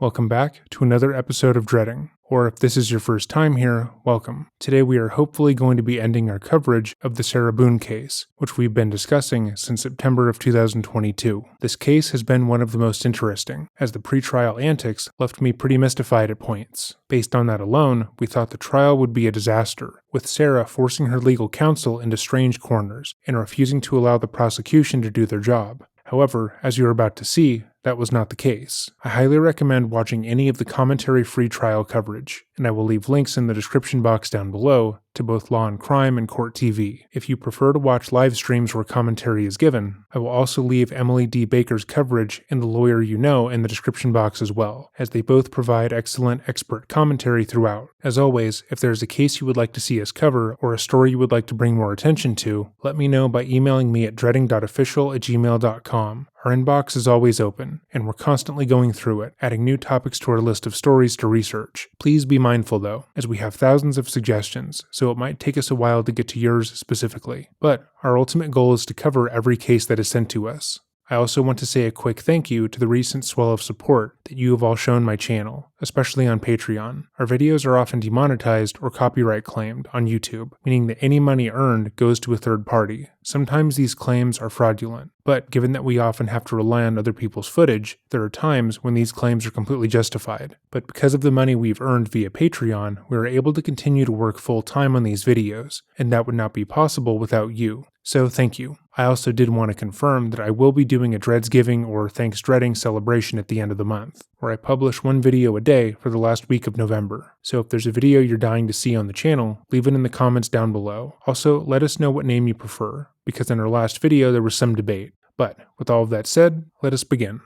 Welcome back to another episode of Dreading, or if this is your first time here, welcome. Today we are hopefully going to be ending our coverage of the Sarah Boone case, which we've been discussing since September of 2022. This case has been one of the most interesting, as the pretrial antics left me pretty mystified at points. Based on that alone, we thought the trial would be a disaster, with Sarah forcing her legal counsel into strange corners and refusing to allow the prosecution to do their job. However, as you're about to see, that was not the case. I highly recommend watching any of the commentary-free trial coverage, and I will leave links in the description box down below to both Law and Crime and Court TV. If you prefer to watch live streams where commentary is given, I will also leave Emily D. Baker's coverage and The Lawyer You Know in the description box as well, as they both provide excellent expert commentary throughout. As always, if there is a case you would like to see us cover or a story you would like to bring more attention to, let me know by emailing me at dreading.official@gmail.com. Our inbox is always open, and we're constantly going through it, adding new topics to our list of stories to research. Please be mindful though, as we have thousands of suggestions, so it might take us a while to get to yours specifically. But our ultimate goal is to cover every case that is sent to us. I also want to say a quick thank you to the recent swell of support that you have all shown my channel, especially on Patreon. Our videos are often demonetized or copyright claimed on YouTube, meaning that any money earned goes to a third party. Sometimes these claims are fraudulent, but given that we often have to rely on other people's footage, there are times when these claims are completely justified. But because of the money we've earned via Patreon, we are able to continue to work full-time on these videos, and that would not be possible without you. So thank you. I also did want to confirm that I will be doing a Dreadsgiving or Thanks Dreading celebration at the end of the month, where I publish one video a day for the last week of November. So if there's a video you're dying to see on the channel, leave it in the comments down below. Also, let us know what name you prefer, because in our last video there was some debate. But with all of that said, let us begin.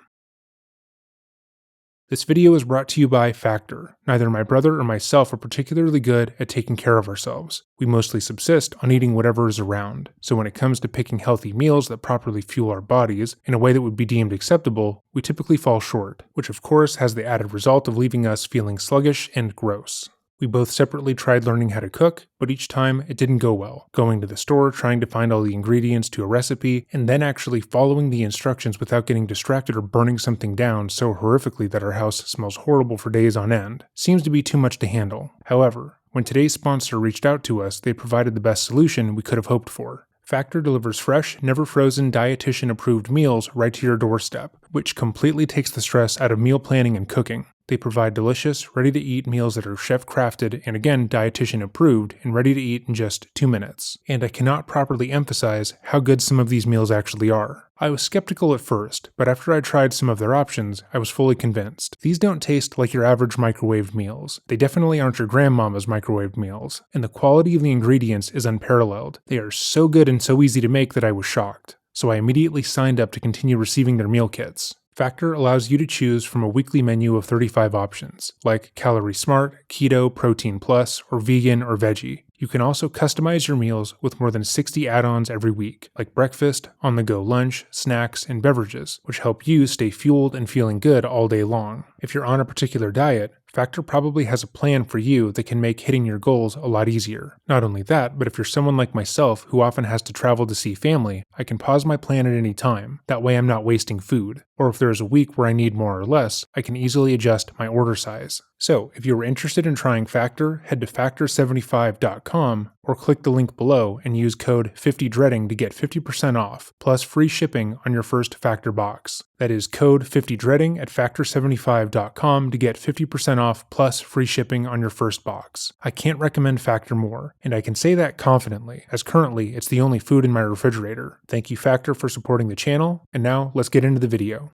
This video is brought to you by Factor. Neither my brother or myself are particularly good at taking care of ourselves. We mostly subsist on eating whatever is around, so when it comes to picking healthy meals that properly fuel our bodies in a way that would be deemed acceptable, we typically fall short, which of course has the added result of leaving us feeling sluggish and gross. We both separately tried learning how to cook, but each time it didn't go well. Going to the store, trying to find all the ingredients to a recipe, and then actually following the instructions without getting distracted or burning something down so horrifically that our house smells horrible for days on end seems to be too much to handle. However, when today's sponsor reached out to us, they provided the best solution we could have hoped for. Factor delivers fresh, never-frozen, dietitian-approved meals right to your doorstep, which completely takes the stress out of meal planning and cooking. They provide delicious, ready-to-eat meals that are chef-crafted and again dietitian-approved and ready to eat in just 2 minutes. And I cannot properly emphasize how good some of these meals actually are. I was skeptical at first, but after I tried some of their options, I was fully convinced. These don't taste like your average microwave meals. They definitely aren't your grandmama's microwave meals, and the quality of the ingredients is unparalleled. They are so good and so easy to make that I was shocked. So I immediately signed up to continue receiving their meal kits. Factor allows you to choose from a weekly menu of 35 options, like Calorie Smart, Keto, Protein Plus, or Vegan or Veggie. You can also customize your meals with more than 60 add-ons every week, like breakfast, on-the-go lunch, snacks, and beverages, which help you stay fueled and feeling good all day long. If you're on a particular diet, Factor probably has a plan for you that can make hitting your goals a lot easier. Not only that, but if you're someone like myself who often has to travel to see family, I can pause my plan at any time. That way I'm not wasting food. Or if there is a week where I need more or less, I can easily adjust my order size. So, if you are interested in trying Factor, head to factor75.com or click the link below and use code 50dreading to get 50% off, plus free shipping on your first Factor box. That is code 50dreading at factor75.com to get 50% off plus free shipping on your first box. I can't recommend Factor more, and I can say that confidently, as currently it's the only food in my refrigerator. Thank you Factor for supporting the channel, and now let's get into the video.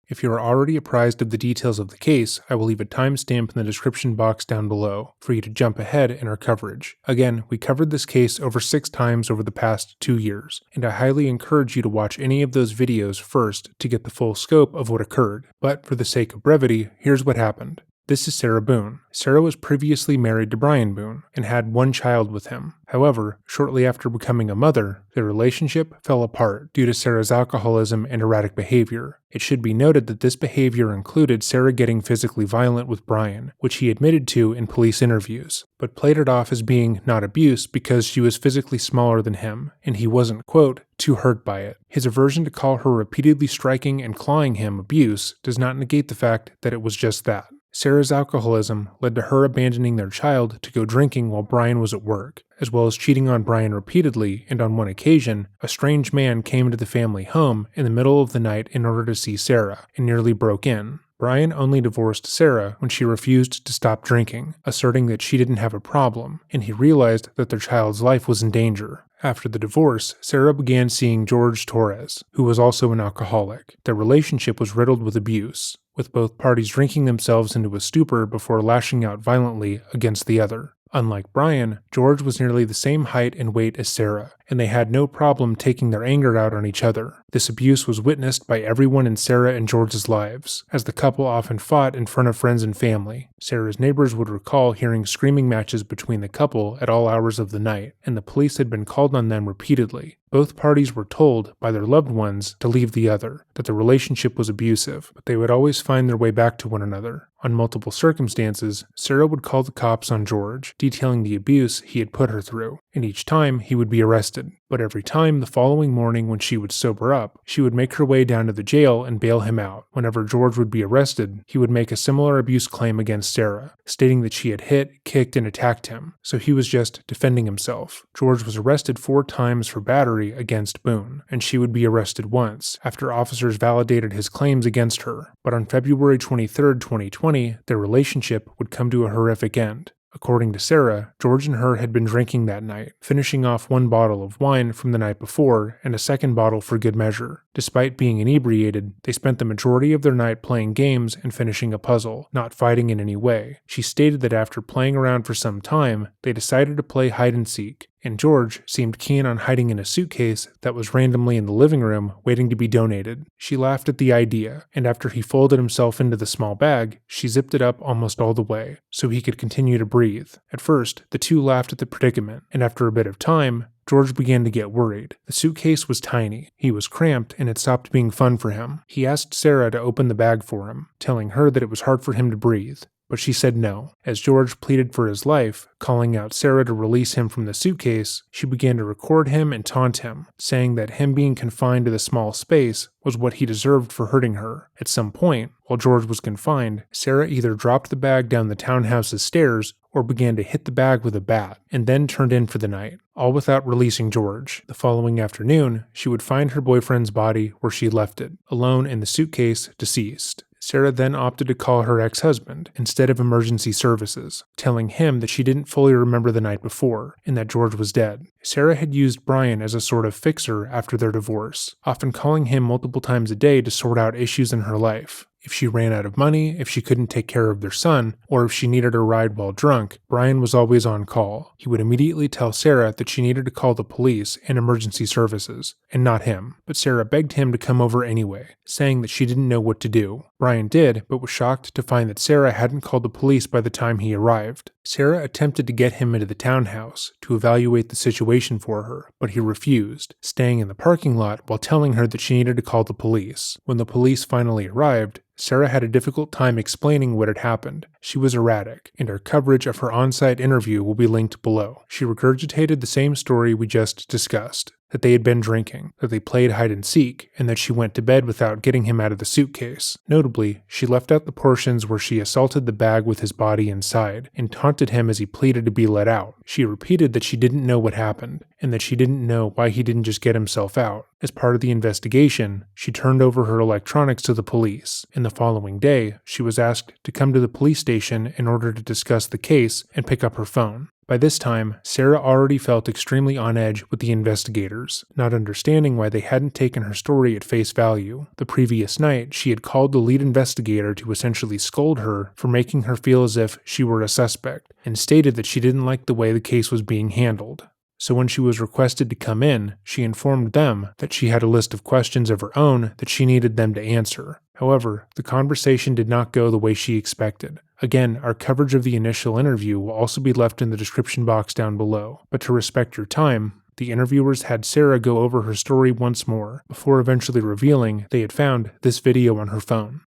If you are already apprised of the details of the case, I will leave a timestamp in the description box down below for you to jump ahead in our coverage. Again, we covered this case over 6 times over the past 2 years, and I highly encourage you to watch any of those videos first to get the full scope of what occurred. But for the sake of brevity, here's what happened. This is Sarah Boone. Sarah was previously married to Brian Boone and had one child with him. However, shortly after becoming a mother, their relationship fell apart due to Sarah's alcoholism and erratic behavior. It should be noted that this behavior included Sarah getting physically violent with Brian, which he admitted to in police interviews, but played it off as being not abuse because she was physically smaller than him, and he wasn't, quote, too hurt by it. His aversion to call her repeatedly striking and clawing him abuse does not negate the fact that it was just that. Sarah's alcoholism led to her abandoning their child to go drinking while Brian was at work, as well as cheating on Brian repeatedly, and on one occasion, a strange man came into the family home in the middle of the night in order to see Sarah, and nearly broke in. Brian only divorced Sarah when she refused to stop drinking, asserting that she didn't have a problem, and he realized that their child's life was in danger. After the divorce, Sarah began seeing George Torres, who was also an alcoholic. Their relationship was riddled with abuse, with both parties drinking themselves into a stupor before lashing out violently against the other. Unlike Brian, George was nearly the same height and weight as Sarah, and they had no problem taking their anger out on each other. This abuse was witnessed by everyone in Sarah and George's lives, as the couple often fought in front of friends and family. Sarah's neighbors would recall hearing screaming matches between the couple at all hours of the night, and the police had been called on them repeatedly. Both parties were told by their loved ones to leave the other, that the relationship was abusive, but they would always find their way back to one another. On multiple circumstances, Sarah would call the cops on George, detailing the abuse he had put her through, and each time he would be arrested. But every time the following morning when she would sober up, she would make her way down to the jail and bail him out. Whenever George would be arrested, he would make a similar abuse claim against Sarah, stating that she had hit, kicked, and attacked him, so he was just defending himself. George was arrested 4 times for battery against Boone, and she would be arrested once, after officers validated his claims against her. But on February 23, 2020, their relationship would come to a horrific end. According to Sarah, George and her had been drinking that night, finishing off 1 bottle of wine from the night before and a second bottle for good measure. Despite being inebriated, they spent the majority of their night playing games and finishing a puzzle, not fighting in any way. She stated that after playing around for some time, they decided to play hide and seek, and George seemed keen on hiding in a suitcase that was randomly in the living room waiting to be donated. She laughed at the idea, and after he folded himself into the small bag, she zipped it up almost all the way, so he could continue to breathe. At first, the two laughed at the predicament, and after a bit of time, George began to get worried. The suitcase was tiny, he was cramped, and it stopped being fun for him. He asked Sarah to open the bag for him, telling her that it was hard for him to breathe. But she said no. As George pleaded for his life, calling out Sarah to release him from the suitcase, she began to record him and taunt him, saying that him being confined to the small space was what he deserved for hurting her. At some point, while George was confined, Sarah either dropped the bag down the townhouse's stairs or began to hit the bag with a bat, and then turned in for the night, all without releasing George. The following afternoon, she would find her boyfriend's body where she left it, alone in the suitcase, deceased. Sarah then opted to call her ex-husband instead of emergency services, telling him that she didn't fully remember the night before and that George was dead. Sarah had used Brian as a sort of fixer after their divorce, often calling him multiple times a day to sort out issues in her life. If she ran out of money, if she couldn't take care of their son, or if she needed a ride while drunk, Brian was always on call. He would immediately tell Sarah that she needed to call the police and emergency services, and not him. But Sarah begged him to come over anyway, saying that she didn't know what to do. Brian did, but was shocked to find that Sarah hadn't called the police by the time he arrived. Sarah attempted to get him into the townhouse to evaluate the situation for her, but he refused, staying in the parking lot while telling her that she needed to call the police. When the police finally arrived, Sarah had a difficult time explaining what had happened. She was erratic, and our coverage of her on-site interview will be linked below. She regurgitated the same story we just discussed, that they had been drinking, that they played hide and seek, and that she went to bed without getting him out of the suitcase. Notably, she left out the portions where she assaulted the bag with his body inside, and taunted him as he pleaded to be let out. She repeated that she didn't know what happened, and that she didn't know why he didn't just get himself out. As part of the investigation, she turned over her electronics to the police, and the following day, she was asked to come to the police station in order to discuss the case and pick up her phone. By this time, Sarah already felt extremely on edge with the investigators, not understanding why they hadn't taken her story at face value. The previous night, she had called the lead investigator to essentially scold her for making her feel as if she were a suspect, and stated that she didn't like the way the case was being handled. So when she was requested to come in, she informed them that she had a list of questions of her own that she needed them to answer. However, the conversation did not go the way she expected. Again, our coverage of the initial interview will also be left in the description box down below, but to respect your time, the interviewers had Sarah go over her story once more, before eventually revealing they had found this video on her phone.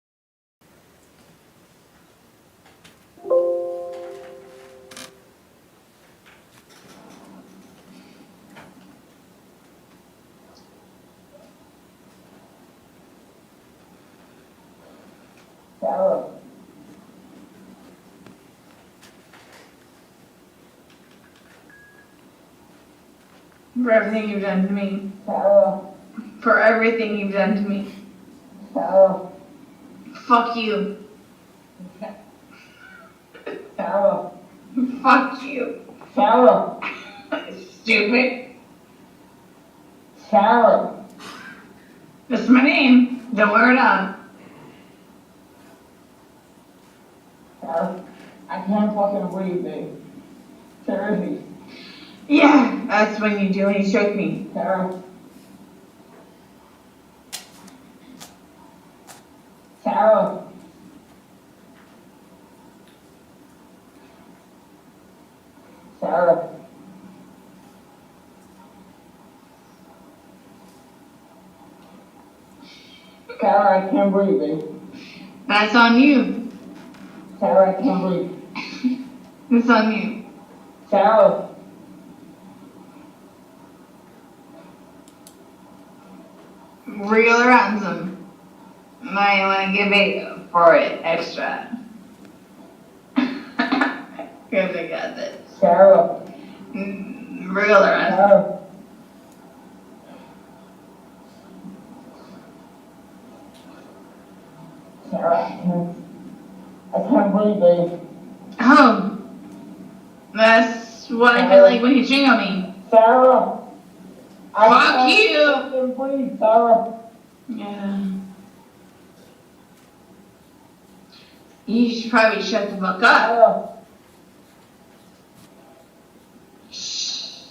Sarah. For everything you've done to me. Sarah. For everything you've done to me. Sarah. Fuck you. Sarah. Fuck you. Sarah. Stupid. Sarah. That's my name. Don't wear it on. Sarah. I can't fucking breathe, babe. Seriously. Yeah, that's when you do when you choke me, Sarah. Sarah. Sarah. Sarah, I can't breathe, babe. That's on you. Sarah, I can't breathe. It's on you. Sarah. Real or ransom? Might want to give it for it extra. Because I got this. Sarah. Real or ransom? Sarah. Sarah, I can't breathe, babe. Oh. That's what I feel like when you ching on me. Sarah. Fuck you! Breathe, Sarah. Yeah. You should probably shut the fuck up. Shh.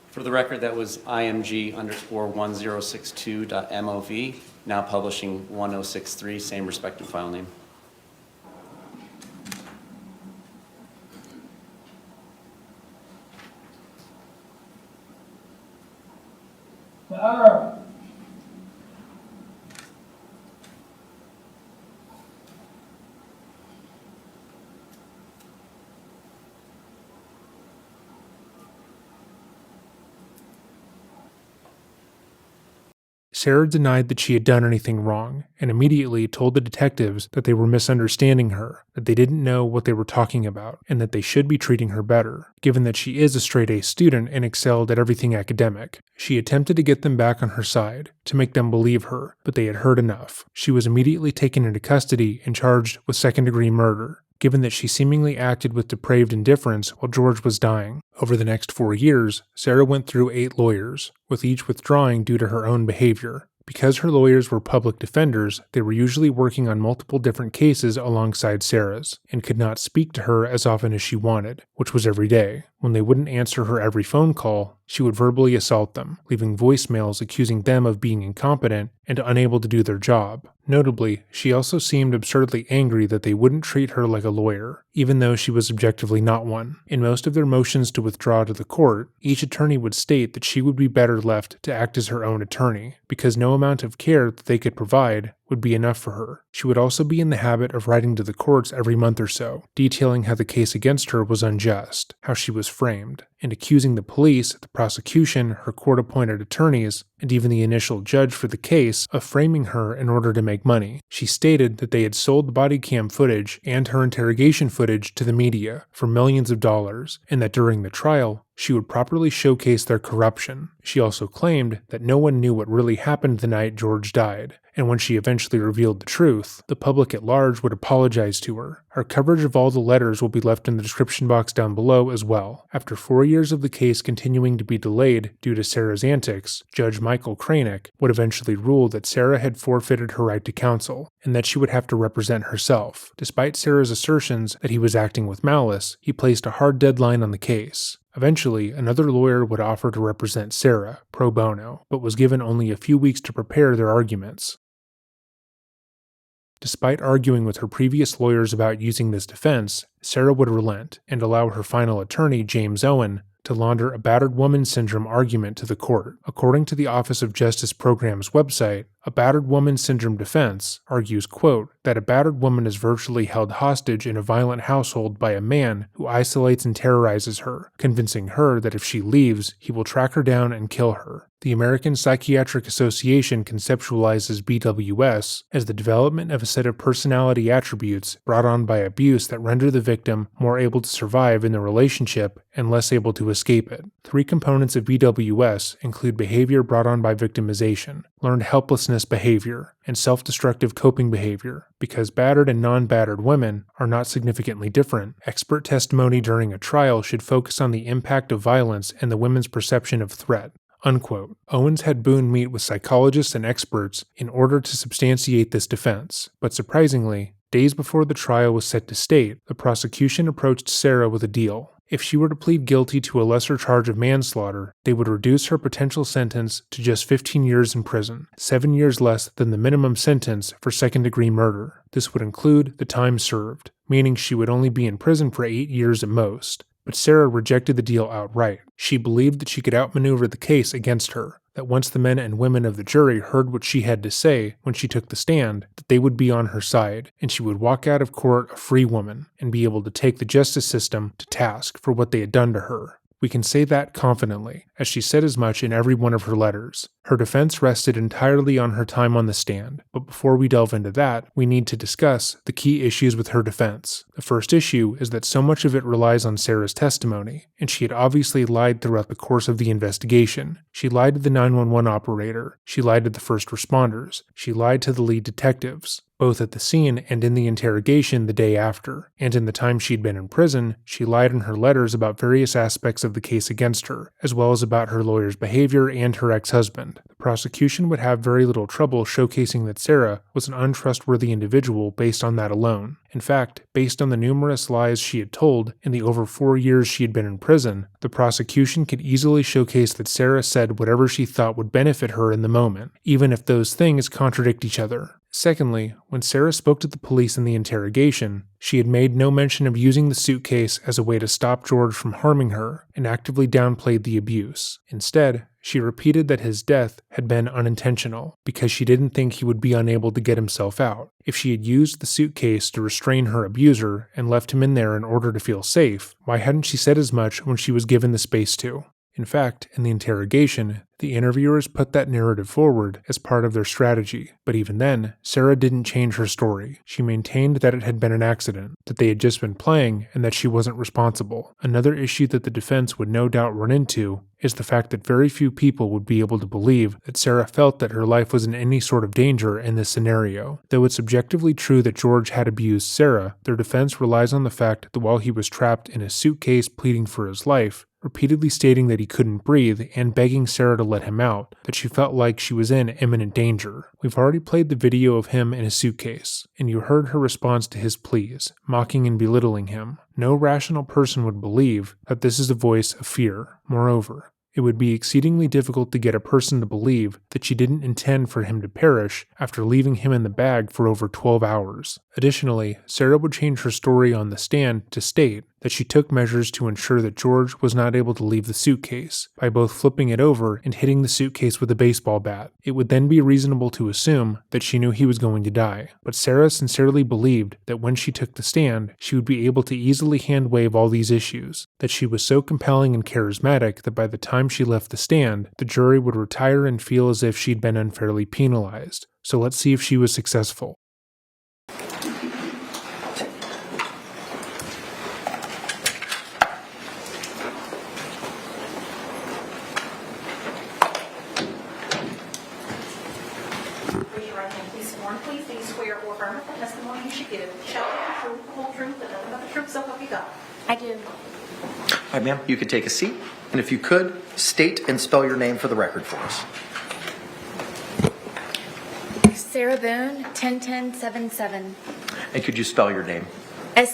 For the record, that was img_1062.mov, now publishing 1063, same respective file name. Sarah. Sarah denied that she had done anything wrong, and immediately told the detectives that they were misunderstanding her, that they didn't know what they were talking about, and that they should be treating her better, given that she is a straight-A student and excelled at everything academic. She attempted to get them back on her side, to make them believe her, but they had heard enough. She was immediately taken into custody and charged with second-degree murder, given that she seemingly acted with depraved indifference while George was dying. Over the next 4 years, Sarah went through 8 lawyers, with each withdrawing due to her own behavior. Because her lawyers were public defenders, they were usually working on multiple different cases alongside Sarah's, and could not speak to her as often as she wanted, which was every day. When they wouldn't answer her every phone call, she would verbally assault them, leaving voicemails accusing them of being incompetent and unable to do their job. Notably, she also seemed absurdly angry that they wouldn't treat her like a lawyer, even though she was objectively not one. In most of their motions to withdraw to the court, each attorney would state that she would be better left to act as her own attorney, because no amount of care that they could provide would be enough for her. She would also be in the habit of writing to the courts every month or so, detailing how the case against her was unjust, how she was framed, and accusing the police, the prosecution, her court-appointed attorneys, and even the initial judge for the case of framing her in order to make money. She stated that they had sold the body cam footage and her interrogation footage to the media for millions of dollars, and that during the trial, she would properly showcase their corruption. She also claimed that no one knew what really happened the night George died, and when she eventually revealed the truth, the public at large would apologize to her. Our coverage of all the letters will be left in the description box down below as well. After 4 years of the case continuing to be delayed due to Sarah's antics, Judge Michael Kranick would eventually rule that Sarah had forfeited her right to counsel, and that she would have to represent herself. Despite Sarah's assertions that he was acting with malice, he placed a hard deadline on the case. Eventually, another lawyer would offer to represent Sarah, pro bono, but was given only a few weeks to prepare their arguments. Despite arguing with her previous lawyers about using this defense, Sarah would relent and allow her final attorney, James Owen, to launder a battered woman syndrome argument to the court. According to the Office of Justice Program's website, a battered woman syndrome defense argues, quote, that a battered woman is virtually held hostage in a violent household by a man who isolates and terrorizes her, convincing her that if she leaves, he will track her down and kill her. The American Psychiatric Association conceptualizes BWS as the development of a set of personality attributes brought on by abuse that render the victim more able to survive in the relationship and less able to escape it. 3 components of BWS include behavior brought on by victimization, learned helplessness behavior, and self-destructive coping behavior. Because battered and non-battered women are not significantly different, expert testimony during a trial should focus on the impact of violence and the women's perception of threat. Unquote. Owens had Boone meet with psychologists and experts in order to substantiate this defense, but surprisingly, days before the trial was set to state, the prosecution approached Sarah with a deal. If she were to plead guilty to a lesser charge of manslaughter, they would reduce her potential sentence to just 15 years in prison, 7 years less than the minimum sentence for second-degree murder. This would include the time served, meaning she would only be in prison for 8 years at most. But Sarah rejected the deal outright. She believed that she could outmaneuver the case against her, that once the men and women of the jury heard what she had to say when she took the stand, that they would be on her side, and she would walk out of court a free woman and be able to take the justice system to task for what they had done to her. We can say that confidently, as she said as much in every one of her letters. Her defense rested entirely on her time on the stand, but before we delve into that, we need to discuss the key issues with her defense. The first issue is that so much of it relies on Sarah's testimony, and she had obviously lied throughout the course of the investigation. She lied to the 911 operator, she lied to the first responders, she lied to the lead detectives, both at the scene and in the interrogation the day after. And in the time she'd been in prison, she lied in her letters about various aspects of the case against her, as well as about her lawyer's behavior and her ex-husband. The prosecution would have very little trouble showcasing that Sarah was an untrustworthy individual based on that alone. In fact, based on the numerous lies she had told in the over 4 years she had been in prison, the prosecution could easily showcase that Sarah said whatever she thought would benefit her in the moment, even if those things contradict each other. Secondly, when Sarah spoke to the police in the interrogation, she had made no mention of using the suitcase as a way to stop George from harming her and actively downplayed the abuse. Instead, she repeated that his death had been unintentional because she didn't think he would be unable to get himself out. If she had used the suitcase to restrain her abuser and left him in there in order to feel safe, why hadn't she said as much when she was given the space to? In fact, in the interrogation, the interviewers put that narrative forward as part of their strategy, but even then, Sarah didn't change her story. She maintained that it had been an accident, that they had just been playing, and that she wasn't responsible. Another issue that the defense would no doubt run into is the fact that very few people would be able to believe that Sarah felt that her life was in any sort of danger in this scenario. Though it's objectively true that George had abused Sarah, their defense relies on the fact that while he was trapped in a suitcase pleading for his life, repeatedly stating that he couldn't breathe and begging Sarah to let him out, that she felt like she was in imminent danger. We've already played the video of him in his suitcase, and you heard her response to his pleas, mocking and belittling him. No rational person would believe that this is a voice of fear. Moreover, it would be exceedingly difficult to get a person to believe that she didn't intend for him to perish after leaving him in the bag for over 12 hours. Additionally, Sarah would change her story on the stand to state that she took measures to ensure that George was not able to leave the suitcase by both flipping it over and hitting the suitcase with a baseball bat. It would then be reasonable to assume that she knew he was going to die. But Sarah sincerely believed that when she took the stand, she would be able to easily hand-wave all these issues, that she was so compelling and charismatic that by the time she left the stand, the jury would retire and feel as if she'd been unfairly penalized. So let's see if she was successful. Raise your right hand, please. Sworn, please. Do you swear or affirm that the testimony you should give shall be the truth, the whole truth, and nothing but the truth, so help you God? I do. All right, ma'am, you could take a seat. And if you could, state and spell your name for the record for us. Sarah Boone, 101077. And could you spell your name? Sarah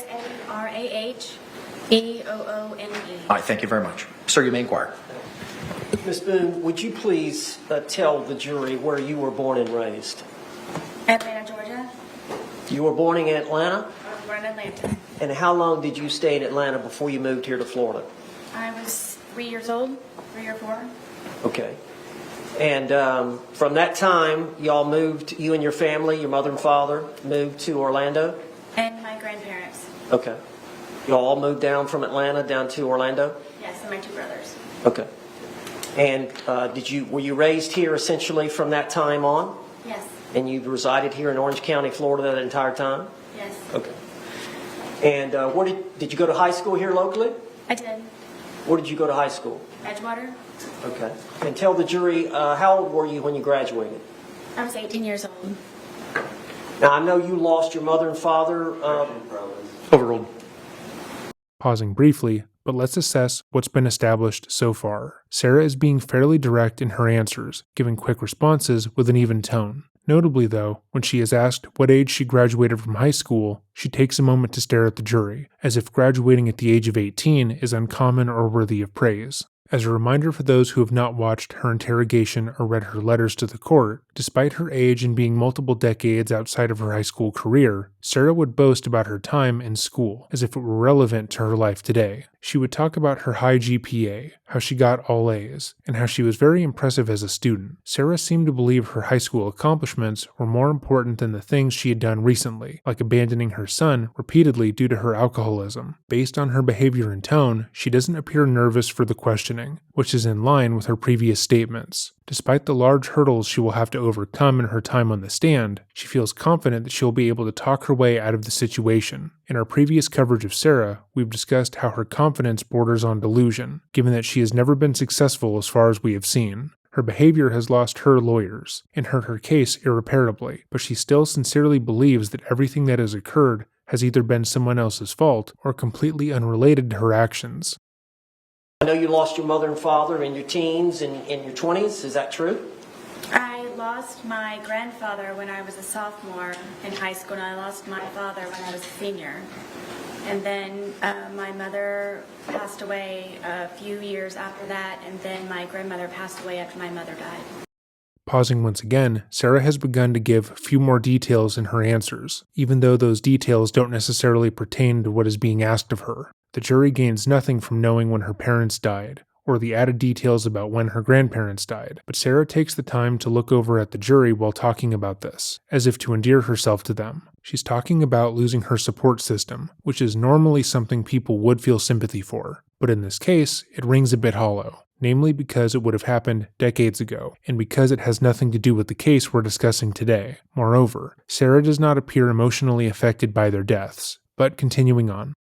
Boone. All right, thank you very much. Sir, you may inquire. Ms. Boone, would you please tell the jury where you were born and raised? Atlanta, Georgia. You were born in Atlanta? I was born in Atlanta. And how long did you stay in Atlanta before you moved here to Florida? I was 3 years old, 3 or 4. Okay. And from that time, y'all moved, you and your family, your mother and father, moved to Orlando? And my grandparents. Okay. Y'all all moved down from Atlanta down to Orlando? Yes, and my 2 brothers. Okay. And were you raised here essentially from that time on? Yes. And you've resided here in Orange County, Florida that entire time? Yes. Okay. And where did you go to high school here locally? I did. Where did you go to high school? Edgewater. Okay. And tell the jury, how old were you when you graduated? I was 18 years old. Now, I know you lost your mother and father. Overruled. Pausing briefly, but let's assess what's been established so far. Sarah is being fairly direct in her answers, giving quick responses with an even tone. Notably, though, when she is asked what age she graduated from high school, she takes a moment to stare at the jury, as if graduating at the age of 18 is uncommon or worthy of praise. As a reminder for those who have not watched her interrogation or read her letters to the court, despite her age and being multiple decades outside of her high school career, Sarah would boast about her time in school, as if it were relevant to her life today. She would talk about her high GPA, how she got all A's, and how she was very impressive as a student. Sarah seemed to believe her high school accomplishments were more important than the things she had done recently, like abandoning her son repeatedly due to her alcoholism. Based on her behavior and tone, she doesn't appear nervous for the questioning, which is in line with her previous statements. Despite the large hurdles she will have to overcome in her time on the stand, she feels confident that she will be able to talk her way out of the situation. In our previous coverage of Sarah, we've discussed how her confidence borders on delusion, given that she has never been successful as far as we have seen. Her behavior has lost her lawyers and hurt her case irreparably, but she still sincerely believes that everything that has occurred has either been someone else's fault or completely unrelated to her actions. I know you lost your mother and father in your teens and in your 20s. Is that true? I lost my grandfather when I was a sophomore in high school, and I lost my father when I was a senior. And then my mother passed away a few years after that, and then my grandmother passed away after my mother died. Pausing once again, Sarah has begun to give a few more details in her answers, even though those details don't necessarily pertain to what is being asked of her. The jury gains nothing from knowing when her parents died, or the added details about when her grandparents died, but Sarah takes the time to look over at the jury while talking about this, as if to endear herself to them. She's talking about losing her support system, which is normally something people would feel sympathy for, but in this case, it rings a bit hollow. Namely because it would have happened decades ago, and because it has nothing to do with the case we're discussing today. Moreover, Sarah does not appear emotionally affected by their deaths. But continuing on.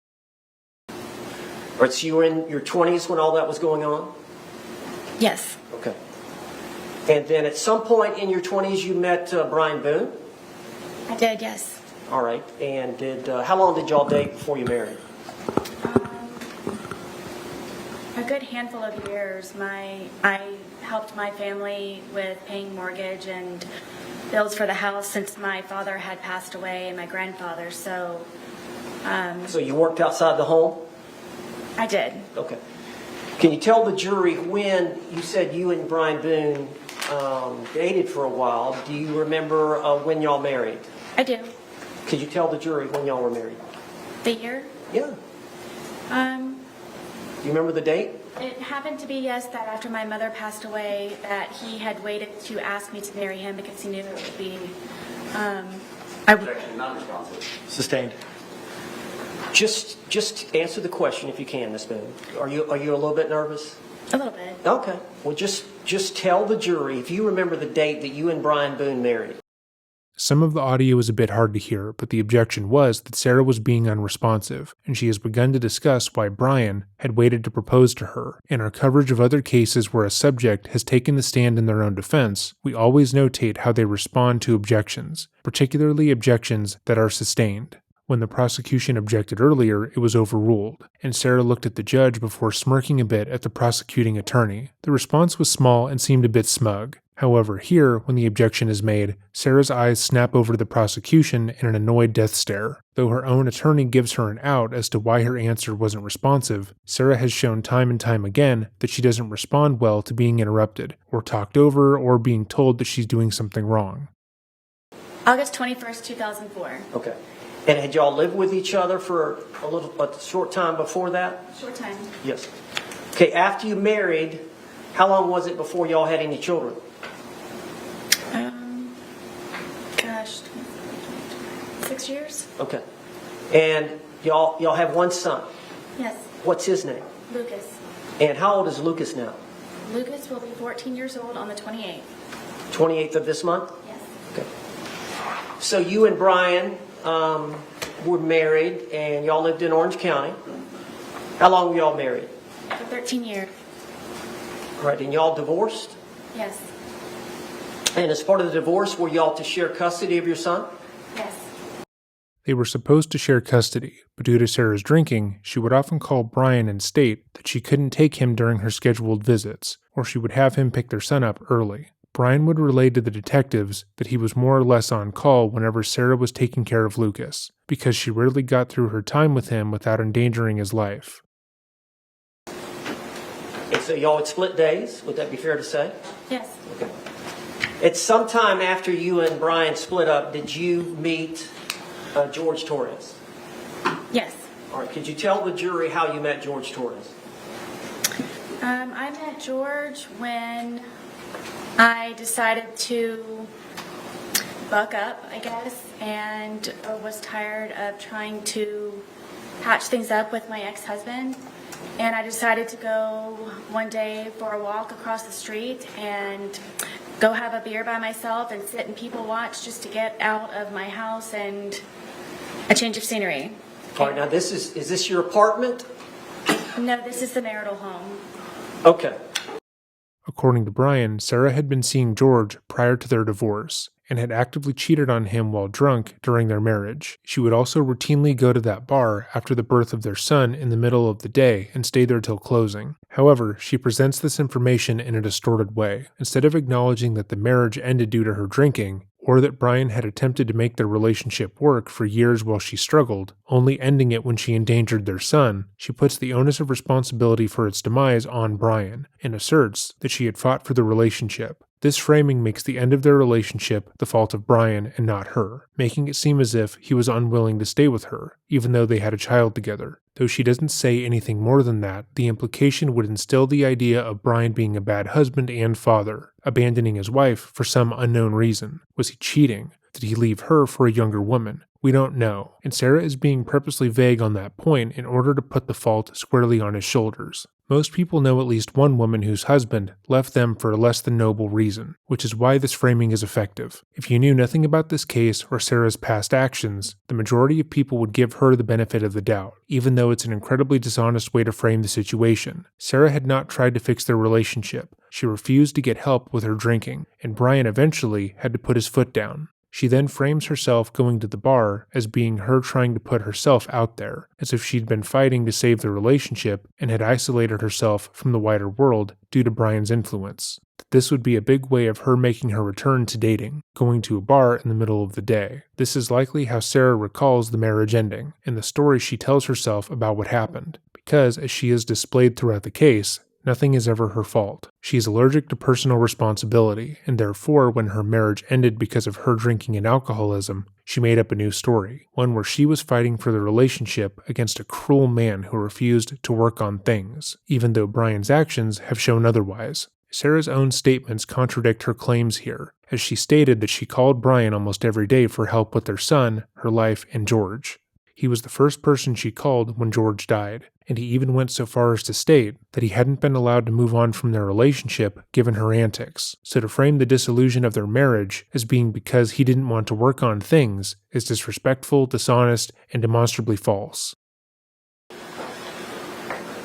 All right, so you were in your 20s when all that was going on? Yes. Okay. And then at some point in your 20s, you met Brian Boone? I did, yes. All right. And how long did y'all date before you married? A good handful of years. I helped my family with paying mortgage and bills for the house since my father had passed away and my grandfather, so... So you worked outside the home? I did. Okay. Can you tell the jury when you said you and Brian Boone dated for a while? Do you remember when y'all married? I do. Could you tell the jury when y'all were married? The year? Yeah. Do you remember the date? It happened to be, yes, that after my mother passed away, that he had waited to ask me to marry him because he knew it would be... Objection, not responsive. Sustained. Just answer the question if you can, Miss Boone. Are you a little bit nervous? A little bit. Okay. Well, just tell the jury if you remember the date that you and Brian Boone married. Some of the audio is a bit hard to hear, but the objection was that Sarah was being unresponsive, and she has begun to discuss why Brian had waited to propose to her. In our coverage of other cases where a subject has taken the stand in their own defense, we always notate how they respond to objections, particularly objections that are sustained. When the prosecution objected earlier, it was overruled, and Sarah looked at the judge before smirking a bit at the prosecuting attorney. The response was small and seemed a bit smug. However, here, when the objection is made, Sarah's eyes snap over to the prosecution in an annoyed death stare. Though her own attorney gives her an out as to why her answer wasn't responsive, Sarah has shown time and time again that she doesn't respond well to being interrupted, or talked over, or being told that she's doing something wrong. August 21st, 2004. Okay. And had y'all lived with each other for a short time before that? Short time. Yes. Okay, after you married, how long was it before y'all had any children? Gosh, 6 years? Okay. And y'all have one son. Yes. What's his name? Lucas. And how old is Lucas now? Lucas will be 14 years old on the 28th. 28th of this month? Yes. Okay. So you and Brian were married, and y'all lived in Orange County. How long were y'all married? For 13 years. All right, and y'all divorced? Yes. And as part of the divorce, were y'all to share custody of your son? Yes. They were supposed to share custody, but due to Sarah's drinking, she would often call Brian and state that she couldn't take him during her scheduled visits, or she would have him pick their son up early. Brian would relay to the detectives that he was more or less on call whenever Sarah was taking care of Lucas, because she rarely got through her time with him without endangering his life. And so y'all would split days, would that be fair to say? Yes. Okay. At some time after you and Brian split up, did you meet George Torres? Yes. All right, could you tell the jury how you met George Torres? I met George when I decided to buck up, I guess, and was tired of trying to patch things up with my ex-husband. And I decided to go one day for a walk across the street and go have a beer by myself and sit and people watch just to get out of my house and a change of scenery. All right, now is this your apartment? No, this is the marital home. Okay. According to Brian, Sarah had been seeing George prior to their divorce and had actively cheated on him while drunk during their marriage. She would also routinely go to that bar after the birth of their son in the middle of the day and stay there till closing. However, she presents this information in a distorted way. Instead of acknowledging that the marriage ended due to her drinking, or that Brian had attempted to make their relationship work for years while she struggled, only ending it when she endangered their son, she puts the onus of responsibility for its demise on Brian, and asserts that she had fought for the relationship. This framing makes the end of their relationship the fault of Brian and not her, making it seem as if he was unwilling to stay with her, even though they had a child together. Though she doesn't say anything more than that, the implication would instill the idea of Brian being a bad husband and father, abandoning his wife for some unknown reason. Was he cheating? Did he leave her for a younger woman? We don't know, and Sarah is being purposely vague on that point in order to put the fault squarely on his shoulders. Most people know at least one woman whose husband left them for a less than noble reason, which is why this framing is effective. If you knew nothing about this case or Sarah's past actions, the majority of people would give her the benefit of the doubt, even though it's an incredibly dishonest way to frame the situation. Sarah had not tried to fix their relationship. She refused to get help with her drinking, and Brian eventually had to put his foot down. She then frames herself going to the bar as being her trying to put herself out there, as if she'd been fighting to save the relationship and had isolated herself from the wider world due to Brian's influence. This would be a big way of her making her return to dating, going to a bar in the middle of the day. This is likely how Sarah recalls the marriage ending, and the story she tells herself about what happened, because as she is displayed throughout the case, nothing is ever her fault. She is allergic to personal responsibility, and therefore when her marriage ended because of her drinking and alcoholism, she made up a new story, one where she was fighting for the relationship against a cruel man who refused to work on things, even though Brian's actions have shown otherwise. Sarah's own statements contradict her claims here, as she stated that she called Brian almost every day for help with their son, her life, and George. He was the first person she called when George died, and he even went so far as to state that he hadn't been allowed to move on from their relationship given her antics. So to frame the dissolution of their marriage as being because he didn't want to work on things is disrespectful, dishonest, and demonstrably false.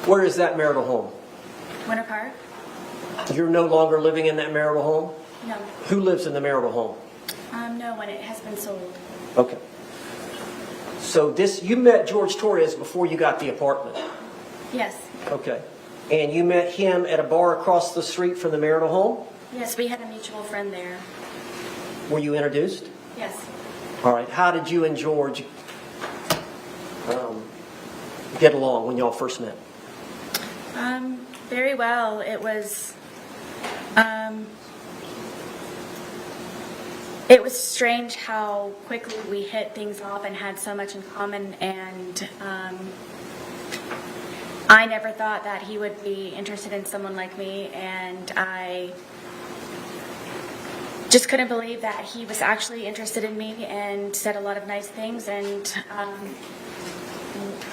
Where is that marital home? Winter Park? You're no longer living in that marital home? No. Who lives in the marital home? No, when it has been sold. Okay. So you met George Torres before you got the apartment? Yes. Okay. And you met him at a bar across the street from the marital home? Yes, we had a mutual friend there. Were you introduced? Yes. All right. How did you and George get along when y'all first met? Very well. It was strange how quickly we hit things off and had so much in common, and I never thought that he would be interested in someone like me, and I just couldn't believe that he was actually interested in me and said a lot of nice things, and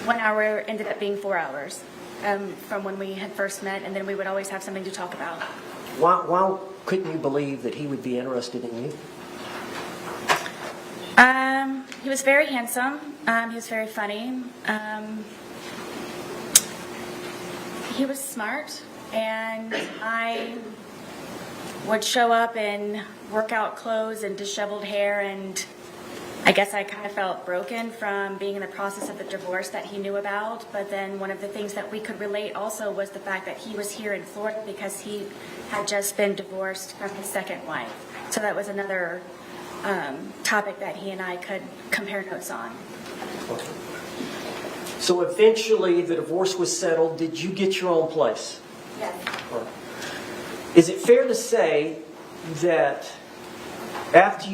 1 hour ended up being 4 hours from when we had first met, and then we would always have something to talk about. Why couldn't you believe that he would be interested in you? He was very handsome. He was very funny. He was smart, and I would show up in workout clothes and disheveled hair, and I guess I kind of felt broken from being in the process of the divorce that he knew about. But then one of the things that we could relate also was the fact that he was here in Florida because he had just been divorced from his second wife. So that was another topic that he and I could compare notes on. Okay. So eventually the divorce was settled. Did you get your own place? Yes. Is it fair to say that after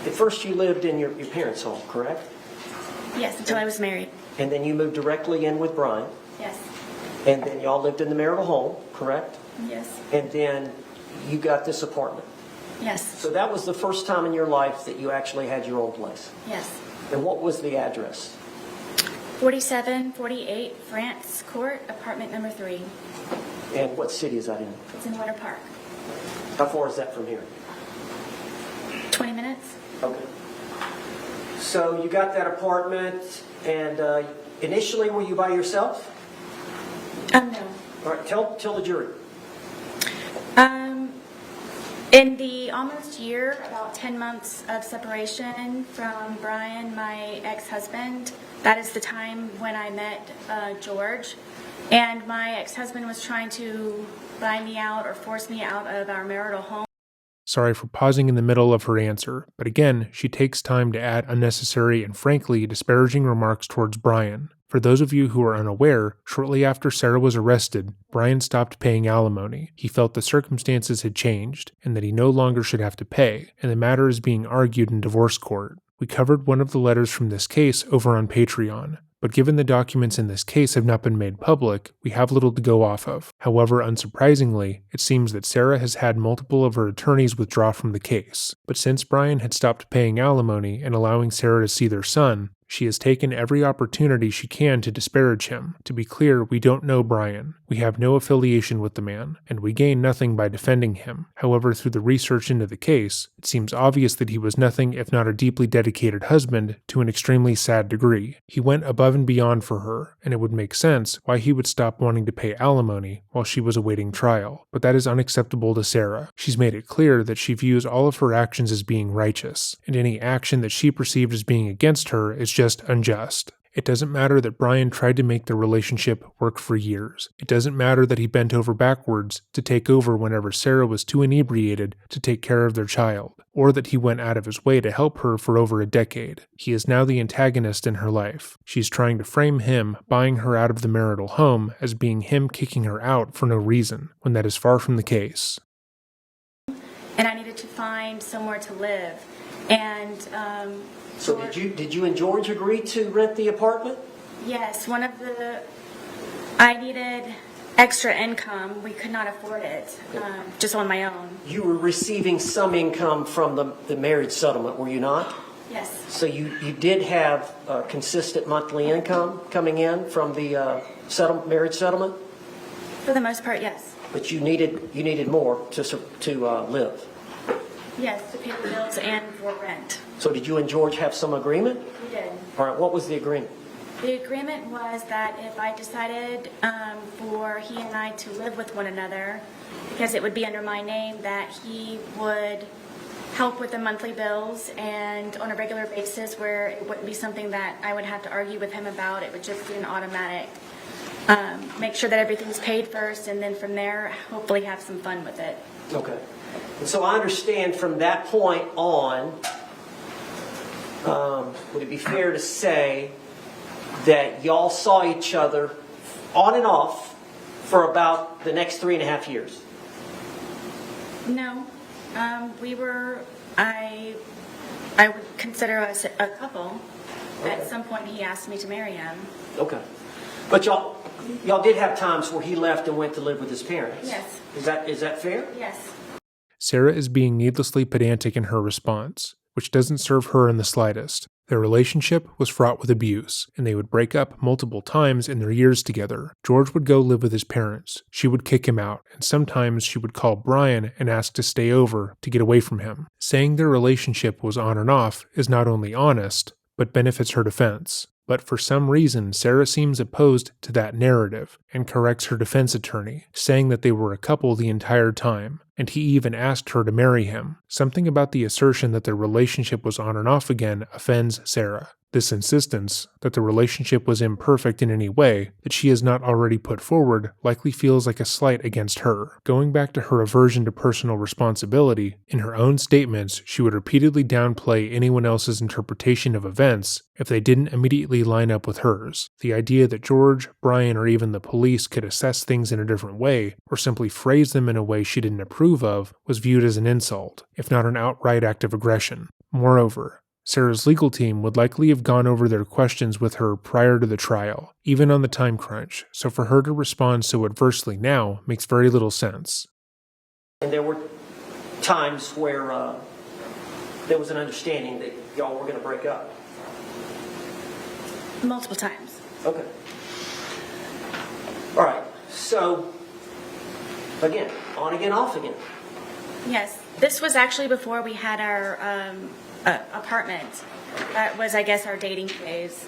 at first you lived in your parents' home, correct? Yes, until I was married. And then you moved directly in with Brian? Yes. And then y'all lived in the marital home, correct? Yes. And then you got this apartment. Yes. So that was the first time in your life that you actually had your own place. Yes. And what was the address? 4748 France Court, apartment number 3. And what city is that in? It's in Winter Park. How far is that from here? 20 minutes? Okay. So you got that apartment, and initially were you by yourself? No. All right, tell the jury. In the almost year, about 10 months of separation from Brian, my ex-husband, that is the time when I met George. And my ex-husband was trying to buy me out or force me out of our marital home. Sorry for pausing in the middle of her answer, but again, she takes time to add unnecessary and frankly disparaging remarks towards Brian. For those of you who are unaware, shortly after Sarah was arrested, Brian stopped paying alimony. He felt the circumstances had changed, and that he no longer should have to pay, and the matter is being argued in divorce court. We covered one of the letters from this case over on Patreon. But given the documents in this case have not been made public, we have little to go off of. However, unsurprisingly, it seems that Sarah has had multiple of her attorneys withdraw from the case. But since Brian had stopped paying alimony and allowing Sarah to see their son, she has taken every opportunity she can to disparage him. To be clear, we don't know Brian. We have no affiliation with the man, and we gain nothing by defending him. However, through the research into the case, it seems obvious that he was nothing if not a deeply dedicated husband to an extremely sad degree. He went above and beyond for her, and it would make sense why he would stop wanting to pay alimony while she was awaiting trial. But that is unacceptable to Sarah. She's made it clear that she views all of her actions as being righteous, and any action that she perceived as being against her is just unjust. It doesn't matter that Brian tried to make the relationship work for years. It doesn't matter that he bent over backwards to take over whenever Sarah was too inebriated to take care of their child, or that he went out of his way to help her for over a decade. He is now the antagonist in her life. She's trying to frame him buying her out of the marital home as being him kicking her out for no reason, when that is far from the case. And I needed to find somewhere to live. And So did you and George agree to rent the apartment? yes, I needed extra income. We could not afford it, just on my own. You were receiving some income from the marriage settlement, were you not? Yes, So you did have consistent monthly income coming in from the marriage settlement, for the most part, yes. but you needed more to live. Yes, to pay the bills and for rent. So did you and George have some agreement? We did. All right, what was the agreement? The agreement was that if I decided for he and I to live with one another, because it would be under my name, that he would help with the monthly bills, and on a regular basis where it wouldn't be something that I would have to argue with him about. It would just be an automatic, make sure that everything's paid first, and then from there, hopefully have some fun with it. Okay. And so I understand from that point on, would it be fair to say that y'all saw each other on and off for about the next 3.5 years? No, I would consider us a couple. Okay. At some point, he asked me to marry him. Okay. But y'all did have times where he left and went to live with his parents? Yes. Is that fair? Yes. Sarah is being needlessly pedantic in her response, which doesn't serve her in the slightest. Their relationship was fraught with abuse, and they would break up multiple times in their years together. George would go live with his parents. She would kick him out, and sometimes she would call Brian and ask to stay over to get away from him. Saying their relationship was on and off is not only honest, but benefits her defense. But for some reason, Sarah seems opposed to that narrative and corrects her defense attorney, saying that they were a couple the entire time, and he even asked her to marry him. Something about the assertion that their relationship was on and off again offends Sarah. This insistence that the relationship was imperfect in any way that she has not already put forward likely feels like a slight against her. Going back to her aversion to personal responsibility, in her own statements, she would repeatedly downplay anyone else's interpretation of events if they didn't immediately line up with hers. The idea that George, Brian, or even the police could assess things in a different way, or simply phrase them in a way she didn't approve of, was viewed as an insult, if not an outright act of aggression. Moreover, Sarah's legal team would likely have gone over their questions with her prior to the trial, even on the time crunch, so for her to respond so adversely now makes very little sense. And there were times where there was an understanding that y'all were going to break up. Multiple times. Okay. All right. So, again, on again, off again. Yes. This was actually before we had our apartment. That was, I guess, our dating phase.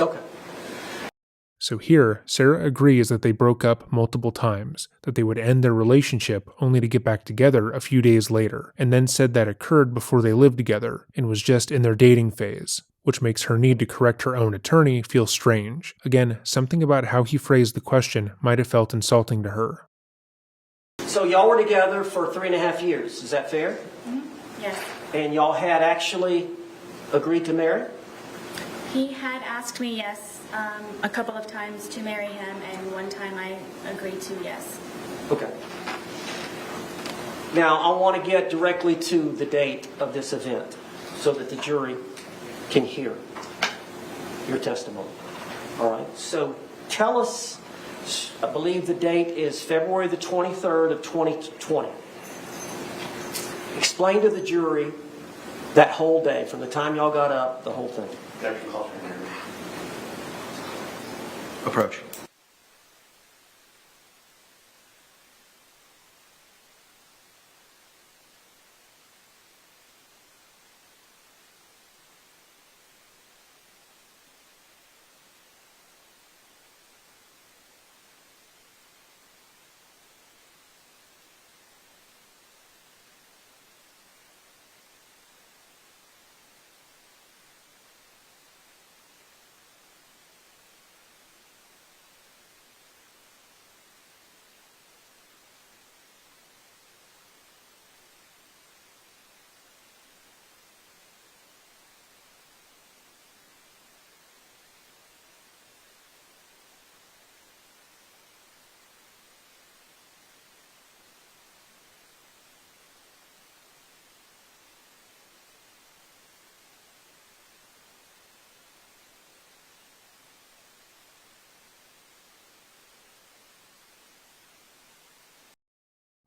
Okay. So here, Sarah agrees that they broke up multiple times, that they would end their relationship only to get back together a few days later, and then said that occurred before they lived together and was just in their dating phase, which makes her need to correct her own attorney feel strange. Again, something about how he phrased the question might have felt insulting to her. So y'all were together for 3.5 years. Is that fair? Mm-hmm. Yes. And y'all had actually agreed to marry? He had asked me, yes, a couple of times to marry him, and one time I agreed to yes. Okay. Now, I want to get directly to the date of this event so that the jury can hear your testimony. All right. So tell us, I believe the date is February the 23rd of 2020. Explain to the jury that whole day, from the time y'all got up, the whole thing. Approach.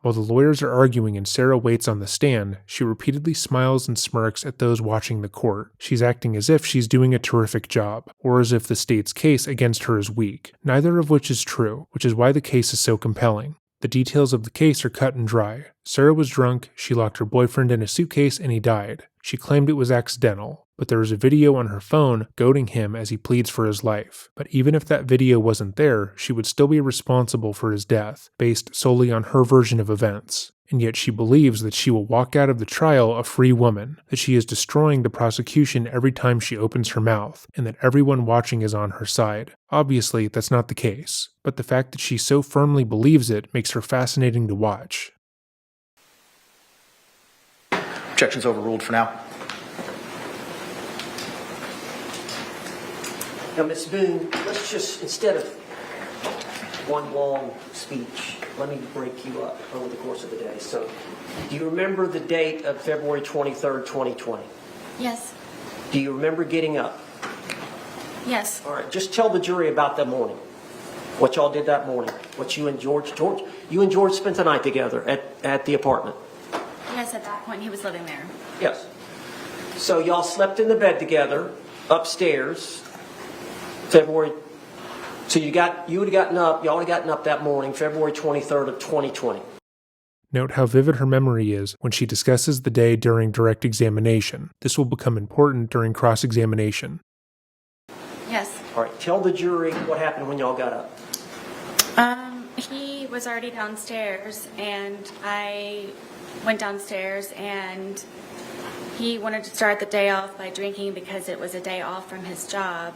While the lawyers are arguing and Sarah waits on the stand, she repeatedly smiles and smirks at those watching the court. She's acting as if she's doing a terrific job, or as if the state's case against her is weak, neither of which is true, which is why the case is so compelling. The details of the case are cut and dry. Sarah was drunk, she locked her boyfriend in a suitcase, and he died. She claimed it was accidental, but there is a video on her phone goading him as he pleads for his life. But even if that video wasn't there, she would still be responsible for his death, based solely on her version of events. and yet she believes that she will walk out of the trial a free woman, that she is destroying the prosecution every time she opens her mouth, and that everyone watching is on her side. Obviously, that's not the case, but the fact that she so firmly believes it makes her fascinating to watch. Objection's overruled for now. Now, Ms. Boone, let's just, instead of one long speech, let me break you up over the course of the day. So, do you remember the date of February 23rd, 2020? Yes. Do you remember getting up? Yes. All right, just tell the jury about that morning. What y'all did that morning. What you and George spent the night together at the apartment. Yes, at that point he was living there. Yes. So y'all slept in the bed together, upstairs, February. So y'all would have gotten up that morning, February 23rd of 2020. Note how vivid her memory is when she discusses the day during direct examination. This will become important during cross-examination. Yes. All right, tell the jury what happened when y'all got up. He was already downstairs, and I went downstairs, and he wanted to start the day off by drinking because it was a day off from his job.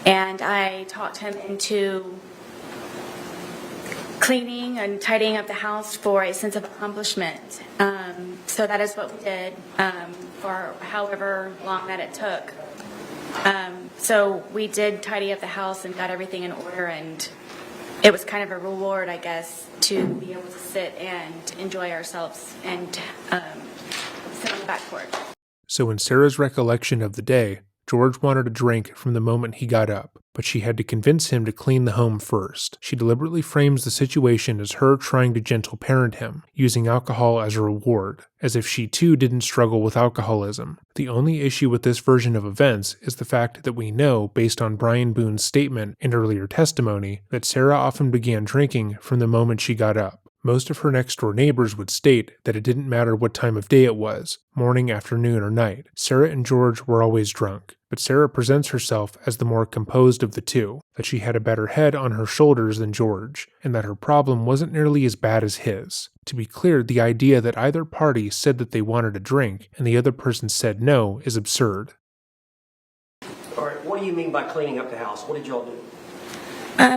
And I talked him into cleaning and tidying up the house for a sense of accomplishment. So that is what we did for however long that it took. So we did tidy up the house and got everything in order, and it was kind of a reward, I guess, to be able to sit and enjoy ourselves and sit on the back porch. So in Sarah's recollection of the day, George wanted a drink from the moment he got up, but she had to convince him to clean the home first. She deliberately frames the situation as her trying to gentle parent him, using alcohol as a reward, as if she too didn't struggle with alcoholism. The only issue with this version of events is the fact that we know, based on Brian Boone's statement and earlier testimony, that Sarah often began drinking from the moment she got up. Most of her next-door neighbors would state that it didn't matter what time of day it was, morning, afternoon, or night. Sarah and George were always drunk, but Sarah presents herself as the more composed of the two, that she had a better head on her shoulders than George, and that her problem wasn't nearly as bad as his. To be clear, the idea that either party said that they wanted a drink and the other person said no is absurd. All right, what do you mean by cleaning up the house? What did y'all do?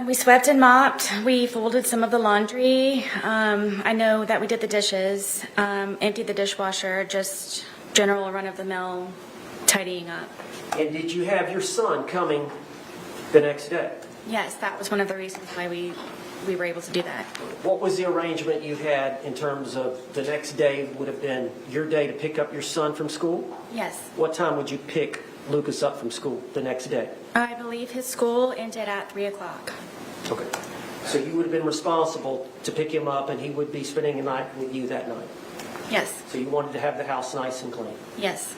We swept and mopped. We folded some of the laundry. I know that we did the dishes, emptied the dishwasher, just general run-of-the-mill tidying up. And did you have your son coming the next day? Yes, that was one of the reasons why we were able to do that. What was the arrangement you had in terms of the next day would have been your day to pick up your son from school? Yes. What time would you pick Lucas up from school the next day? I believe his school ended at 3 o'clock. Okay. So you would have been responsible to pick him up, and he would be spending a night with you that night? Yes. So you wanted to have the house nice and clean? Yes.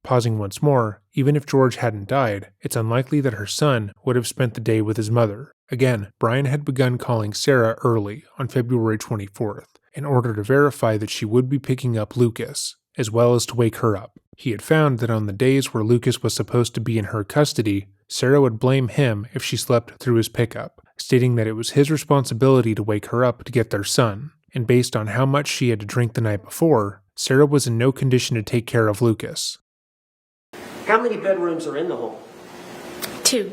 Pausing once more, even if George hadn't died, it's unlikely that her son would have spent the day with his mother. Again, Brian had begun calling Sarah early, on February 24th, in order to verify that she would be picking up Lucas, as well as to wake her up. He had found that on the days where Lucas was supposed to be in her custody, Sarah would blame him if she slept through his pickup, stating that it was his responsibility to wake her up to get their son. And based on how much she had to drink the night before, Sarah was in no condition to take care of Lucas. How many bedrooms are in the home? 2.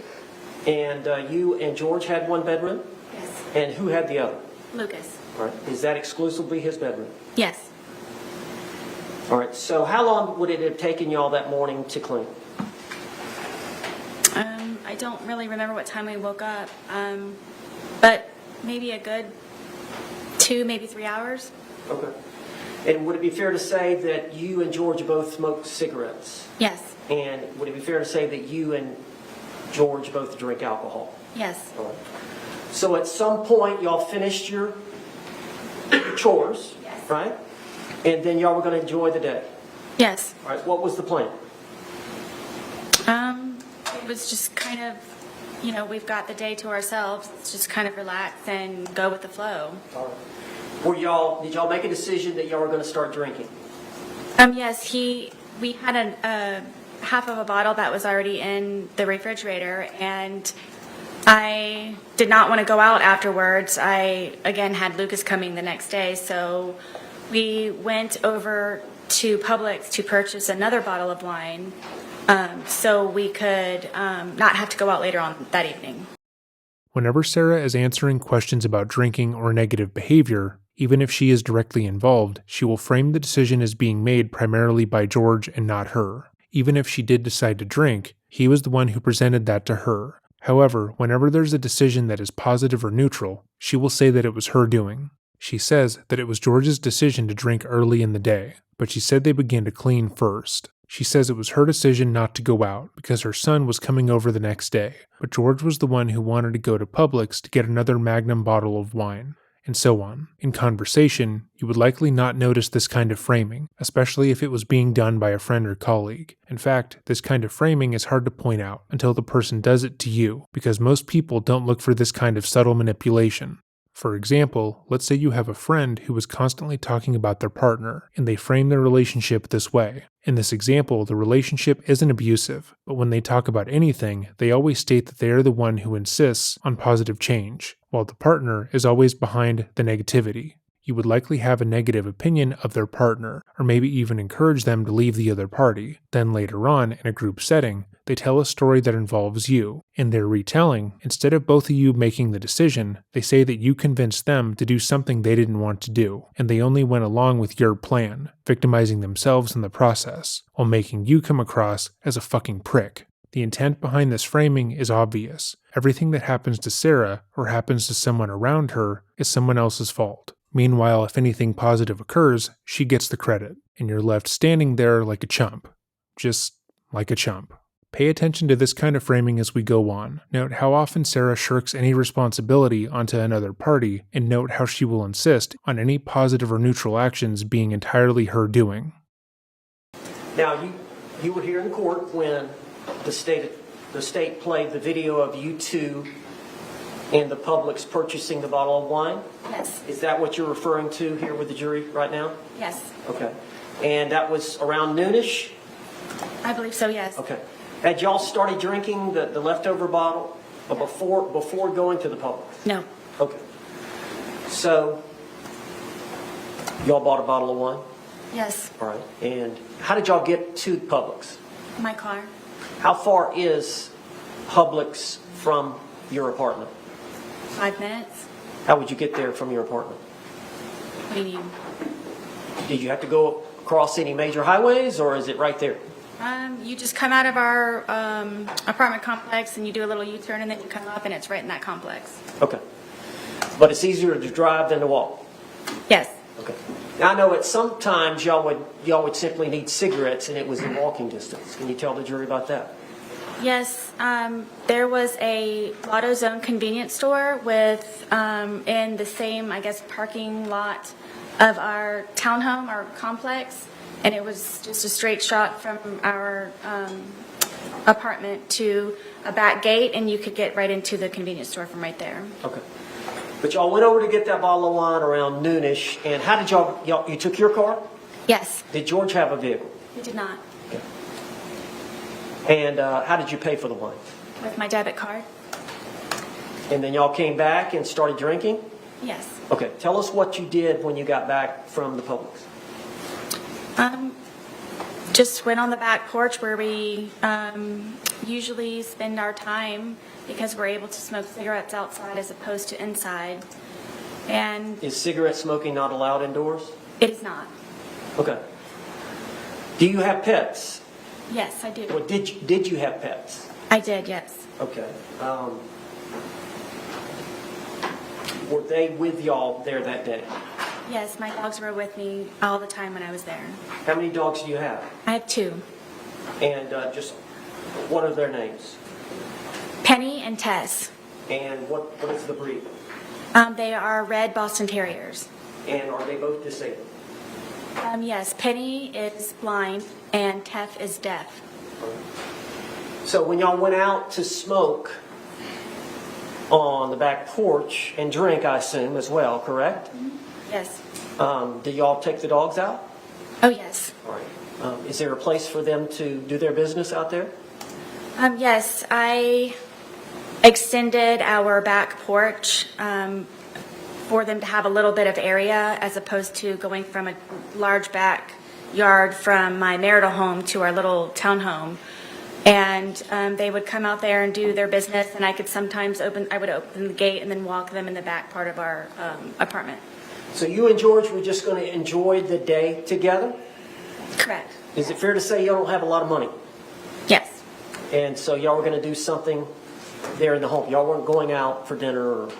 And you and George had one bedroom? Yes. And who had the other? Lucas. All right. Is that exclusively his bedroom? Yes. All right. So how long would it have taken y'all that morning to clean? I don't really remember what time we woke up, but maybe a good 2, maybe 3 hours. Okay. And would it be fair to say that you and George both smoked cigarettes? Yes. And would it be fair to say that you and George both drink alcohol? Yes. All right. So at some point, y'all finished your chores, Yes. right? And then y'all were going to enjoy the day. Yes. All right. What was the plan? It was just kind of, we've got the day to ourselves. Let's just kind of relax and go with the flow. All right. Did y'all make a decision that y'all were going to start drinking? Yes, we had a half of a bottle that was already in the refrigerator, and I did not want to go out afterwards. I, again, had Lucas coming the next day, so We went over to Publix to purchase another bottle of wine so we could not have to go out later on that evening. Whenever Sarah is answering questions about drinking or negative behavior, even if she is directly involved, she will frame the decision as being made primarily by George and not her. Even if she did decide to drink, he was the one who presented that to her. However, whenever there's a decision that is positive or neutral, she will say that it was her doing. She says that it was George's decision to drink early in the day, but she said they began to clean first. She says it was her decision not to go out because her son was coming over the next day, but George was the one who wanted to go to Publix to get another Magnum bottle of wine, and so on. In conversation, you would likely not notice this kind of framing, especially if it was being done by a friend or colleague. In fact, this kind of framing is hard to point out until the person does it to you, because most people don't look for this kind of subtle manipulation. For example, let's say you have a friend who is constantly talking about their partner, and they frame their relationship this way. In this example, the relationship isn't abusive, but when they talk about anything, they always state that they are the one who insists on positive change, while the partner is always behind the negativity. You would likely have a negative opinion of their partner, or maybe even encourage them to leave the other party. Then later on, in a group setting, they tell a story that involves you. In their retelling, instead of both of you making the decision, they say that you convinced them to do something they didn't want to do, and they only went along with your plan, victimizing themselves in the process, while making you come across as a fucking prick. The intent behind this framing is obvious. Everything that happens to Sarah, or happens to someone around her, is someone else's fault. Meanwhile, if anything positive occurs, she gets the credit, and you're left standing there like a chump. Just like a chump. Pay attention to this kind of framing as we go on. Note how often Sarah shirks any responsibility onto another party, and note how she will insist on any positive or neutral actions being entirely her doing. Now, you were here in court when the state played the video of you two and the Publix purchasing the bottle of wine? Yes. Is that what you're referring to here with the jury right now? Yes. Okay. And that was around noonish? I believe so, yes. Okay. Had y'all started drinking the leftover bottle before going to the Publix? No. Okay. So, y'all bought a bottle of wine? Yes. All right. And how did y'all get to Publix? My car. How far is Publix from your apartment? 5 minutes. How would you get there from your apartment? What do you mean? Did you have to go across any major highways, or is it right there? You just come out of our apartment complex and you do a little U-turn and then you come up and it's right in that complex. Okay. But it's easier to drive than to walk? Yes. Okay. Now, I know that sometimes y'all would simply need cigarettes and it was in walking distance. Can you tell the jury about that? Yes, there was a AutoZone convenience store with, in the same, I guess, parking lot of our townhome, our complex, and it was just a straight shot from our apartment to a back gate, and you could get right into the convenience store from right there. Okay. But y'all went over to get that bottle of wine around noonish, and how did y'all you took your car? Yes. Did George have a vehicle? We did not. Okay. And how did you pay for the wine? With my debit card? And then y'all came back and started drinking? Yes. Okay, tell us what you did when you got back from the Publix. Just went on the back porch where we usually spend our time because we're able to smoke cigarettes outside as opposed to inside. And Is cigarette smoking not allowed indoors? it is not. Okay. Do you have pets? Yes, I do. Well, did you have pets? I did, yes. Okay. Were they with y'all there that day? Yes, my dogs were with me all the time when I was there. How many dogs do you have? I have 2. And just what are their names? Penny and Tess. And what is the breed? They are red Boston Terriers. And are they both disabled? Yes, Penny is blind and Tess is deaf. So when y'all went out to smoke on the back porch and drink, I assume, as well, correct? Yes. Did y'all take the dogs out? Oh, yes. All right. Is there a place for them to do their business out there? Yes, I extended our back porch for them to have a little bit of area as opposed to going from a large backyard from my marital home to our little townhome. And they would come out there and do their business, and I would open the gate and then walk them in the back part of our apartment. So you and George were just going to enjoy the day together? Correct. Is it fair to say y'all don't have a lot of money? Yes. And so y'all were going to do something there in the home? Y'all weren't going out for dinner or...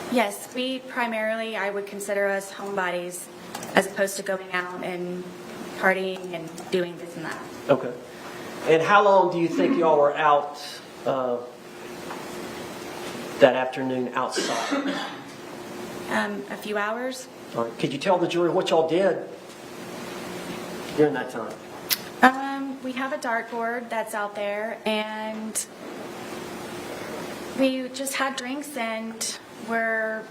Yes, I would consider us homebodies as opposed to going out and partying and doing this and that. Okay. And how long do you think y'all were out that afternoon outside? A few hours. All right. Could you tell the jury what y'all did during that time? We have a dartboard that's out there, and we just had drinks, and we're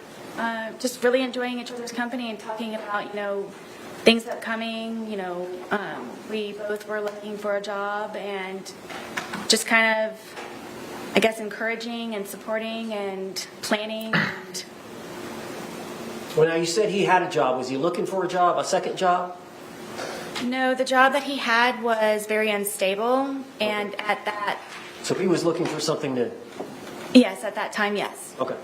just really enjoying each other's company and talking about, things upcoming. We both were looking for a job and just kind of, I guess, encouraging and supporting and planning. And Well, now you said he had a job. Was he looking for a job, a second job? no, the job that he had was very unstable, and at that, So he was looking for something new. yes, at that time, yes. Okay.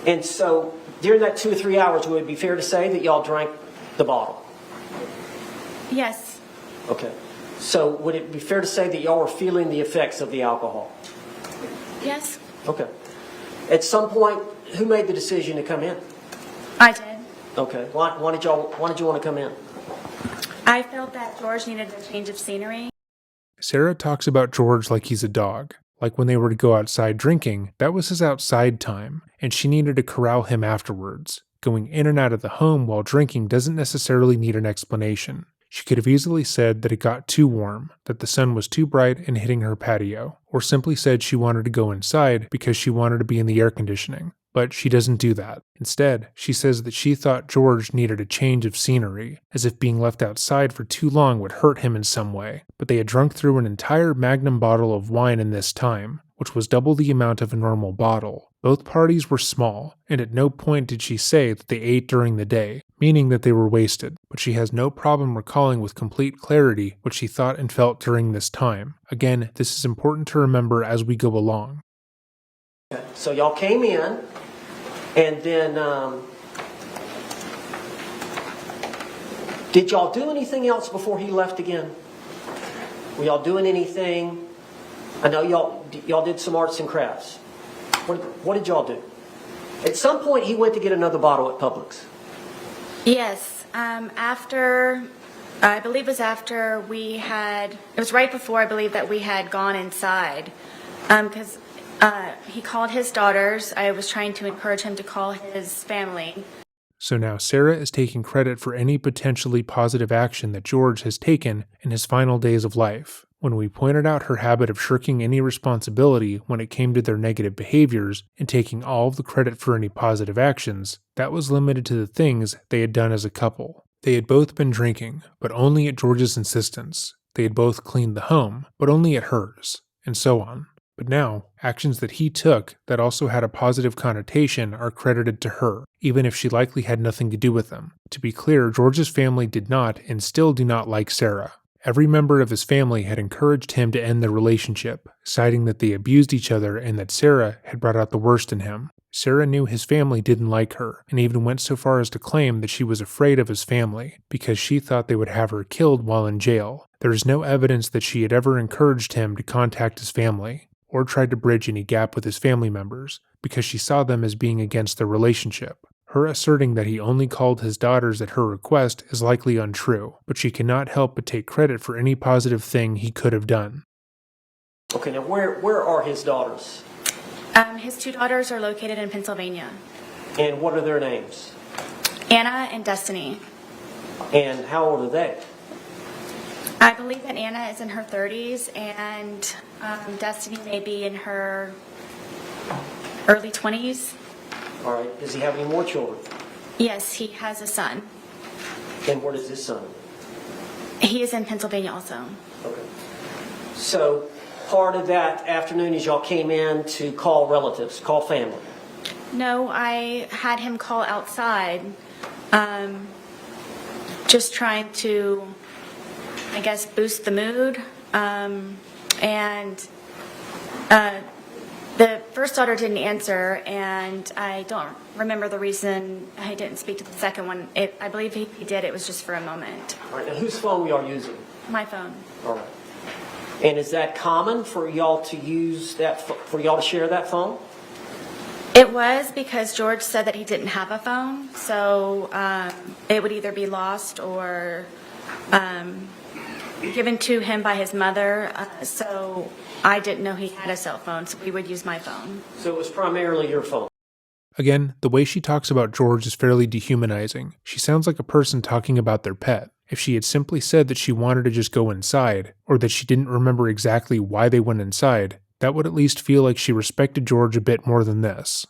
And so during that 2 or 3 hours, would it be fair to say that y'all drank the bottle? Yes. Okay. So would it be fair to say that y'all were feeling the effects of the alcohol? Yes, Okay. At some point, who made the decision to come in? I did. Okay. Why did you want to come in? I felt that George needed a change of scenery. Sarah talks about George like he's a dog. Like when they were to go outside drinking, that was his outside time, and she needed to corral him afterwards. Going in and out of the home while drinking doesn't necessarily need an explanation. She could have easily said that it got too warm, that the sun was too bright and hitting her patio, or simply said she wanted to go inside because she wanted to be in the air conditioning. But she doesn't do that. Instead, she says that she thought George needed a change of scenery, as if being left outside for too long would hurt him in some way. But they had drunk through an entire magnum bottle of wine in this time, which was double the amount of a normal bottle. Both parties were small, and at no point did she say that they ate during the day, meaning that they were wasted. But she has no problem recalling with complete clarity what she thought and felt during this time. Again, this is important to remember as we go along. Okay. So y'all came in, and then did y'all do anything else before he left again? Were y'all doing anything? I know y'all did some arts and crafts. What did y'all do? At some point, he went to get another bottle at Publix. Yes, I believe it was after it was right before I believe that we had gone inside, because he called his daughters. I was trying to encourage him to call his family. So now Sarah is taking credit for any potentially positive action that George has taken in his final days of life. When we pointed out her habit of shirking any responsibility when it came to their negative behaviors and taking all of the credit for any positive actions, that was limited to the things they had done as a couple. They had both been drinking, but only at George's insistence. They had both cleaned the home, but only at hers, and so on. But now, actions that he took that also had a positive connotation are credited to her, even if she likely had nothing to do with them. To be clear, George's family did not and still do not like Sarah. Every member of his family had encouraged him to end their relationship, citing that they abused each other and that Sarah had brought out the worst in him. Sarah knew his family didn't like her, and even went so far as to claim that she was afraid of his family, because she thought they would have her killed while in jail. There is no evidence that she had ever encouraged him to contact his family, or tried to bridge any gap with his family members, because she saw them as being against their relationship. Her asserting that he only called his daughters at her request is likely untrue, but she cannot help but take credit for any positive thing he could have done. Okay, now where are his daughters? His two daughters are located in Pennsylvania. And what are their names? Anna and Destiny. And how old are they? I believe that Anna is in her 30s, and Destiny may be in her early 20s. All right. Does he have any more children? Yes, he has a son. And where does his son? He is in Pennsylvania also. Okay. So part of that afternoon is y'all came in to call relatives, call family. No, I had him call outside, just trying to, I guess, boost the mood. And the first daughter didn't answer, and I don't remember the reason I didn't speak to the second one. I believe he did. It was just for a moment. All right, now whose phone we are using? My phone. All right. And is that common for y'all to use that, for y'all to share that phone? It was because George said that he didn't have a phone, so it would either be lost or given to him by his mother. So I didn't know he had a cell phone, so we would use my phone. So it was primarily your phone? Again, the way she talks about George is fairly dehumanizing. She sounds like a person talking about their pet. If she had simply said that she wanted to just go inside, or that she didn't remember exactly why they went inside, that would at least feel like she respected George a bit more than this.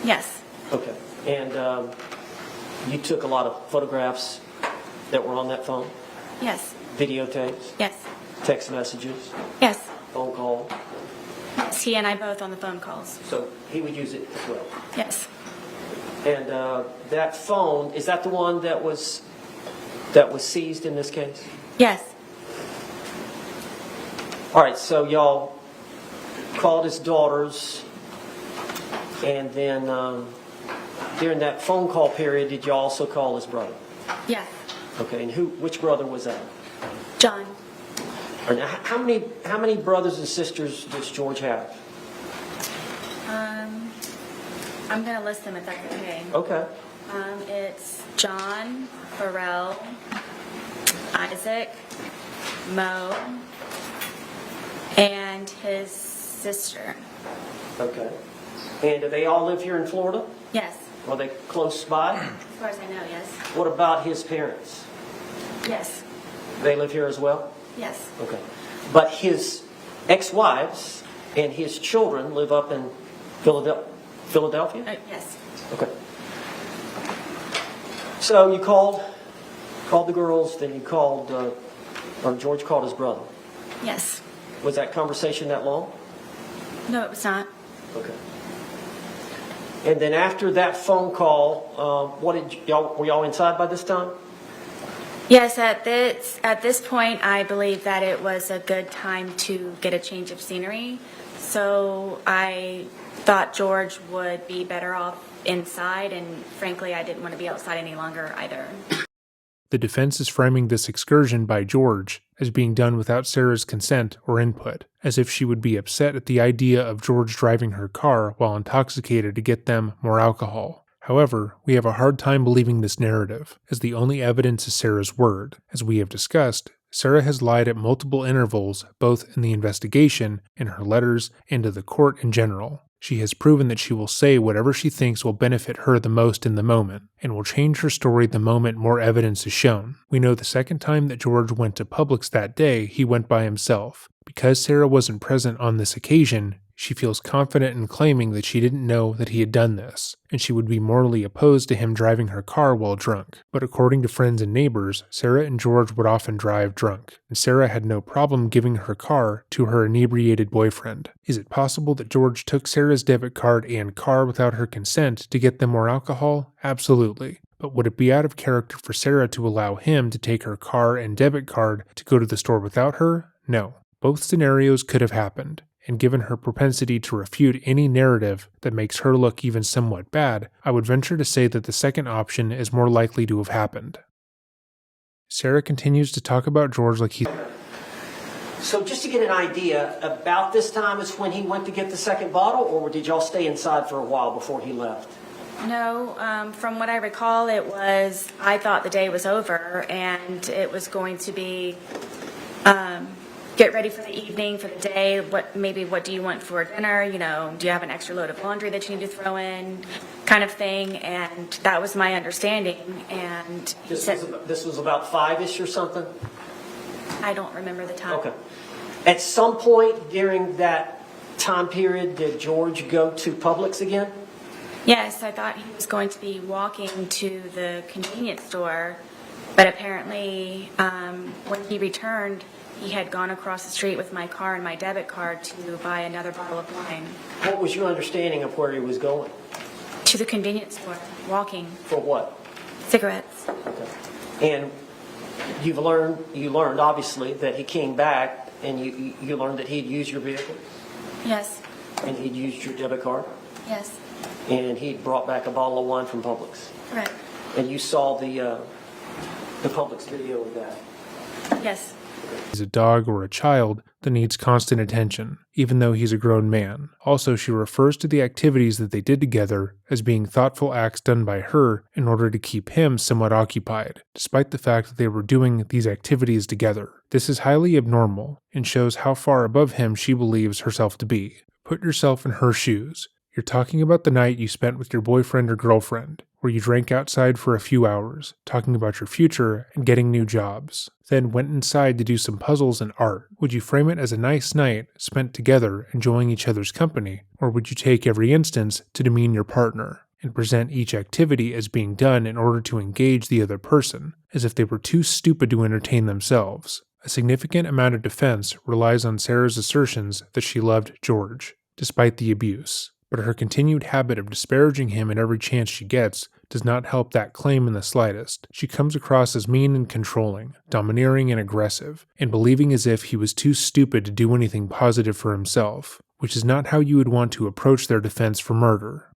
Yes. Okay. And you took a lot of photographs that were on that phone? Yes. Videotapes? Yes. Text messages? Yes. Phone call? Yes. He and I both on the phone calls. So he would use it as well? Yes. And that phone, is that the one that was seized in this case? Yes. All right, so y'all called his daughters, and then during that phone call period, did y'all also call his brother? Yes. Okay, and which brother was that? John. All right, now, how many brothers and sisters does George have? I'm going to list them if that's okay. Okay. It's John, Pharrell, Isaac, Mo, and his sister. Okay. And do they all live here in Florida? Yes. Are they close by? As far as I know, yes. What about his parents? Yes. They live here as well? Yes. Okay. But his ex-wives and his children live up in Philadelphia? Yes. Okay. So you called the girls, then you called, or George called his brother. Yes. Was that conversation that long? No, it was not. Okay. And then after that phone call, were y'all inside by this time? Yes, at this point, I believe that it was a good time to get a change of scenery. So I thought George would be better off inside, and frankly, I didn't want to be outside any longer either. The defense is framing this excursion by George as being done without Sarah's consent or input, as if she would be upset at the idea of George driving her car while intoxicated to get them more alcohol. However, we have a hard time believing this narrative, as the only evidence is Sarah's word. As we have discussed, Sarah has lied at multiple intervals, both in the investigation, in her letters, and to the court in general. She has proven that she will say whatever she thinks will benefit her the most in the moment, and will change her story the moment more evidence is shown. We know the second time that George went to Publix that day, he went by himself. Because Sarah wasn't present on this occasion, she feels confident in claiming that she didn't know that he had done this, and she would be morally opposed to him driving her car while drunk. But according to friends and neighbors, Sarah and George would often drive drunk, and Sarah had no problem giving her car to her inebriated boyfriend. Is it possible that George took Sarah's debit card and car without her consent to get them more alcohol? Absolutely. But would it be out of character for Sarah to allow him to take her car and debit card to go to the store without her? No. Both scenarios could have happened, and given her propensity to refute any narrative that makes her look even somewhat bad, I would venture to say that the second option is more likely to have happened. Sarah continues to talk about George like he's... So just to get an idea, about this time is when he went to get the second bottle, or did y'all stay inside for a while before he left? No, from what I recall, it was, I thought the day was over, and it was going to be, get ready for the evening, for the day, what do you want for dinner, do you have an extra load of laundry that you need to throw in, kind of thing, and that was my understanding, and he said, This was about 5-ish or something? I don't remember the time. Okay. At some point during that time period, did George go to Publix again? Yes, I thought he was going to be walking to the convenience store, but apparently when he returned, he had gone across the street with my car and my debit card to buy another bottle of wine What was your understanding of where he was going? to the convenience store, walking, For what? cigarettes. Okay. And you learned obviously that he came back and you learned that he'd used your vehicle Yes, and he'd used your debit card yes, and he'd brought back a bottle of wine from Publix. correct. And you saw the Publix video of that. Yes, He's a dog or a child that needs constant attention, even though he's a grown man. Also, she refers to the activities that they did together as being thoughtful acts done by her in order to keep him somewhat occupied, despite the fact that they were doing these activities together. This is highly abnormal and shows how far above him she believes herself to be. Put yourself in her shoes. You're talking about the night you spent with your boyfriend or girlfriend, where you drank outside for a few hours, talking about your future and getting new jobs. Then went inside to do some puzzles and art. Would you frame it as a nice night spent together enjoying each other's company, or would you take every instance to demean your partner and present each activity as being done in order to engage the other person, as if they were too stupid to entertain themselves? A significant amount of defense relies on Sarah's assertions that she loved George, despite the abuse. But her continued habit of disparaging him at every chance she gets does not help that claim in the slightest. She comes across as mean and controlling, domineering and aggressive, and believing as if he was too stupid to do anything positive for himself, which is not how you would want to approach their defense for murder.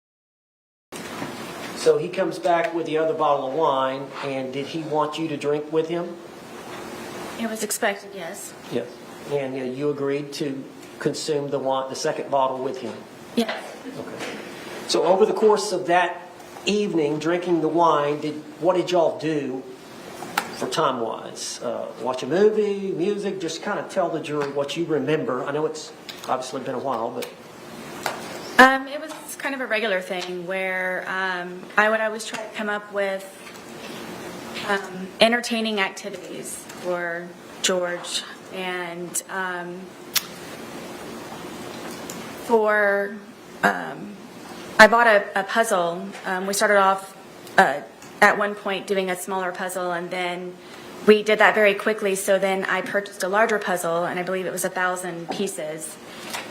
So he comes back with the other bottle of wine, and did he want you to drink with him? it was expected, yes. Yes. And you agreed to consume the second bottle with him? Yes. Okay. So over the course of that evening, drinking the wine, what did y'all do for time-wise? Watch a movie, music, just kind of tell the jury what you remember. I know it's obviously been a while, but... It was kind of a regular thing where I would always try to come up with entertaining activities for George, and I bought a puzzle. We started off at one point doing a smaller puzzle, and then we did that very quickly, so then I purchased a larger puzzle, and I believe it was 1,000 pieces.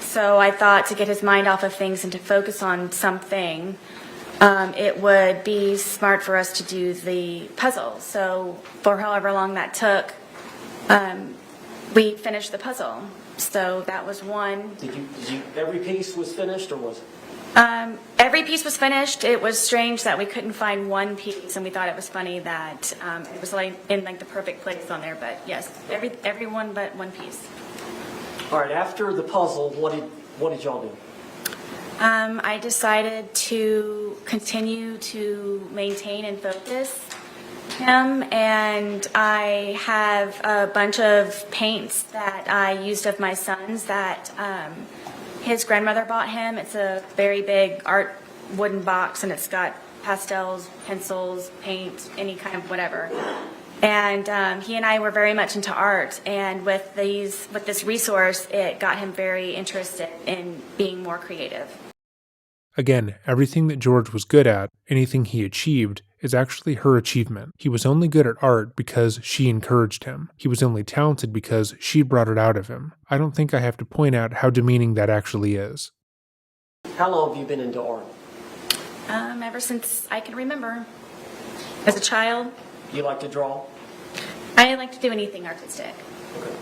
So I thought to get his mind off of things and to focus on something, it would be smart for us to do the puzzle. So for however long that took, we finished the puzzle. So that was one. Every piece was finished, or was it? Every piece was finished. It was strange that we couldn't find one piece, and we thought it was funny that it was in the perfect place on there. But yes, every one but one piece. All right, after the puzzle, what did y'all do? I decided to continue to maintain and focus him, and I have a bunch of paints that I used of my son's that his grandmother bought him. It's a very big art wooden box, and it's got pastels, pencils, paint, any kind of whatever. And he and I were very much into art, and with this resource, it got him very interested in being more creative. Again, everything that George was good at, anything he achieved, is actually her achievement. He was only good at art because she encouraged him. He was only talented because she brought it out of him. I don't think I have to point out how demeaning that actually is. How long have you been into art? Ever since I can remember. As a child, You like to draw? I like to do anything artistic. Okay.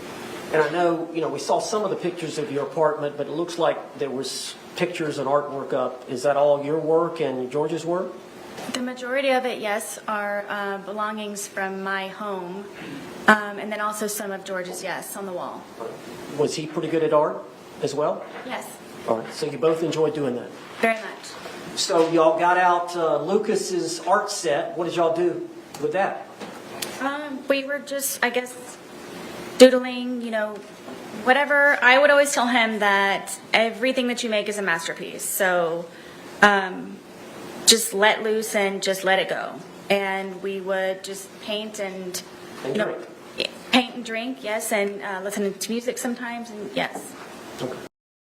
And I know, we saw some of the pictures of your apartment, but it looks like there was pictures and artwork up. Is that all your work and George's work? The majority of it, yes, are belongings from my home, and then also some of George's, yes, on the wall. Was he pretty good at art as well? Yes, All right, so you both enjoyed doing that. very much. So y'all got out Lucas's art set. What did y'all do with that? We were just, I guess, doodling, whatever. I would always tell him that everything that you make is a masterpiece. So just let loose and just let it go. And we would just paint and drink. Paint and drink, yes, and listen to music sometimes, and yes.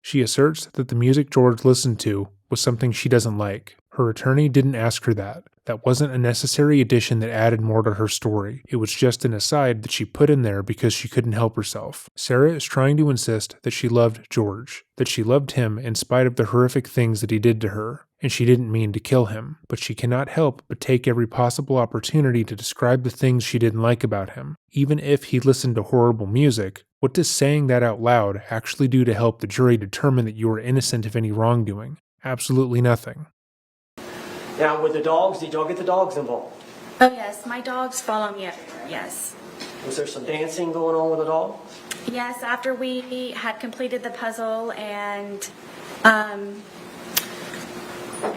She asserts that the music George listened to was something she doesn't like. Her attorney didn't ask her that. That wasn't a necessary addition that added more to her story. It was just an aside that she put in there because she couldn't help herself. Sarah is trying to insist that she loved George, that she loved him in spite of the horrific things that he did to her, and she didn't mean to kill him. But she cannot help but take every possible opportunity to describe the things she didn't like about him. Even if he listened to horrible music, what does saying that out loud actually do to help the jury determine that you are innocent of any wrongdoing? Absolutely nothing. Now, with the dogs, did y'all get the dogs involved? Oh, yes, my dogs follow me everywhere, yes. Was there some dancing going on with the dogs? Yes, after we had completed the puzzle and I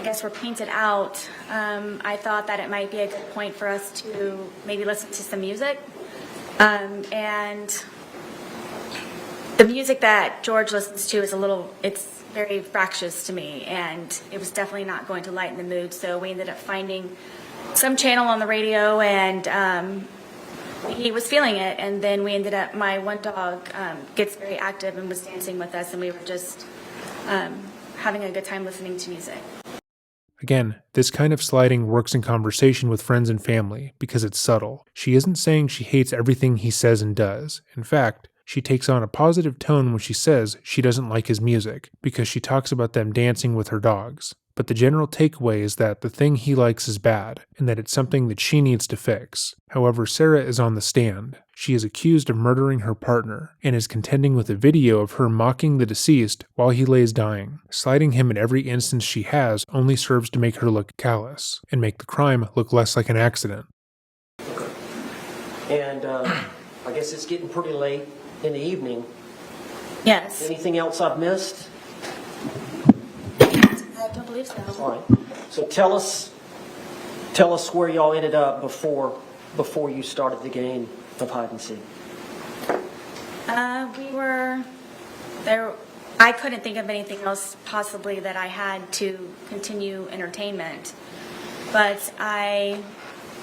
guess were painted out, I thought that it might be a good point for us to maybe listen to some music. And the music that George listens to is it's very fractious to me, and it was definitely not going to lighten the mood. So we ended up finding some channel on the radio, and he was feeling it. And then we ended up, my one dog gets very active and was dancing with us, and we were just having a good time listening to music. Again, this kind of sliding works in conversation with friends and family because it's subtle. She isn't saying she hates everything he says and does. In fact, she takes on a positive tone when she says she doesn't like his music because she talks about them dancing with her dogs. But the general takeaway is that the thing he likes is bad, and that it's something that she needs to fix. However, Sarah is on the stand. She is accused of murdering her partner, and is contending with a video of her mocking the deceased while he lays dying. Slighting him in every instance she has only serves to make her look callous, and make the crime look less like an accident. And I guess it's getting pretty late in the evening. Yes. Anything else I've missed? I don't believe so. All right. So tell us where y'all ended up before you started the game of hide and seek. We were there. I couldn't think of anything else possibly that I had to continue entertainment. But I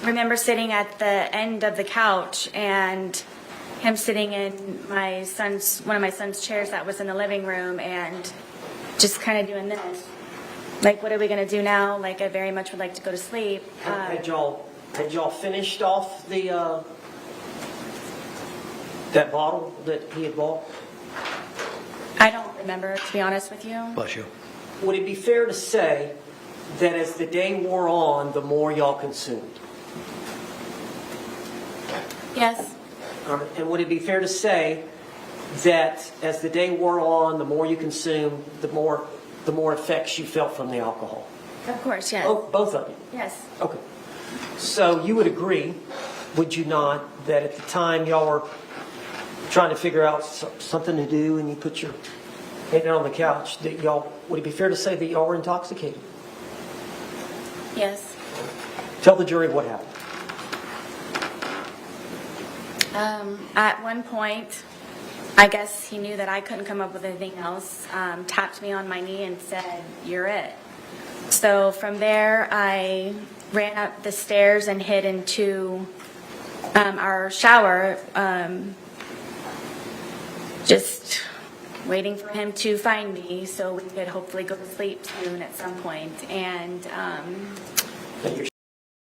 remember sitting at the end of the couch and him sitting in one of my son's chairs that was in the living room, and just kind of doing this. Like, what are we going to do now? Like, I very much would like to go to sleep. Had y'all finished off the that bottle that he had bought? I don't remember, to be honest with you. Bless you. Would it be fair to say that as the day wore on, the more y'all consumed? Yes. And would it be fair to say that as the day wore on, the more you consumed, the more effects you felt from the alcohol? Of course, yes. Oh, both of you? Yes. Okay. So you would agree, would you not, that at the time y'all were trying to figure out something to do and you put your head down on the couch, that would it be fair to say that y'all were intoxicated? Yes. Tell the jury what happened. At one point, I guess he knew that I couldn't come up with anything else, tapped me on my knee and said, "You're it." So from there, I ran up the stairs and hid into our shower, just waiting for him to find me so we could hopefully go to sleep soon at some point. And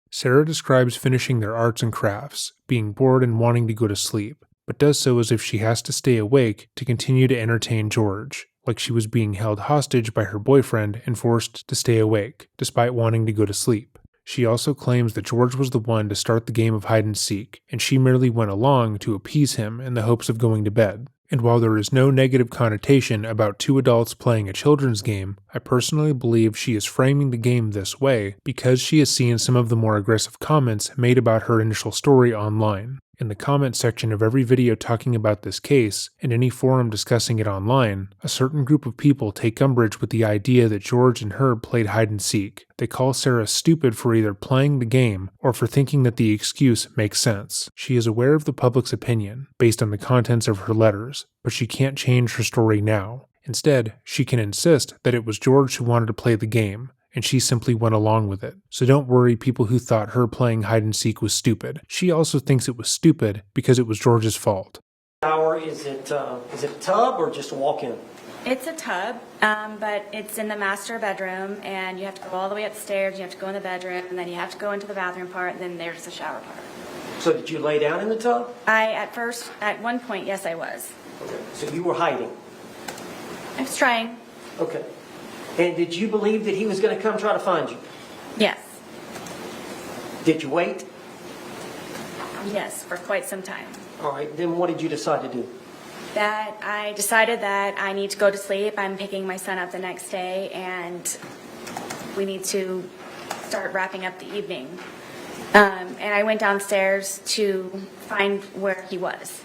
Sarah describes finishing their arts and crafts, being bored and wanting to go to sleep, but does so as if she has to stay awake to continue to entertain George, like she was being held hostage by her boyfriend and forced to stay awake, despite wanting to go to sleep. She also claims that George was the one to start the game of hide and seek, and she merely went along to appease him in the hopes of going to bed. And while there is no negative connotation about two adults playing a children's game, I personally believe she is framing the game this way because she has seen some of the more aggressive comments made about her initial story online. In the comment section of every video talking about this case, and any forum discussing it online, a certain group of people take umbrage with the idea that George and Herb played hide and seek. They call Sarah stupid for either playing the game or for thinking that the excuse makes sense. She is aware of the public's opinion, based on the contents of her letters, but she can't change her story now. Instead, she can insist that it was George who wanted to play the game, and she simply went along with it. So don't worry, people who thought her playing hide and seek was stupid. She also thinks it was stupid because it was George's fault. Is it a tub or just a walk-in? It's a tub, but it's in the master bedroom, and you have to go all the way upstairs, you have to go in the bedroom, and then you have to go into the bathroom part, and then there's the shower part. So did you lay down in the tub? At one point, yes, I was. Okay. So you were hiding? I was trying, Okay. And did you believe that he was going to come try to find you? yes, Did you wait? yes, for quite some time. All right. Then what did you decide to do? That I decided that I need to go to sleep. I'm picking my son up the next day, and we need to start wrapping up the evening. And I went downstairs to find where he was.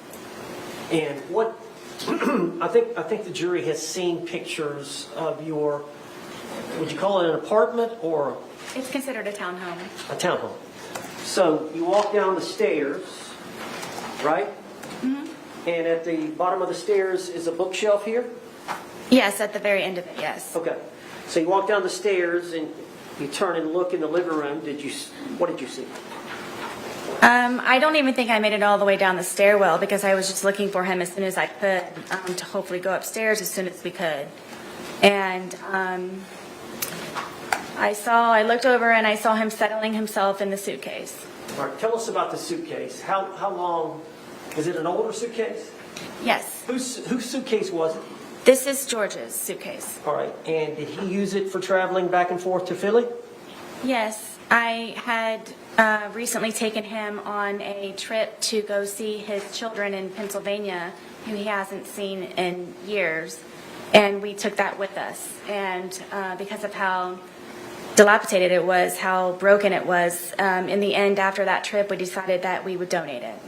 And what, I think the jury has seen pictures of your, would you call it an apartment or It's considered a townhome. a townhome? So you walk down the stairs, right? Mm-hmm. And at the bottom of the stairs is a bookshelf here? Yes, at the very end of it, yes. Okay. So you walk down the stairs and you turn and look in the living room. What did you see? I don't even think I made it all the way down the stairwell because I was just looking for him as soon as I could to hopefully go upstairs as soon as we could. And I looked over and I saw him settling himself in the suitcase. All right. Tell us about the suitcase. How long? Is it an older suitcase? Yes, Whose suitcase was it? this is George's suitcase. All right. And did he use it for traveling back and forth to Philly? Yes, I had recently taken him on a trip to go see his children in Pennsylvania, who he hasn't seen in years, and we took that with us. And because of how dilapidated it was, how broken it was, in the end, after that trip, we decided that we would donate it.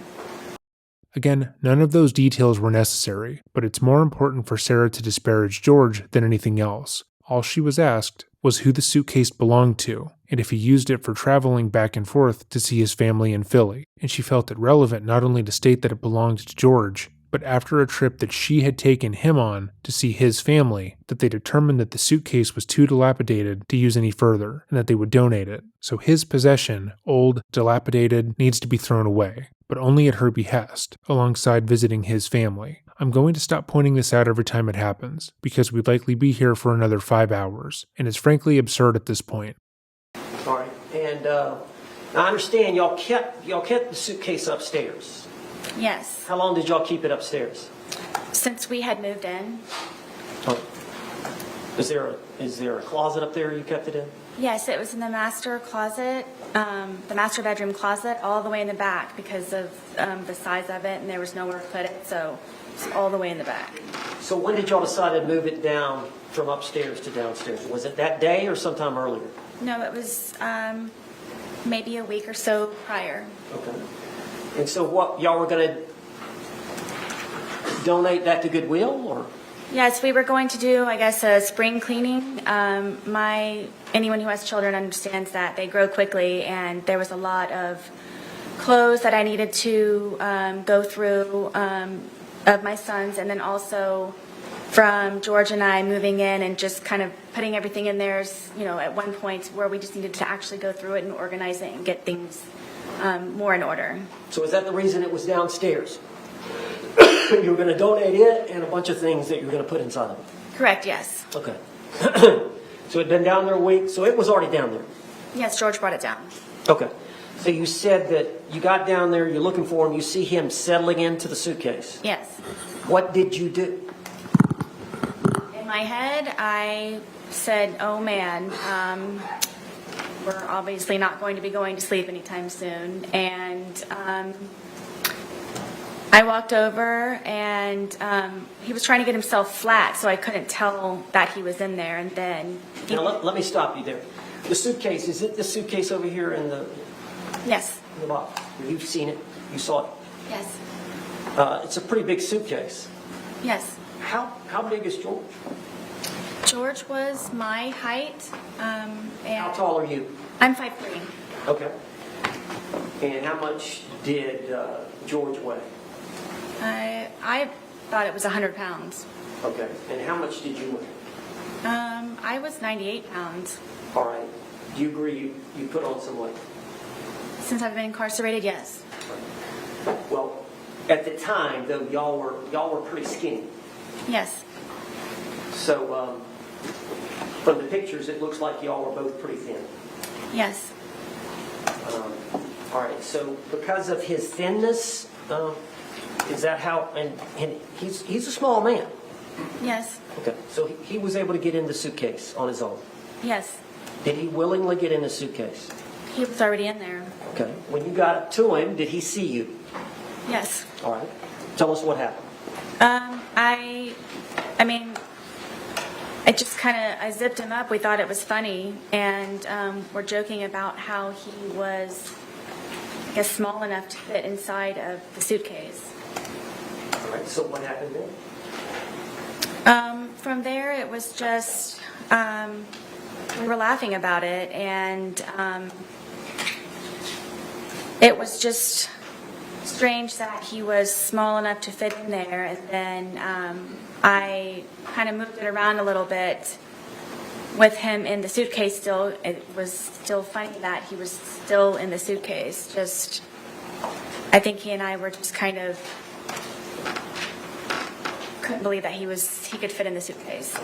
Again, none of those details were necessary, but it's more important for Sarah to disparage George than anything else. All she was asked was who the suitcase belonged to, and if he used it for traveling back and forth to see his family in Philly, and she felt it relevant not only to state that it belonged to George, but after a trip that she had taken him on to see his family, that they determined that the suitcase was too dilapidated to use any further, and that they would donate it. So his possession, old, dilapidated, needs to be thrown away, but only at her behest, alongside visiting his family. I'm going to stop pointing this out every time it happens, because we'd likely be here for another 5 hours, and it's frankly absurd at this point. All right. And I understand y'all kept the suitcase upstairs. Yes, How long did y'all keep it upstairs? since we had moved in. Is there a closet up there you kept it in? Yes, it was in the master closet, the master bedroom closet, all the way in the back because of the size of it, and there was nowhere to put it, so it's all the way in the back. So when did y'all decide to move it down from upstairs to downstairs? Was it that day or sometime earlier? No, it was maybe a week or so prior. Okay. And so what, y'all were going to donate that to Goodwill or? Yes, we were going to do, I guess, a spring cleaning. Anyone who has children understands that they grow quickly, and there was a lot of clothes that I needed to go through of my sons, and then also from George and I moving in and just kind of putting everything in there, at one point where we just needed to actually go through it and organize it and get things more in order. So is that the reason it was downstairs? You were going to donate it and a bunch of things that you were going to put inside of it? Correct, yes. Okay. So it had been down there a week, so it was already down there? Yes, George brought it down. Okay. So you said that you got down there, you're looking for him, you see him settling into the suitcase. Yes. What did you do? In my head, I said, oh man, we're obviously not going to be going to sleep anytime soon. And I walked over, and he was trying to get himself flat, so I couldn't tell that he was in there. And then Now let me stop you there. The suitcase, is it the suitcase over here in the yes, box? You've seen it, you saw it. yes, It's a pretty big suitcase. yes. How big is George? George was my height, and How tall are you? I'm 5'3". Okay. And how much did George weigh? I thought it was 100 pounds. Okay. And how much did you weigh? I was 98 pounds. All right. Do you agree you put on some weight? Since I've been incarcerated, yes. Well, at the time, though, y'all were pretty skinny. Yes. So from the pictures, it looks like y'all are both pretty thin. Yes. All right, so because of his thinness, is that how, and he's a small man. Yes. Okay, so he was able to get in the suitcase on his own. Yes. Did he willingly get in the suitcase? He was already in there. Okay, when you got up to him, did he see you? Yes. All right, tell us what happened. I mean, I zipped him up. We thought it was funny, and we're joking about how he was, I guess, small enough to fit inside of the suitcase. All right, so what happened then? From there, it was just, we were laughing about it, and it was just strange that he was small enough to fit in there, and then I kind of moved it around a little bit with him in the suitcase still. It was still funny that he was still in the suitcase. Just, I think he and I were just kind of couldn't believe that he could fit in the suitcase.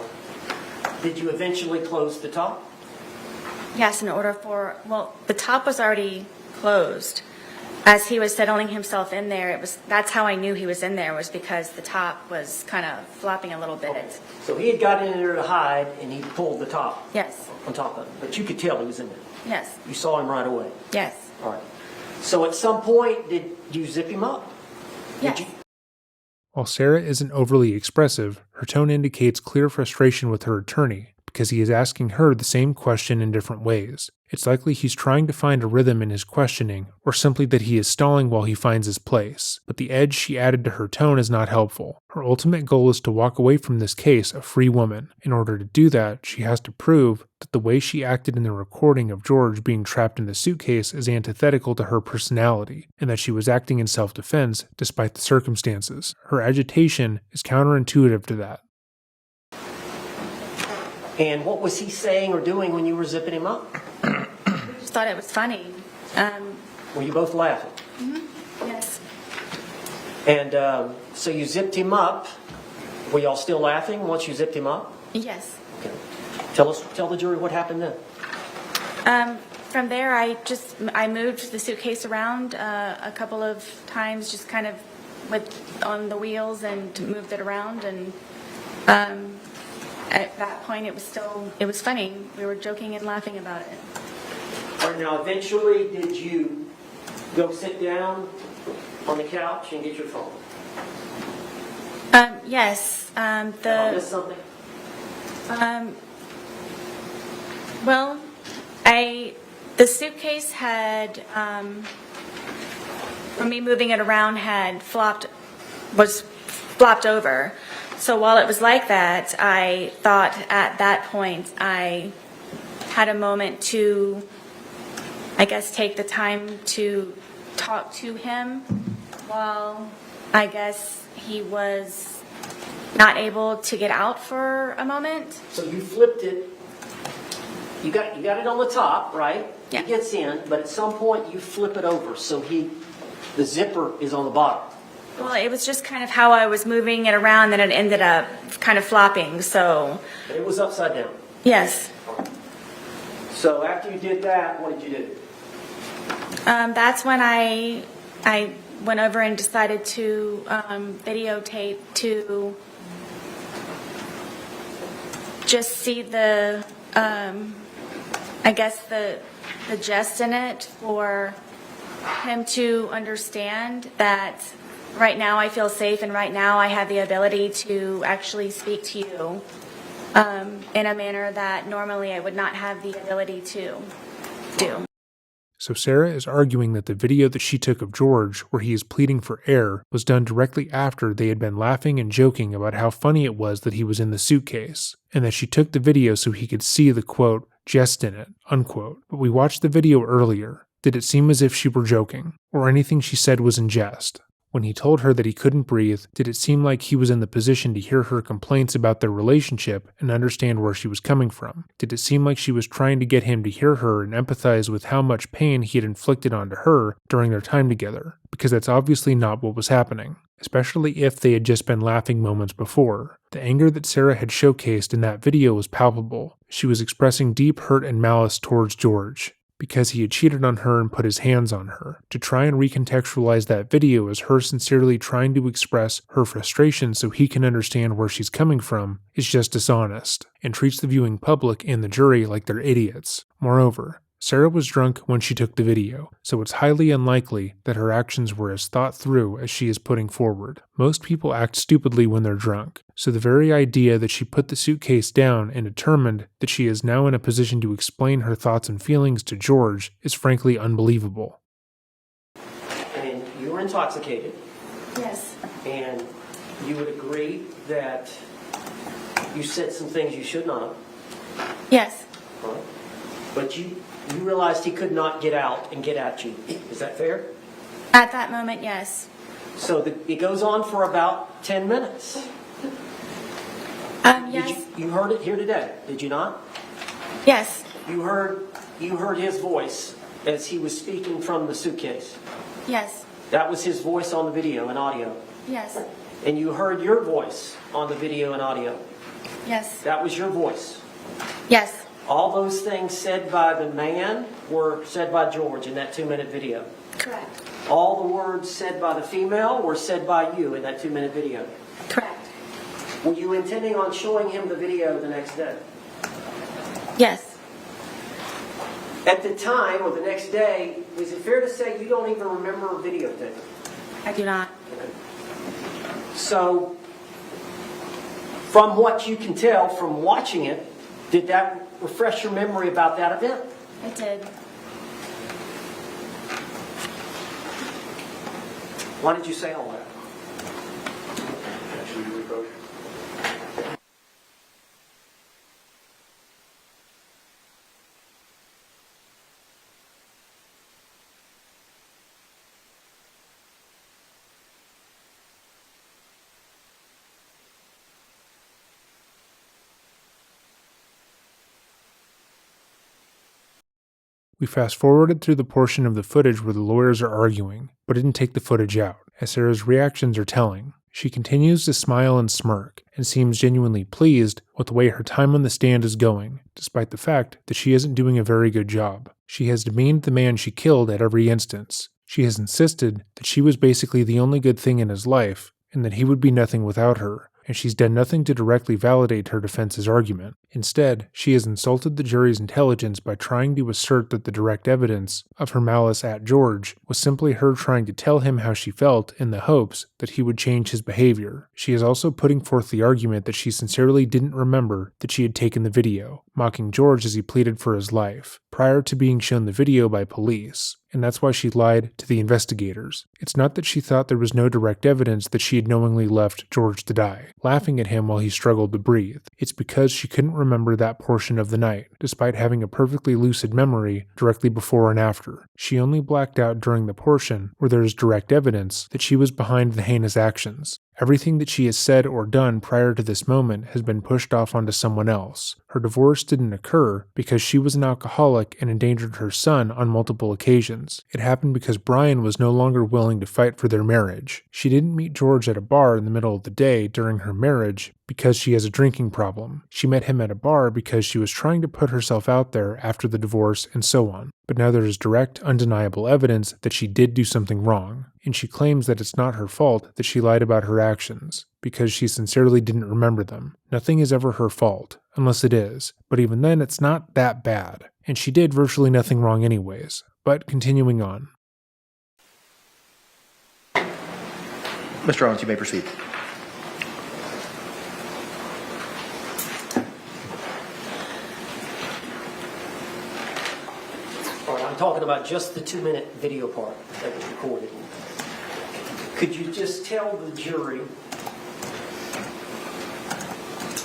Did you eventually close the top? Yes, in order for, well, the top was already closed. As he was settling himself in there, that's how I knew he was in there, was because the top was kind of flopping a little bit. So he had got in there to hide, and he pulled the top Yes. on top of it. But you could tell he was in there. Yes. You saw him right away. Yes. All right. So at some point, did you zip him up? Yes. While Sarah isn't overly expressive, her tone indicates clear frustration with her attorney because he is asking her the same question in different ways. It's likely he's trying to find a rhythm in his questioning, or simply that he is stalling while he finds his place. But the edge she added to her tone is not helpful. Her ultimate goal is to walk away from this case a free woman. In order to do that, she has to prove that the way she acted in the recording of George being trapped in the suitcase is antithetical to her personality, and that she was acting in self-defense despite the circumstances. Her agitation is counterintuitive to that. And what was he saying or doing when you were zipping him up? We just thought it was funny. Were you both laughing? Yes. And so you zipped him up. Were y'all still laughing once you zipped him up? Yes. Okay. Tell the jury what happened then. From there, I moved the suitcase around a couple of times, just kind of on the wheels, and moved it around. And at that point, it was funny. We were joking and laughing about it. All right, now eventually, did you go sit down on the couch and get your phone? Yes. I missed something? Well, the suitcase had, for me moving it around, was flopped over. So while it was like that, I thought at that point I had a moment to, I guess, take the time to talk to him while I guess he was not able to get out for a moment. So you flipped it. You got it on the top, right? Yeah. He gets in, but at some point you flip it over so the zipper is on the bottom. Well, it was just kind of how I was moving it around, and it ended up kind of flopping, so. But it was upside down. Yes. So after you did that, what did you do? That's when I went over and decided to videotape to just see the, I guess, the jest in it, for him to understand that right now I feel safe, and right now I have the ability to actually speak to you in a manner that normally I would not have the ability to do. So Sarah is arguing that the video that she took of George, where he is pleading for air, was done directly after they had been laughing and joking about how funny it was that he was in the suitcase, and that she took the video so he could see the, quote, jest in it, unquote. But we watched the video earlier. Did it seem as if she were joking, or anything she said was in jest? When he told her that he couldn't breathe, did it seem like he was in the position to hear her complaints about their relationship and understand where she was coming from? Did it seem like she was trying to get him to hear her and empathize with how much pain he had inflicted onto her during their time together? Because that's obviously not what was happening, especially if they had just been laughing moments before. The anger that Sarah had showcased in that video was palpable. She was expressing deep hurt and malice towards George, because he had cheated on her and put his hands on her. To try and recontextualize that video as her sincerely trying to express her frustration so he can understand where she's coming from is just dishonest, and treats the viewing public and the jury like they're idiots. Moreover, Sarah was drunk when she took the video, so it's highly unlikely that her actions were as thought through as she is putting forward. Most people act stupidly when they're drunk, so the very idea that she put the suitcase down and determined that she is now in a position to explain her thoughts and feelings to George is frankly unbelievable. And you were intoxicated, Yes. and you would agree that you said some things you should not have, Yes. right? But you realized he could not get out and get at you. Is that fair? At that moment, yes. So it goes on for about 10 minutes. Yes. You heard it here today, did you not? Yes. You heard his voice as he was speaking from the suitcase. Yes. That was his voice on the video and audio. Yes. And you heard your voice on the video and audio. Yes. That was your voice. Yes. All those things said by the man were said by George in that 2-minute video. Correct. All the words said by the female were said by you in that 2-minute video. Correct. Were you intending on showing him the video the next day? Yes. At the time or the next day, is it fair to say you don't even remember videotaping? I do not. So, from what you can tell from watching it, did that refresh your memory about that event? It did. Why did you say all that? We fast forwarded through the portion of the footage where the lawyers are arguing, but didn't take the footage out, as Sarah's reactions are telling. She continues to smile and smirk, and seems genuinely pleased with the way her time on the stand is going, despite the fact that she isn't doing a very good job. She has demeaned the man she killed at every instance. She has insisted that she was basically the only good thing in his life, and that he would be nothing without her, and she's done nothing to directly validate her defense's argument. Instead, she has insulted the jury's intelligence by trying to assert that the direct evidence of her malice at George was simply her trying to tell him how she felt in the hopes that he would change his behavior. She is also putting forth the argument that she sincerely didn't remember that she had taken the video, mocking George as he pleaded for his life, prior to being shown the video by police. And that's why she lied to the investigators. It's not that she thought there was no direct evidence that she had knowingly left George to die, laughing at him while he struggled to breathe. It's because she couldn't remember that portion of the night, despite having a perfectly lucid memory directly before and after. She only blacked out during the portion where there is direct evidence that she was behind the heinous actions. Everything that she has said or done prior to this moment has been pushed off onto someone else. Her divorce didn't occur because she was an alcoholic and endangered her son on multiple occasions. It happened because Brian was no longer willing to fight for their marriage. She didn't meet George at a bar in the middle of the day during her marriage because she has a drinking problem. She met him at a bar because she was trying to put herself out there after the divorce and so on. But now there is direct, undeniable evidence that she did do something wrong, and she claims that it's not her fault that she lied about her actions, because she sincerely didn't remember them. Nothing is ever her fault, unless it is, but even then it's not that bad, and she did virtually nothing wrong anyways. But continuing on. Mr. Owens, you may proceed. All right, I'm talking about just the 2-minute video part that was recorded. Could you just tell the jury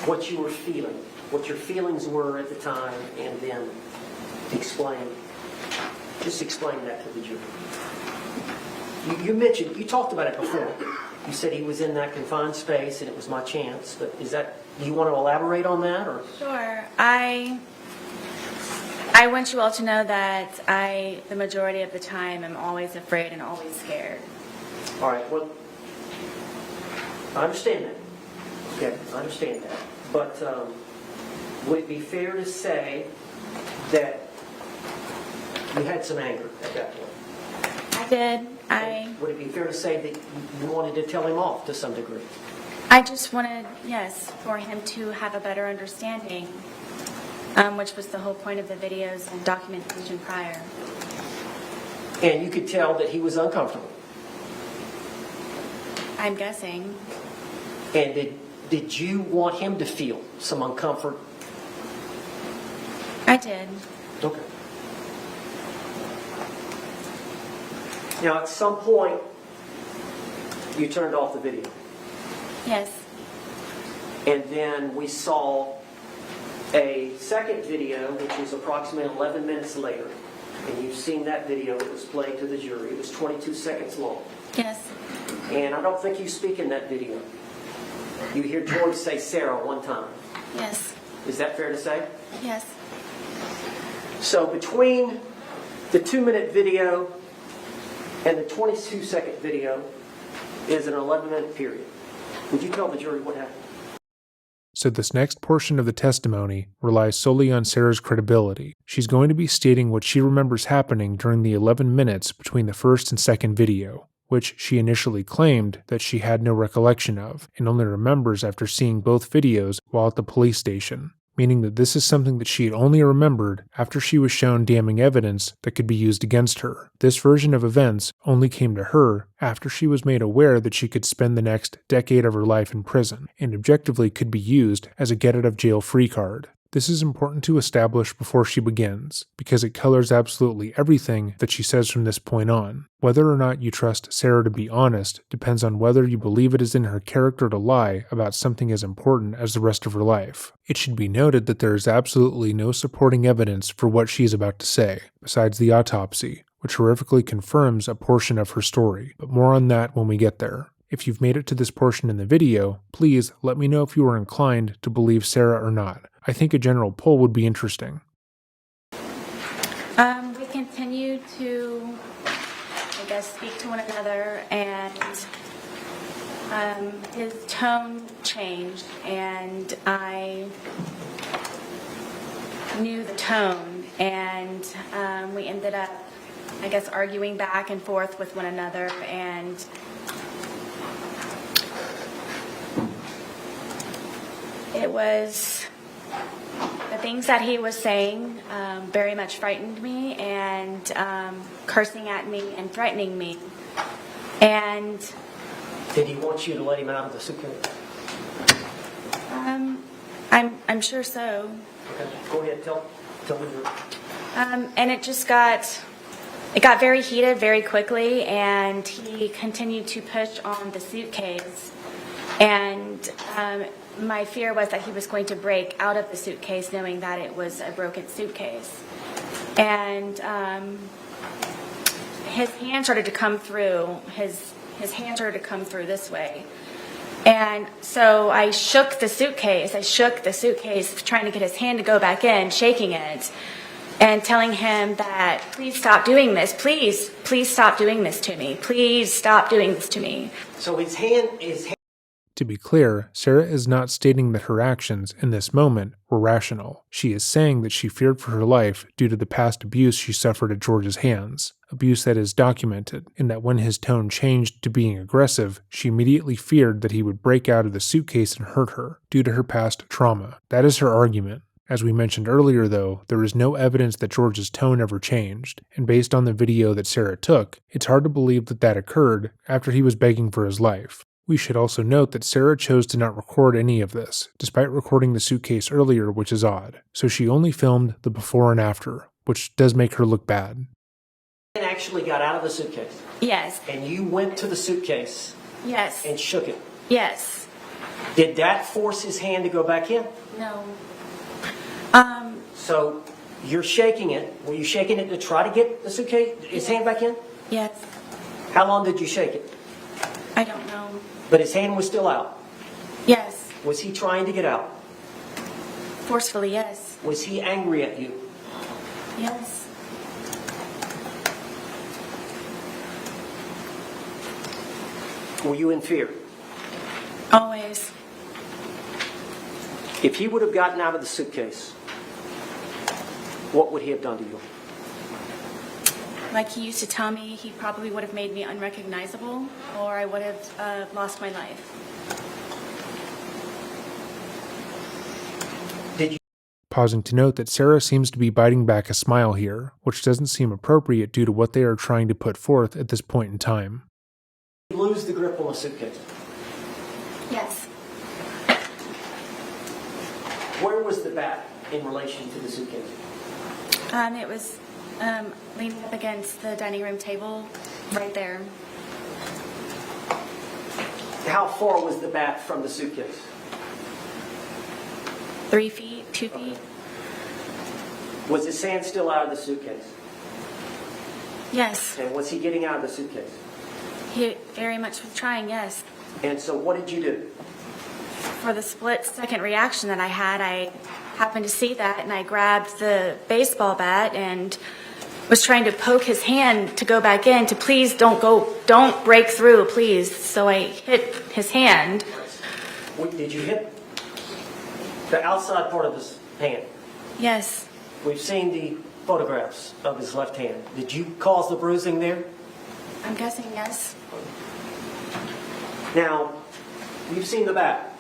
what you were feeling, what your feelings were at the time, and then explain that to the jury? You mentioned, you talked about it before. You said he was in that confined space and it was my chance, but do you want to elaborate on that? Or? Sure. I want you all to know that the majority of the time, am always afraid and always scared. All right, well, I understand that. Okay, I understand that. But would it be fair to say that you had some anger at that point? I did. Would it be fair to say that you wanted to tell him off to some degree? I just wanted, yes, for him to have a better understanding, which was the whole point of the videos and documentation prior. And you could tell that he was uncomfortable. I'm guessing. And did you want him to feel some uncomfort? I did. Okay. Now, at some point, you turned off the video. Yes. And then we saw a second video, which was approximately 11 minutes later. And you've seen that video that was played to the jury. It was 22 seconds long. Yes. And I don't think you speak in that video. You hear George say Sarah one time. Yes. Is that fair to say? Yes. So between the 2-minute video and the 22-second video is an 11-minute period. Would you tell the jury what happened? So this next portion of the testimony relies solely on Sarah's credibility. She's going to be stating what she remembers happening during the 11 minutes between the first and second video, which she initially claimed that she had no recollection of, and only remembers after seeing both videos while at the police station, meaning that this is something that she had only remembered after she was shown damning evidence that could be used against her. This version of events only came to her after she was made aware that she could spend the next decade of her life in prison, and objectively could be used as a get-out-of-jail-free card. This is important to establish before she begins, because it colors absolutely everything that she says from this point on. Whether or not you trust Sarah to be honest depends on whether you believe it is in her character to lie about something as important as the rest of her life. It should be noted that there is absolutely no supporting evidence for what she is about to say, besides the autopsy, which horrifically confirms a portion of her story, but more on that when we get there. If you've made it to this portion in the video, please let me know if you are inclined to believe Sarah or not. I think a general poll would be interesting. We continue to, I guess, speak to one another, and his tone changed, and I knew the tone, and we ended up, I guess, arguing back and forth with one another, and it was, the things that he was saying very much frightened me, and cursing at me and threatening me. And Did he want you to let him out of the suitcase? I'm sure so. Okay, go ahead, tell the jury. And it just got very heated very quickly, and he continued to push on the suitcase. And my fear was that he was going to break out of the suitcase, knowing that it was a broken suitcase. And his hand started to come through. His hand started to come through this way. And so I shook the suitcase. Trying to get his hand to go back in, shaking it, and telling him that, please stop doing this. Please stop doing this to me. Please stop doing this to me. So his hand. To be clear, Sarah is not stating that her actions in this moment were rational. She is saying that she feared for her life due to the past abuse she suffered at George's hands. Abuse that is documented, and that when his tone changed to being aggressive, she immediately feared that he would break out of the suitcase and hurt her due to her past trauma. That is her argument. As we mentioned earlier though, there is no evidence that George's tone ever changed, and based on the video that Sarah took, it's hard to believe that that occurred after he was begging for his life. We should also note that Sarah chose to not record any of this, despite recording the suitcase earlier, which is odd. So she only filmed the before and after, which does make her look bad. And actually got out of the suitcase. Yes. And you went to the suitcase. Yes. And shook it. Yes. Did that force his hand to go back in? No. So you're shaking it. Were you shaking it to try to get the suitcase, his hand back in? Yes. How long did you shake it? I don't know. But his hand was still out. Yes. Was he trying to get out? Forcefully, yes. Was he angry at you? Yes. Were you in fear? Always. If he would have gotten out of the suitcase, what would he have done to you? Like he used to tell me, he probably would have made me unrecognizable, or I would have lost my life. Did you Pausing to note that Sarah seems to be biting back a smile here, which doesn't seem appropriate due to what they are trying to put forth at this point in time. lose the grip on the suitcase? Yes. Where was the bat in relation to the suitcase? It was leaning up against the dining room table, right there. How far was the bat from the suitcase? 3 feet, 2 feet. Was his hand still out of the suitcase? Yes. And was he getting out of the suitcase? He very much was trying, yes. And so what did you do? For the split-second reaction that I had, I happened to see that, and I grabbed the baseball bat and was trying to poke his hand to go back in to please don't break through, please. So I hit his hand. Did you hit the outside part of his hand? Yes. We've seen the photographs of his left hand. Did you cause the bruising there? I'm guessing yes. Now, you've seen the bat.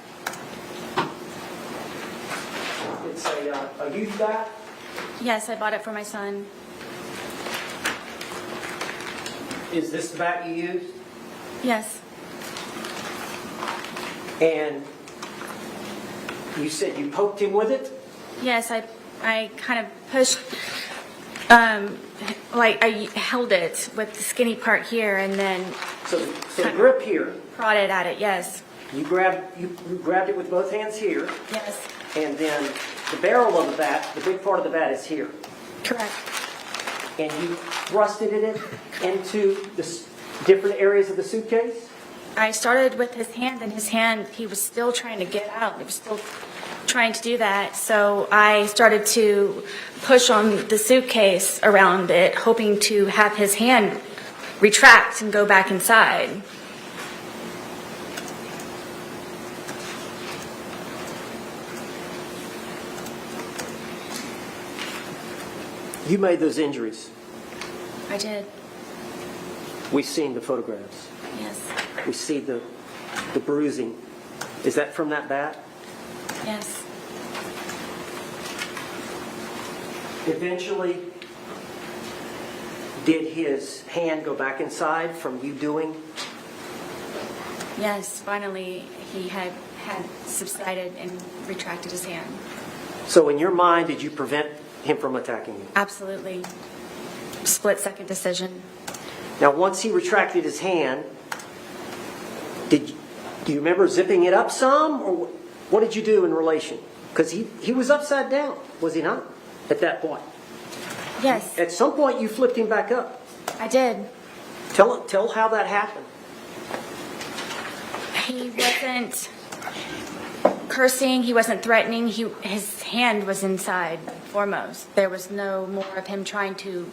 It's a youth bat. Yes, I bought it for my son. Is this the bat you used? Yes. And you said you poked him with it? Yes, I kind of pushed, like I held it with the skinny part here and then So the grip here, prodded at it, yes. you grabbed it with both hands here, Yes, and then the barrel of the bat, the big part of the bat is here. correct. And you thrusted it into the different areas of the suitcase? I started with his hand, and his hand, he was still trying to get out. He was still trying to do that. So I started to push on the suitcase around it, hoping to have his hand retract and go back inside. You made those injuries. I did, We've seen the photographs. yes, We see the bruising. Is that from that bat? yes. Eventually, did his hand go back inside from you doing? Yes, finally, he had subsided and retracted his hand. So in your mind, did you prevent him from attacking you? Absolutely. Split-second decision. Now, once he retracted his hand, do you remember zipping it up some, or what did you do in relation? Because he was upside down, was he not, at that point? Yes, At some point, you flipped him back up. I did. Tell how that happened. He wasn't cursing, he wasn't threatening, his hand was inside foremost. There was no more of him trying to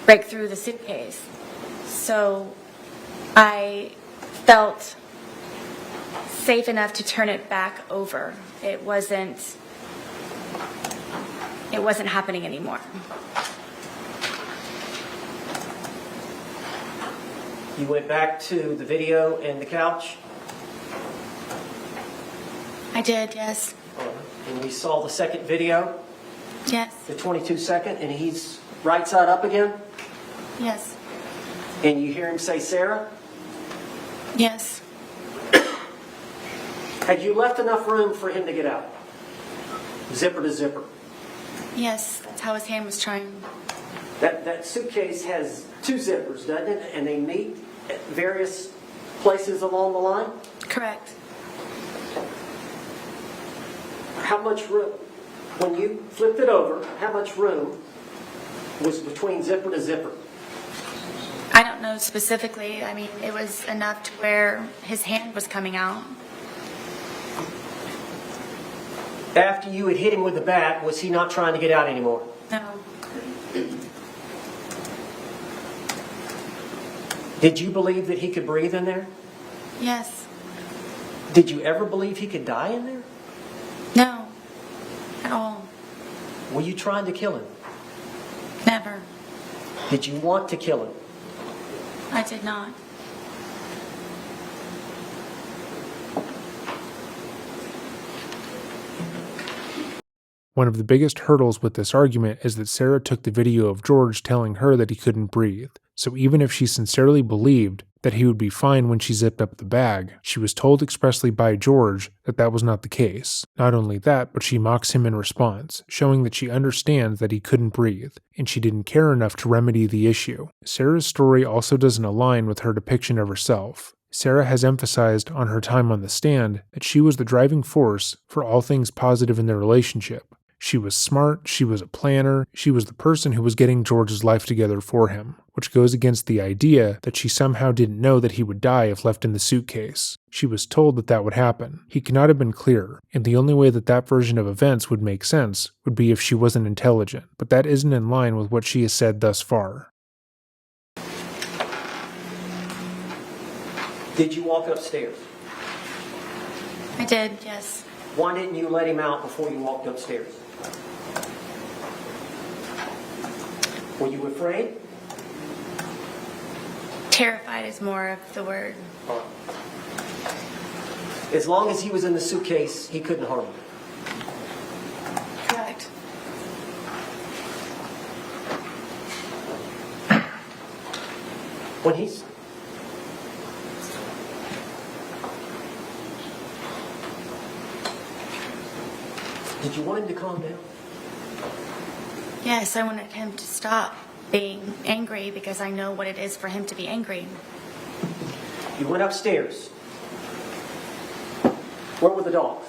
break through the suitcase. So I felt safe enough to turn it back over. It wasn't happening anymore. You went back to the video and the couch, I did, yes. and we saw the second video, Yes, the 22-second, and he's right side up again, yes, and you hear him say, "Sarah?" yes. Had you left enough room for him to get out? Zipper to zipper. Yes, that's how his hand was trying. That suitcase has two zippers, doesn't it? And they meet at various places along the line? Correct. How much room, when you flipped it over, how much room was between zipper to zipper? I don't know specifically. I mean, it was enough to where his hand was coming out. After you had hit him with the bat, was he not trying to get out anymore? No. Did you believe that he could breathe in there? Yes. Did you ever believe he could die in there? No. Were you trying to kill him? Never. Did you want to kill him? I did not. One of the biggest hurdles with this argument is that Sarah took the video of George telling her that he couldn't breathe. So even if she sincerely believed that he would be fine when she zipped up the bag, she was told expressly by George that that was not the case. Not only that, but she mocks him in response, showing that she understands that he couldn't breathe, and she didn't care enough to remedy the issue. Sarah's story also doesn't align with her depiction of herself. Sarah has emphasized on her time on the stand that she was the driving force for all things positive in their relationship. She was smart, she was a planner, she was the person who was getting George's life together for him, which goes against the idea that she somehow didn't know that he would die if left in the suitcase. She was told that that would happen. He could not have been clearer, and the only way that that version of events would make sense would be if she wasn't intelligent, but that isn't in line with what she has said thus far. Did you walk upstairs? I did, yes. Why didn't you let him out before you walked upstairs? Were you afraid? Terrified is more of the word. As long as he was in the suitcase, he couldn't harm you. Correct. When he's... Did you want him to calm down? Yes, I wanted him to stop being angry because I know what it is for him to be angry. You went upstairs. Where were the dogs?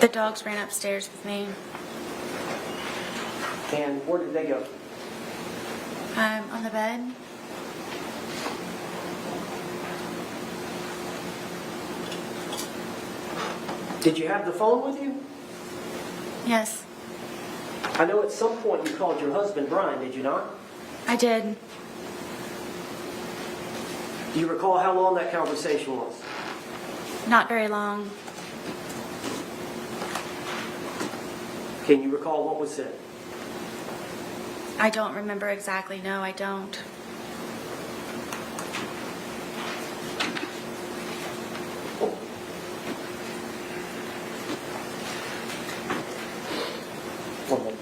The dogs ran upstairs with me. And where did they go? On the bed. Did you have the phone with you? Yes, I know at some point you called your husband Brian, did you not? I did. Do you recall how long that conversation was? Not very long. Can you recall what was said? I don't remember exactly. No, I don't. One minute.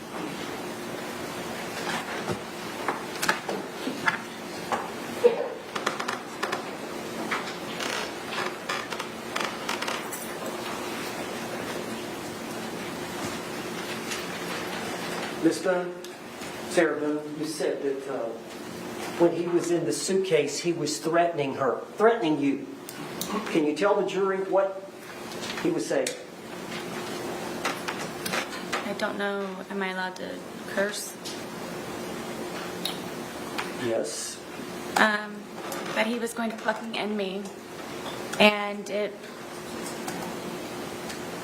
Miss Boone, Sarah Boone, you said that when he was in the suitcase, he was threatening her, threatening you. Can you tell the jury what he was saying? I don't know. Am I allowed to curse? Yes. But he was going to fucking end me. And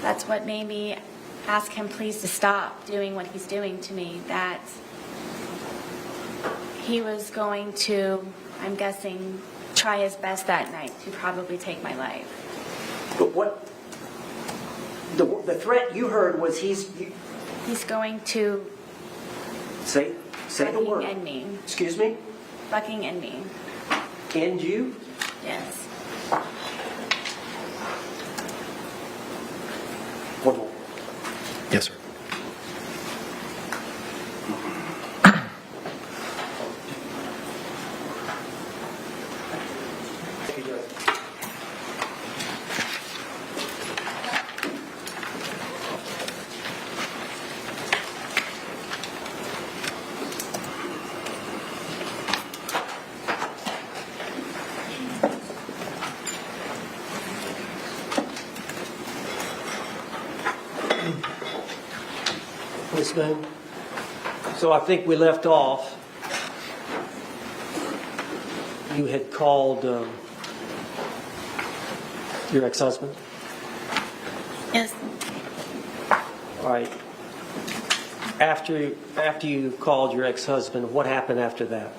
that's what made me ask him please to stop doing what he's doing to me. That he was going to, I'm guessing, try his best that night to probably take my life. But what the threat you heard was He's going to say the fucking word. end me. Excuse me? Fucking end me. End you? Yes. One more. Yes, sir. Miss Boone. So I think we left off. You had called your ex-husband. Yes. All right. After you called your ex-husband, what happened after that?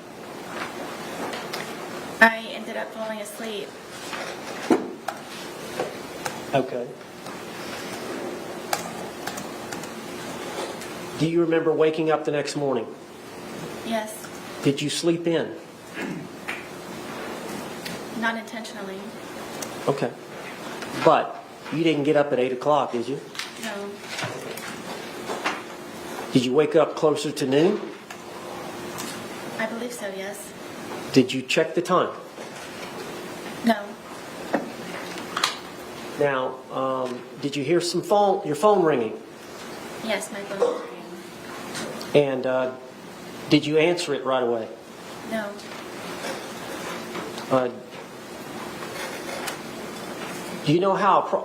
I ended up falling asleep. Okay. Do you remember waking up the next morning? Yes. Did you sleep in? Not intentionally. Okay. But you didn't get up at 8 o'clock, did you? No. Did you wake up closer to noon? I believe so, yes. Did you check the time? No. Now, did you hear your phone ringing? Yes, my phone was ringing. And did you answer it right away? No. Do you know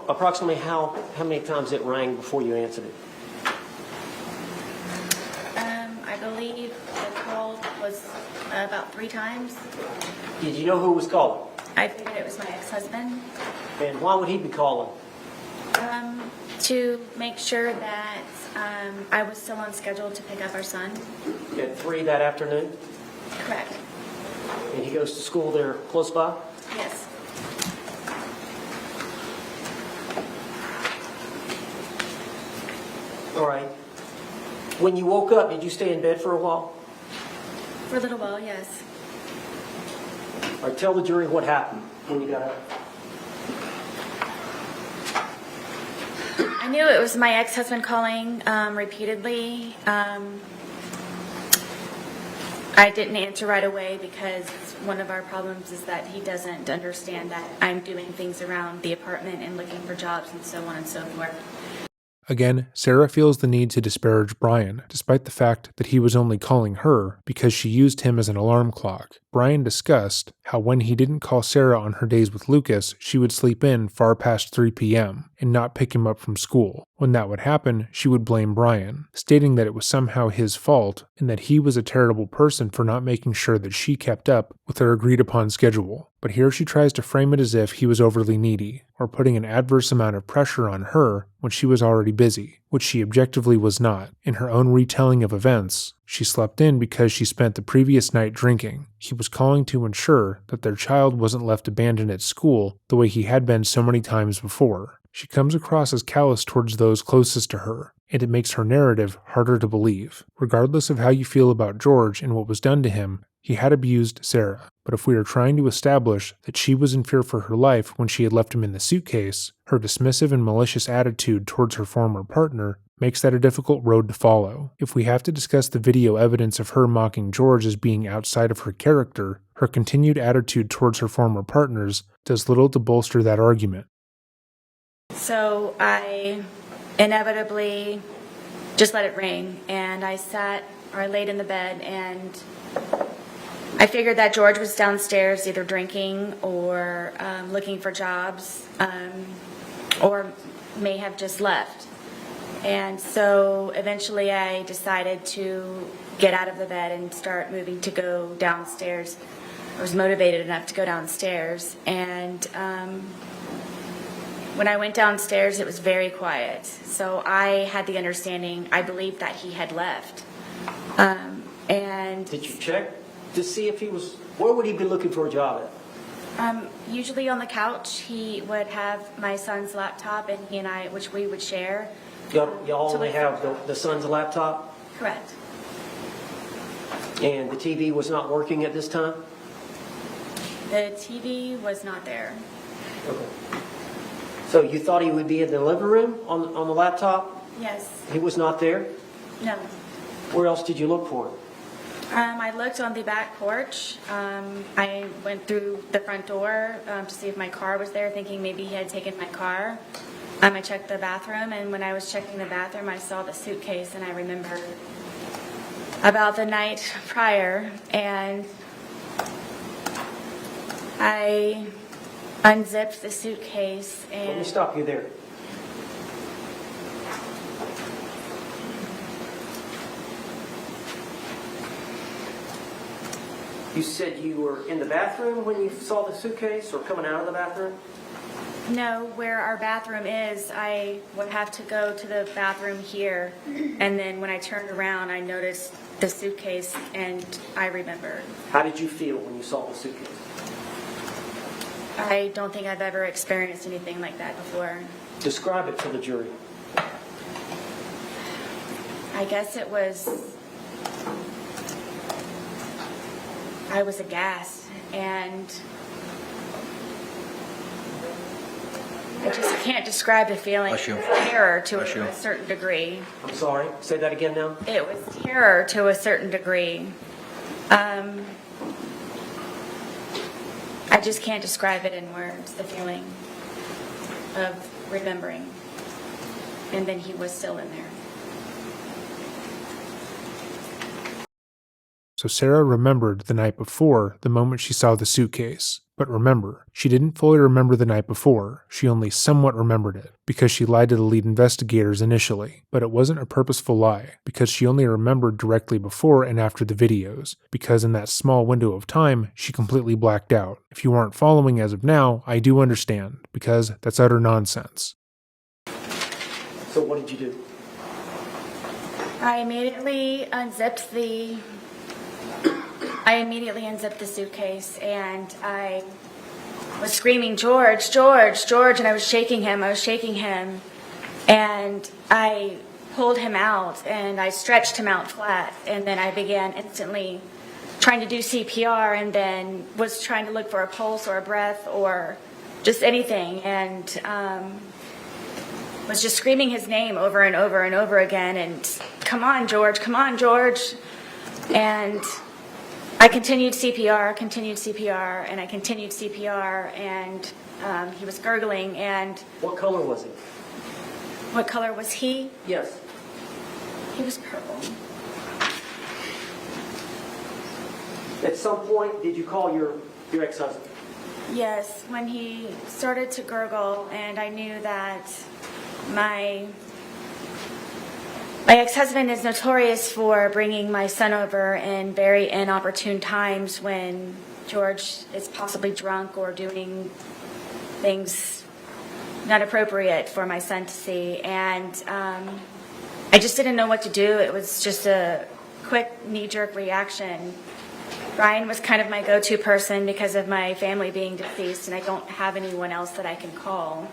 approximately how many times it rang before you answered it? I believe the call was about 3 times. Did you know who was calling? I figured it was my ex-husband. And why would he be calling? To make sure that I was still on schedule to pick up our son. At 3 that afternoon? Correct. And he goes to school there close by? Yes. All right. When you woke up, did you stay in bed for a while? For a little while, yes. All right, tell the jury what happened when you got up. I knew it was my ex-husband calling repeatedly. I didn't answer right away because one of our problems is that he doesn't understand that I'm doing things around the apartment and looking for jobs and so on and so forth. Again, Sarah feels the need to disparage Brian, despite the fact that he was only calling her because she used him as an alarm clock. Brian discussed how when he didn't call Sarah on her days with Lucas, she would sleep in far past 3 p.m. and not pick him up from school. When that would happen, she would blame Brian, stating that it was somehow his fault and that he was a terrible person for not making sure that she kept up with their agreed-upon schedule. But here she tries to frame it as if he was overly needy, or putting an adverse amount of pressure on her when she was already busy, which she objectively was not. In her own retelling of events, she slept in because she spent the previous night drinking. He was calling to ensure that their child wasn't left abandoned at school the way he had been so many times before. She comes across as callous towards those closest to her, and it makes her narrative harder to believe. Regardless of how you feel about George and what was done to him, he had abused Sarah. But if we are trying to establish that she was in fear for her life when she had left him in the suitcase, her dismissive and malicious attitude towards her former partner makes that a difficult road to follow. If we have to discuss the video evidence of her mocking George as being outside of her character, her continued attitude towards her former partners does little to bolster that argument. So I inevitably just let it ring, and I laid in the bed, and I figured that George was downstairs either drinking or looking for jobs, or may have just left. And so eventually I decided to get out of the bed and start moving to go downstairs. I was motivated enough to go downstairs, and when I went downstairs, it was very quiet. So I had the understanding, I believed that he had left. And Did you check to see if he was, where would he be looking for a job at? Usually on the couch, he would have my son's laptop, and he and I, which we would share. Y'all only have the son's laptop? Correct. And the TV was not working at this time? The TV was not there. Okay. So you thought he would be in the living room on the laptop? Yes. He was not there? No. Where else did you look for him? I looked on the back porch. I went through the front door to see if my car was there, thinking maybe he had taken my car. I checked the bathroom, and when I was checking the bathroom, I saw the suitcase, and I remembered about the night prior, and I unzipped the suitcase and... Let me stop you there. You said you were in the bathroom when you saw the suitcase, or coming out of the bathroom? No, where our bathroom is, I would have to go to the bathroom here, and then when I turned around, I noticed the suitcase, and I remembered. How did you feel when you saw the suitcase? I don't think I've ever experienced anything like that before. Describe it to the jury. I guess it was, I was aghast, and I just can't describe the feeling. Bless you. It was terror to Bless you. a certain degree. I'm sorry, say that again now. It was terror to a certain degree. I just can't describe it in words, the feeling of remembering. And then he was still in there. So Sarah remembered the night before the moment she saw the suitcase. But remember, she didn't fully remember the night before, she only somewhat remembered it, because she lied to the lead investigators initially. But it wasn't a purposeful lie, because she only remembered directly before and after the videos, because in that small window of time, she completely blacked out. If you aren't following as of now, I do understand, because that's utter nonsense. So what did you do? I immediately unzipped the suitcase, and I was screaming, George, George, George, and I was shaking him, and I pulled him out, and I stretched him out flat, and then I began instantly trying to do CPR, and then was trying to look for a pulse or a breath or just anything, and was just screaming his name over and over and over again, and come on, George, and I continued CPR, and I continued CPR, and he was gurgling, and What color was he? what color was he? Yes. He was purple. At some point, did you call your ex-husband? Yes, when he started to gurgle, and I knew that my ex-husband is notorious for bringing my son over in very inopportune times when George is possibly drunk or doing things not appropriate for my son to see. And I just didn't know what to do. It was just a quick knee-jerk reaction. Brian was kind of my go-to person because of my family being deceased, and I don't have anyone else that I can call.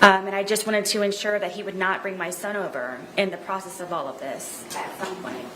And I just wanted to ensure that he would not bring my son over in the process of all of this at some point.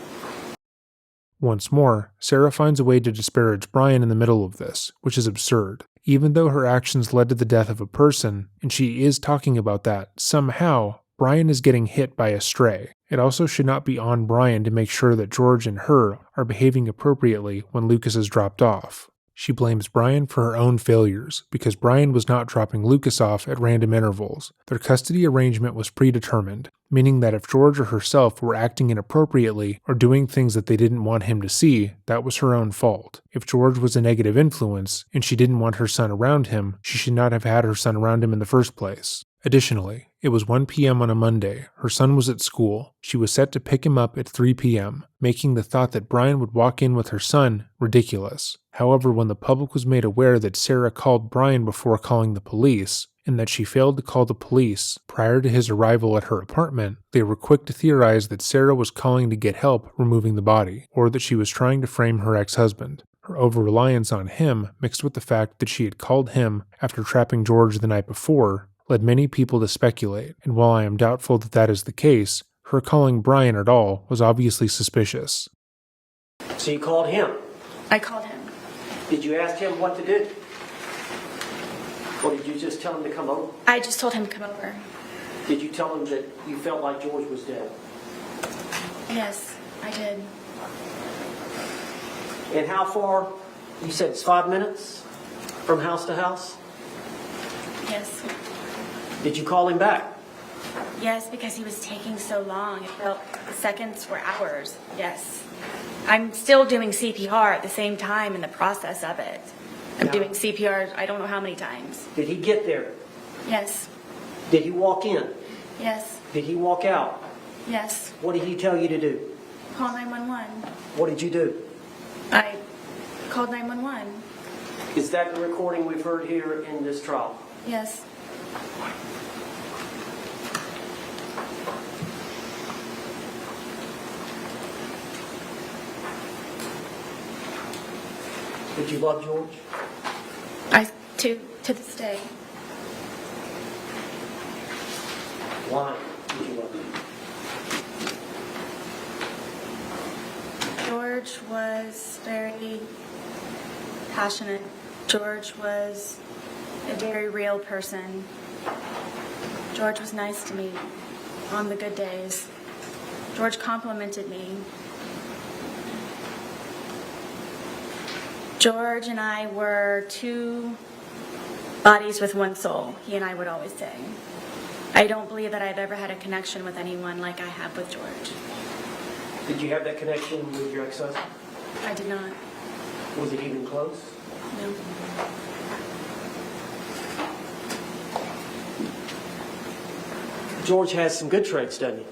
Once more, Sarah finds a way to disparage Brian in the middle of this, which is absurd. Even though her actions led to the death of a person, and she is talking about that, somehow, Brian is getting hit by a stray. It also should not be on Brian to make sure that George and her are behaving appropriately when Lucas is dropped off. She blames Brian for her own failures, because Brian was not dropping Lucas off at random intervals. Their custody arrangement was predetermined, meaning that if George or herself were acting inappropriately or doing things that they didn't want him to see, that was her own fault. If George was a negative influence, and she didn't want her son around him, she should not have had her son around him in the first place. Additionally, it was 1 p.m. on a Monday. Her son was at school. She was set to pick him up at 3 p.m., making the thought that Brian would walk in with her son ridiculous. However, when the public was made aware that Sarah called Brian before calling the police, and that she failed to call the police prior to his arrival at her apartment, they were quick to theorize that Sarah was calling to get help removing the body, or that she was trying to frame her ex-husband. Her over-reliance on him, mixed with the fact that she had called him after trapping George the night before, led many people to speculate, and while I am doubtful that that is the case, her calling Brian at all was obviously suspicious. So you called him. I called him. Did you ask him what to do? Or did you just tell him to come over? I just told him to come over. Did you tell him that you felt like George was dead? Yes, I did. And how far? You said it's 5 minutes from house to house? Yes. Did you call him back? Yes, because he was taking so long. It felt the seconds were hours. Yes. I'm still doing CPR at the same time in the process of it. I'm Yeah. doing CPR I don't know how many times. Did he get there? Yes. Did he walk in? Yes. Did he walk out? Yes. What did he tell you to do? Call 911. What did you do? I called 911. Is that the recording we've heard here in this trial? Yes. Did you love George? To this day. Why did you love was very passionate. George was a very real person. George was nice to me on the good days. George complimented me. George and I were two bodies with one soul, he and I would always say. I don't believe that I've ever had a connection with anyone like I have with George. Did you have that connection with your ex-husband? I did not. Was it even close? No. George has some good traits, doesn't he?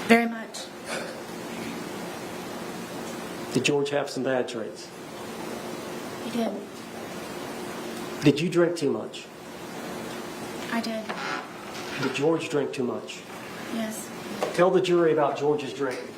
Very much. Did George have some bad traits? He did. Did you drink too much? I did. Did George drink too much? Yes. Tell the jury about George's drinking.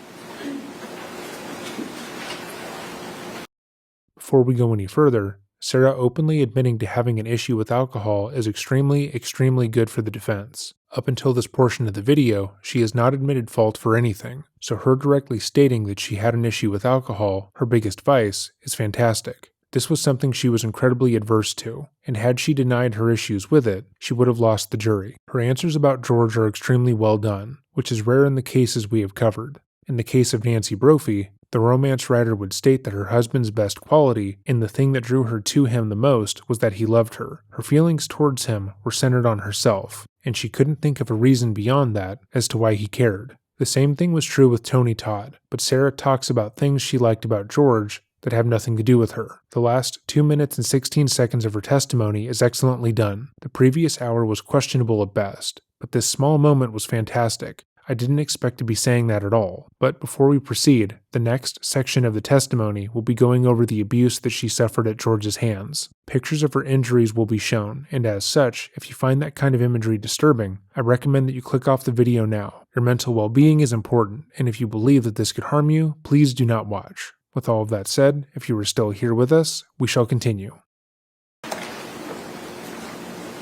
Before we go any further, Sarah openly admitting to having an issue with alcohol is extremely, extremely good for the defense. Up until this portion of the video, she has not admitted fault for anything, so her directly stating that she had an issue with alcohol, her biggest vice, is fantastic. This was something she was incredibly adverse to, and had she denied her issues with it, she would have lost the jury. Her answers about George are extremely well done, which is rare in the cases we have covered. In the case of Nancy Brophy, the romance writer would state that her husband's best quality, and the thing that drew her to him the most, was that he loved her. Her feelings towards him were centered on herself, and she couldn't think of a reason beyond that as to why he cared. The same thing was true with Tony Todd, but Sarah talks about things she liked about George that have nothing to do with her. The last 2 minutes and 16 seconds of her testimony is excellently done. The previous hour was questionable at best, but this small moment was fantastic. I didn't expect to be saying that at all. But before we proceed, the next section of the testimony will be going over the abuse that she suffered at George's hands. Pictures of her injuries will be shown, and as such, if you find that kind of imagery disturbing, I recommend that you click off the video now. Your mental well-being is important, and if you believe that this could harm you, please do not watch. With all of that said, if you are still here with us, we shall continue.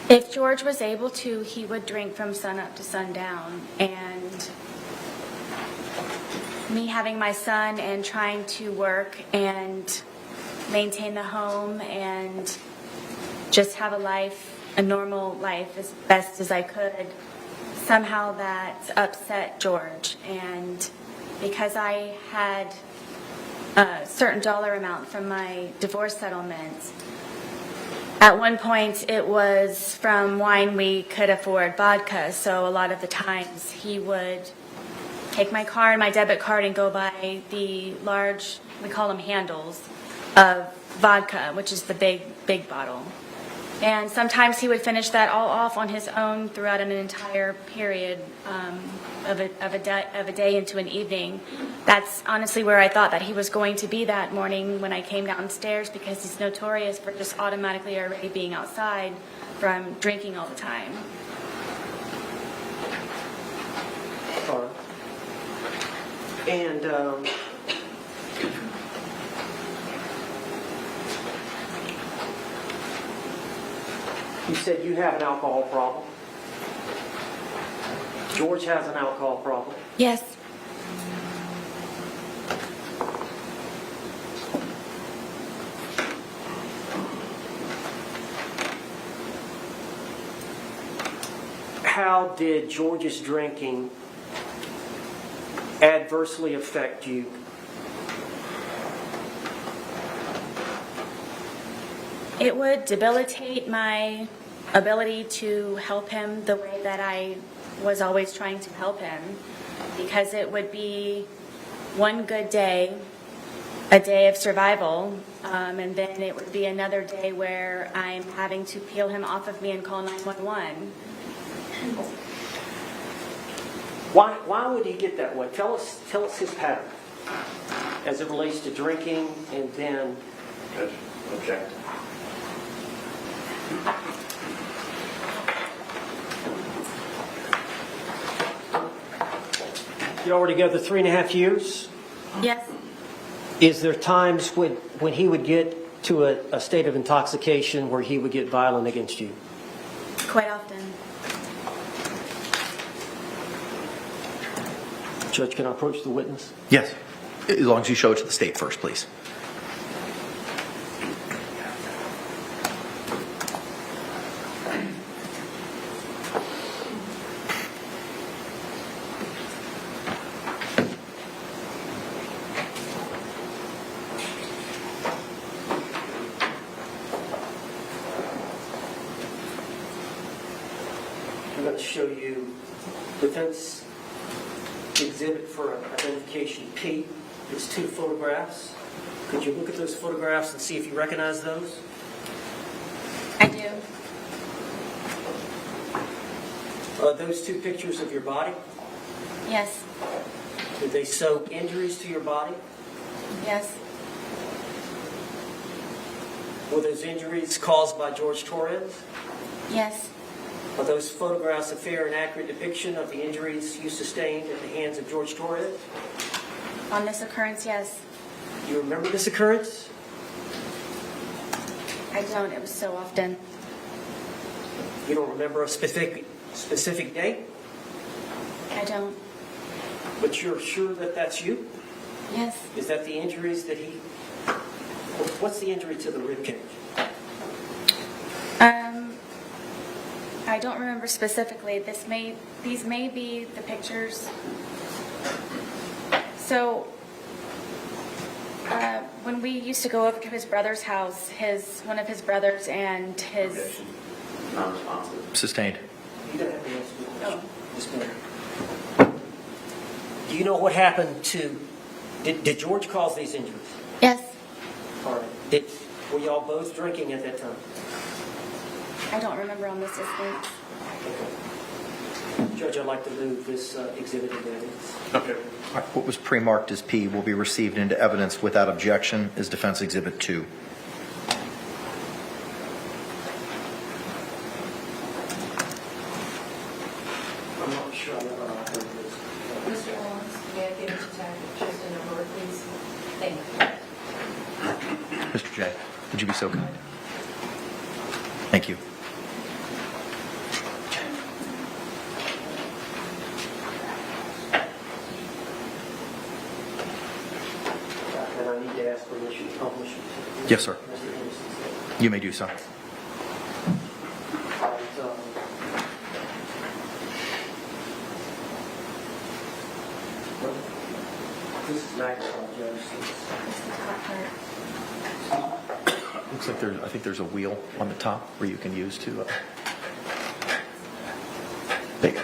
If George was able to, he would drink from sunup to sundown. And me having my son and trying to work and maintain the home and just have a normal life as best as I could, somehow that upset George. And because I had a certain dollar amount from my divorce settlement, at one point it was from wine we could afford vodka, so a lot of the times he would take my car and my debit card and go buy the large, we call them handles, of vodka, which is the big bottle. And sometimes he would finish that all off on his own throughout an entire period of a day into an evening. That's honestly where I thought that he was going to be that morning when I came downstairs, because he's notorious for just automatically already being outside from drinking all the time. All right. And you said you have an alcohol problem. George has an alcohol problem. Yes. How did George's drinking adversely affect you? It would debilitate my ability to help him the way that I was always trying to help him, because it would be one good day, a day of survival, and then it would be another day where I'm having to peel him off of me and call 911. Why would he get that way? Tell us his pattern as it relates to drinking, and then Judge, object. you were together 3.5 years. Yes. Is there times when he would get to a state of intoxication where he would get violent against you? Quite often. Judge, can I approach the witness? Yes, as long as you show it to the state first, please. show you defense exhibit for identification P. It's 2 photographs. Could you look at those photographs and see if you recognize those? I do. Are those 2 pictures of your body? Yes. Did they show injuries to your body? Yes. Were those injuries caused by George Torres? Yes. Are those photographs a fair and accurate depiction of the injuries you sustained at the hands of George Torres? On this occurrence, yes. You remember this occurrence? I don't. It was so often. You don't remember a specific date, I don't. but you're sure that that's you? Yes. Is that the injuries that he... What's the injury to the rib cage? I don't remember specifically. These may be the pictures. So, when we used to go over to his brother's house, one of his brothers and his... Objection. Non-responsive. Sustained. You don't have to answer the question. Oh. Just a minute. Do you know what happened to... Did George cause these injuries? Yes. All right. Were y'all both drinking at that time? I don't remember on this instance. Judge, I'd like to move this exhibit into evidence. Okay. What was pre-marked as P will be received into evidence without objection as Defense Exhibit 2. I'm not sure I know how I heard this. Mr. Owens, may I give it to just a number, please? Thank you. Mr. J, would you be so kind? Thank you. And I need to ask permission to publish it. Yes, sir. Mr. Henderson. You may do so. All right, this is magnified, Judge. Looks like I think there's a wheel on the top where you can use to. There you go.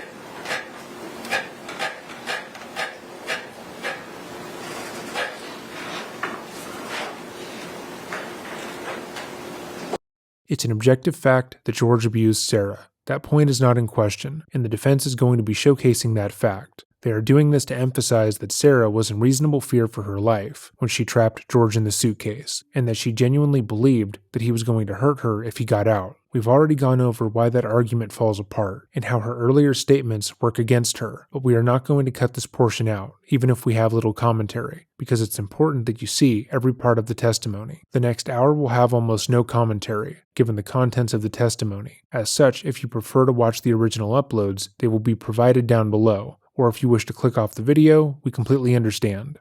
It's an objective fact that George abused Sarah. That point is not in question, and the defense is going to be showcasing that fact. They are doing this to emphasize that Sarah was in reasonable fear for her life when she trapped George in the suitcase, and that she genuinely believed that he was going to hurt her if he got out. We've already gone over why that argument falls apart, and how her earlier statements work against her, but we are not going to cut this portion out, even if we have little commentary, because it's important that you see every part of the testimony. The next hour will have almost no commentary, given the contents of the testimony. As such, if you prefer to watch the original uploads, they will be provided down below, or if you wish to click off the video, we completely understand.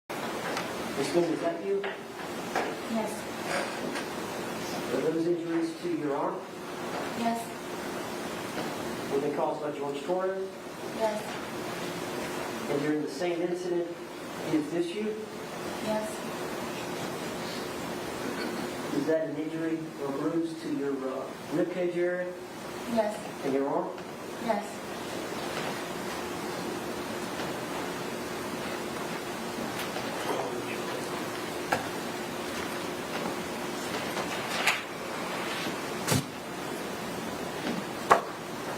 Ms. Boone, is that you? Yes. Are those injuries to your arm? Yes. Were they caused by George Torres? Yes. And during the same incident, is this you? Yes. Is that an injury or bruise to your rib cage area Yes. and your arm? Yes.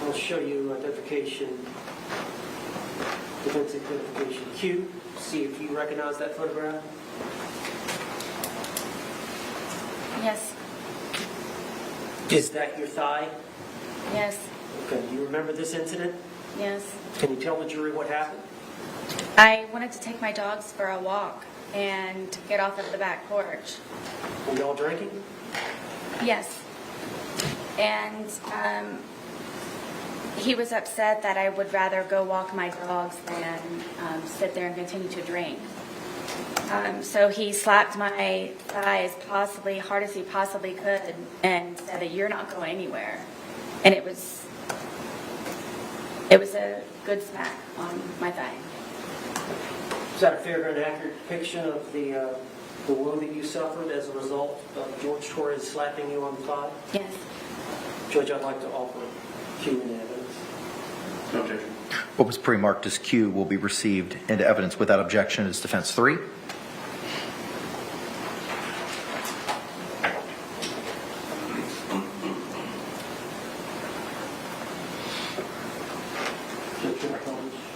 I'll show you identification, defense identification Q. See if you recognize that photograph. Yes. Is that your thigh? Yes. Okay. Do you remember this incident? Yes. Can you tell the jury what happened? I wanted to take my dogs for a walk and get off of the back porch. Were y'all drinking? Yes. And he was upset that I would rather go walk my dogs than sit there and continue to drink. So he slapped my thigh as hard as he possibly could and said that you're not going anywhere. And it was a good smack on my thigh. Is that a fair and accurate depiction of the wound that you suffered as a result of George Torres slapping you on the thigh? Yes. Judge, I'd like to offer Q in evidence. No objection. What was pre-marked as Q will be received into evidence without objection as defense 3.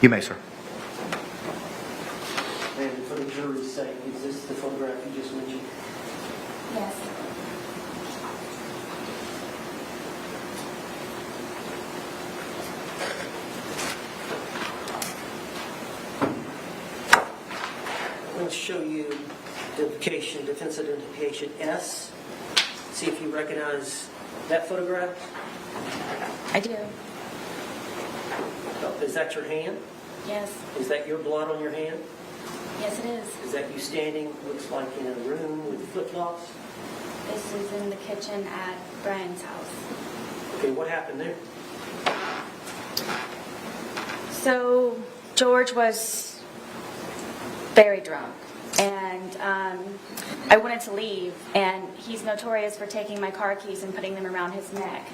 You may, sir. And for the jury's sake, is this the photograph you just mentioned? Yes. I'm going to show you identification, defense identification S. See if you recognize that photograph. I do. Is that your hand? Yes. Is that your blood on your hand? Yes, it is. Is that you standing, looks like in a room with flip-flops? This is in the kitchen at Brian's house. Okay, what happened there? So George was very drunk, and I wanted to leave, and he's notorious for taking my car keys and putting them around his neck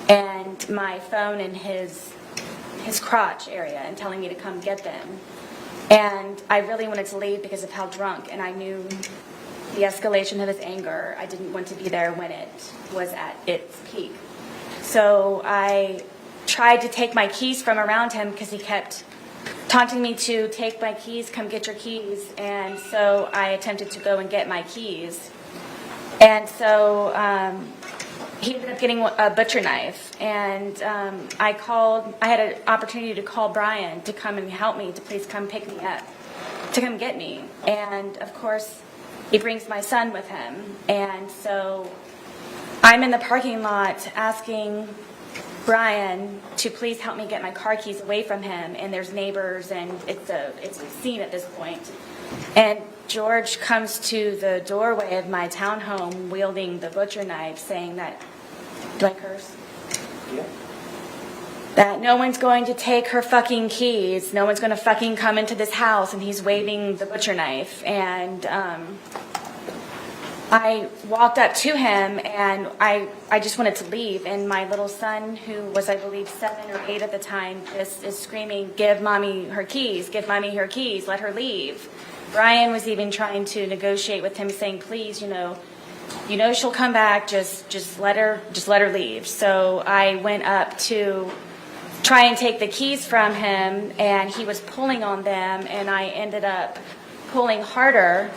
and my phone in his crotch area and telling me to come get them. And I really wanted to leave because of how drunk, and I knew the escalation of his anger. I didn't want to be there when it was at its peak. So I tried to take my keys from around him because he kept taunting me to take my keys, come get your keys. And so I attempted to go and get my keys. And so he ended up getting a butcher knife. And I had an opportunity to call Brian to come and help me, to please come pick me up, to come get me. And of course, he brings my son with him. And so I'm in the parking lot asking Brian to please help me get my car keys away from him. And there's neighbors, and it's a scene at this point. And George comes to the doorway of my townhome wielding the butcher knife, saying that, do I curse? Yeah. That no one's going to take her fucking keys. No one's going to fucking come into this house. And he's waving the butcher knife. And I walked up to him, and I just wanted to leave. And my little son, who was, I believe, 7 or 8 at the time, is screaming, give mommy her keys, give mommy her keys, let her leave. Brian was even trying to negotiate with him, saying, please, you know she'll come back, just let her leave. So I went up to try and take the keys from him, and he was pulling on them, and I ended up pulling harder,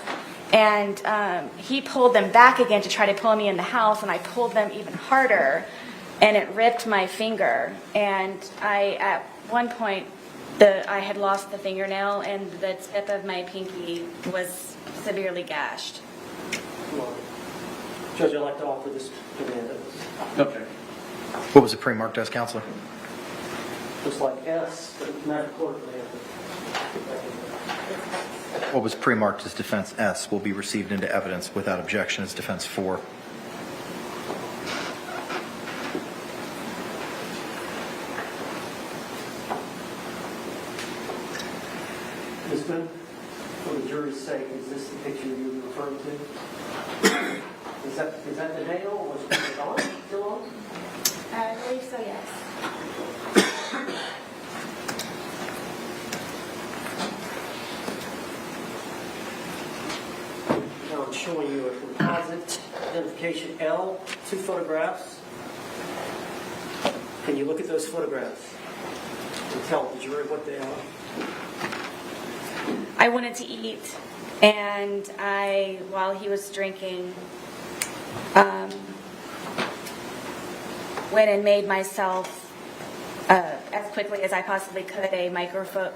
and he pulled them back again to try to pull me in the house, and I pulled them even harder, and it ripped my finger. And at one point, I had lost the fingernail, and the tip of my pinky was severely gashed. Well, Judge, I'd like to offer this demand. No objection. What was it pre-marked as, Counselor? Looks like S, but Madam Clerk may have What was pre-marked as defense S will be received into evidence without objection as defense 4. Ms. Boone, for the jury's sake, is this the picture you're referring to? Is that the nail? Was it on? Still on? I believe so, yes. Now I'm showing you a composite identification L, 2 photographs. Can you look at those photographs and tell the jury what they are? I wanted to eat, and while he was drinking, went and made myself, as quickly as I possibly could, a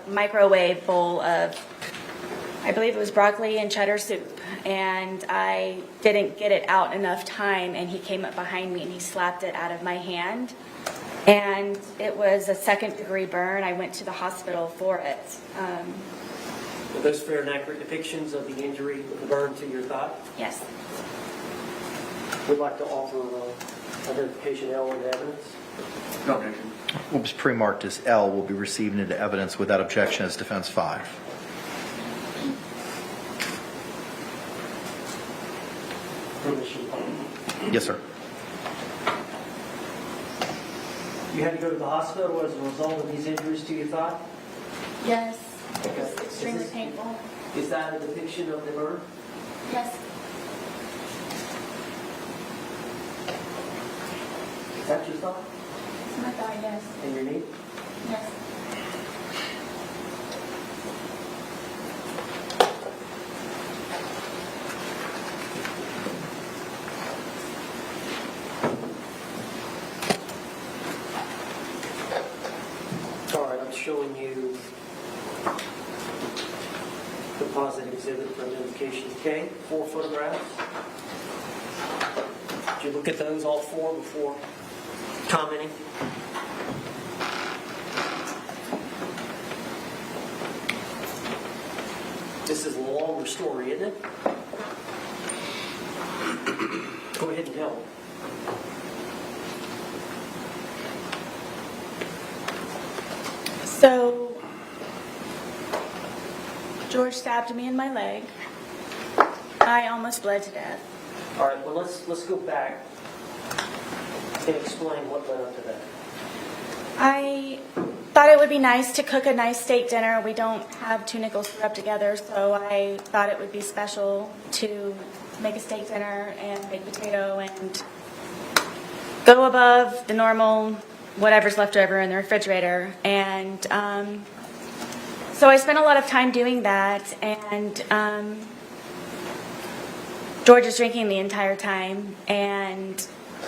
microwave bowl of, I believe it was broccoli and cheddar soup, and I didn't get it out enough time, and he came up behind me and he slapped it out of my hand, and it was a 2nd-degree burn. I went to the hospital for it. Are those fair and accurate depictions of the injury of the burn to your thigh? Yes. We'd like to offer identification L into evidence. No objection. What was pre-marked as L will be received into evidence without objection as defense 5. Permission. Yes, sir. You had to go to the hospital as a result of these injuries to your thigh? Yes, it Okay. was extremely Is this- painful. Is that a depiction of the burn? Yes. Is that your thigh? It's my thigh, yes. And your knee? Yes. All right, I'm showing you the positive exhibit for identification K, 4 photographs. Did you look at those, all 4, before commenting? This is a longer story, isn't it? Go ahead and tell me. So, George stabbed me in my leg. I almost bled to death. All right, well, let's go back and explain what led up to that. I thought it would be nice to cook a nice steak dinner. We don't have 2 nickels to rub together, so I thought it would be special to make a steak dinner and make potato and go above the normal whatever's left over in the refrigerator. And so I spent a lot of time doing that, and George is drinking the entire time, and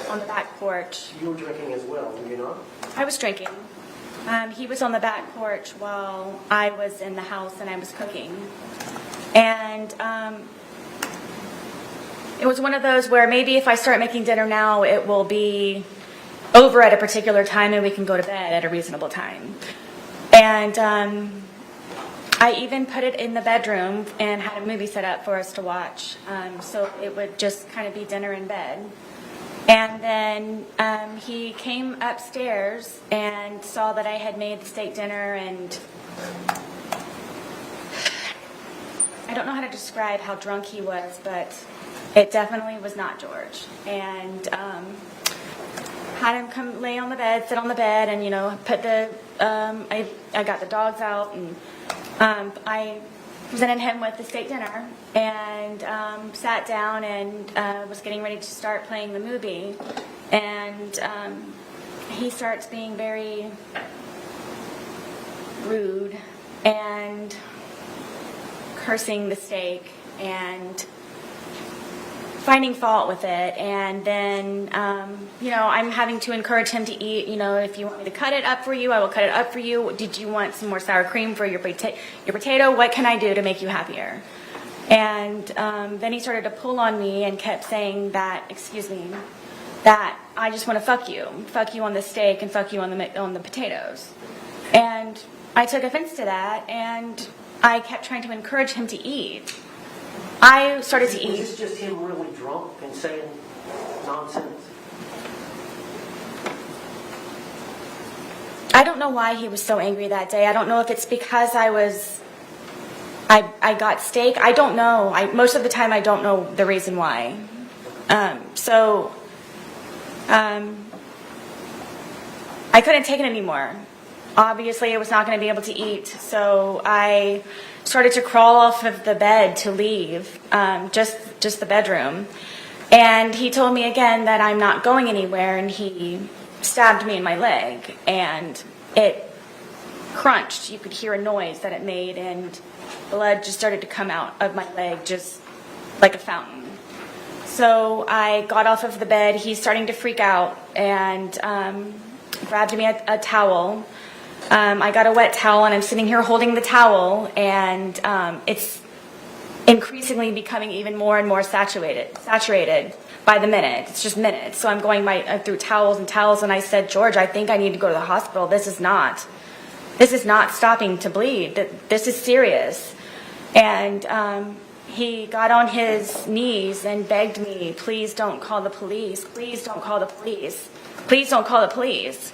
on the back porch. You were drinking as well, were you not? I was drinking. He was on the back porch while I was in the house and I was cooking. And it was one of those where maybe if I start making dinner now, it will be over at a particular time and we can go to bed at a reasonable time. And I even put it in the bedroom and had a movie set up for us to watch. So it would just kind of be dinner in bed. And then he came upstairs and saw that I had made the steak dinner, and I don't know how to describe how drunk he was, but it definitely was not George. And had him come lay on the bed, sit on the bed, and put the I got the dogs out, and I presented him with the steak dinner and sat down and was getting ready to start playing the movie, and he starts being very rude and cursing the steak and finding fault with it. And then I'm having to encourage him to eat. If you want me to cut it up for you, I will cut it up for you. Did you want some more sour cream for your potato? What can I do to make you happier? And then he started to pull on me and kept saying that I just want to fuck you on the steak and fuck you on the potatoes. And I took offense to that, and I kept trying to encourage him to eat. I started to eat. Was this just him really drunk and saying nonsense? I don't know why he was so angry that day. I don't know if it's because I got steak. I don't know. Most of the time I don't know the reason why. I couldn't take it anymore. Obviously, I was not going to be able to eat, so I started to crawl off of the bed to leave, just the bedroom. And he told me again that I'm not going anywhere, and he stabbed me in my leg, and it crunched. You could hear a noise that it made, and blood just started to come out of my leg just like a fountain. So I got off of the bed. He's starting to freak out, and grabbed me a towel. I got a wet towel, and I'm sitting here holding the towel, and it's increasingly becoming even more and more saturated by the minute. It's just minutes. So I'm going through towels and towels, and I said, George, I think I need to go to the hospital. This is not stopping to bleed. This is serious. And he got on his knees and begged me, please don't call the police. Please don't call the police. Please don't call the police.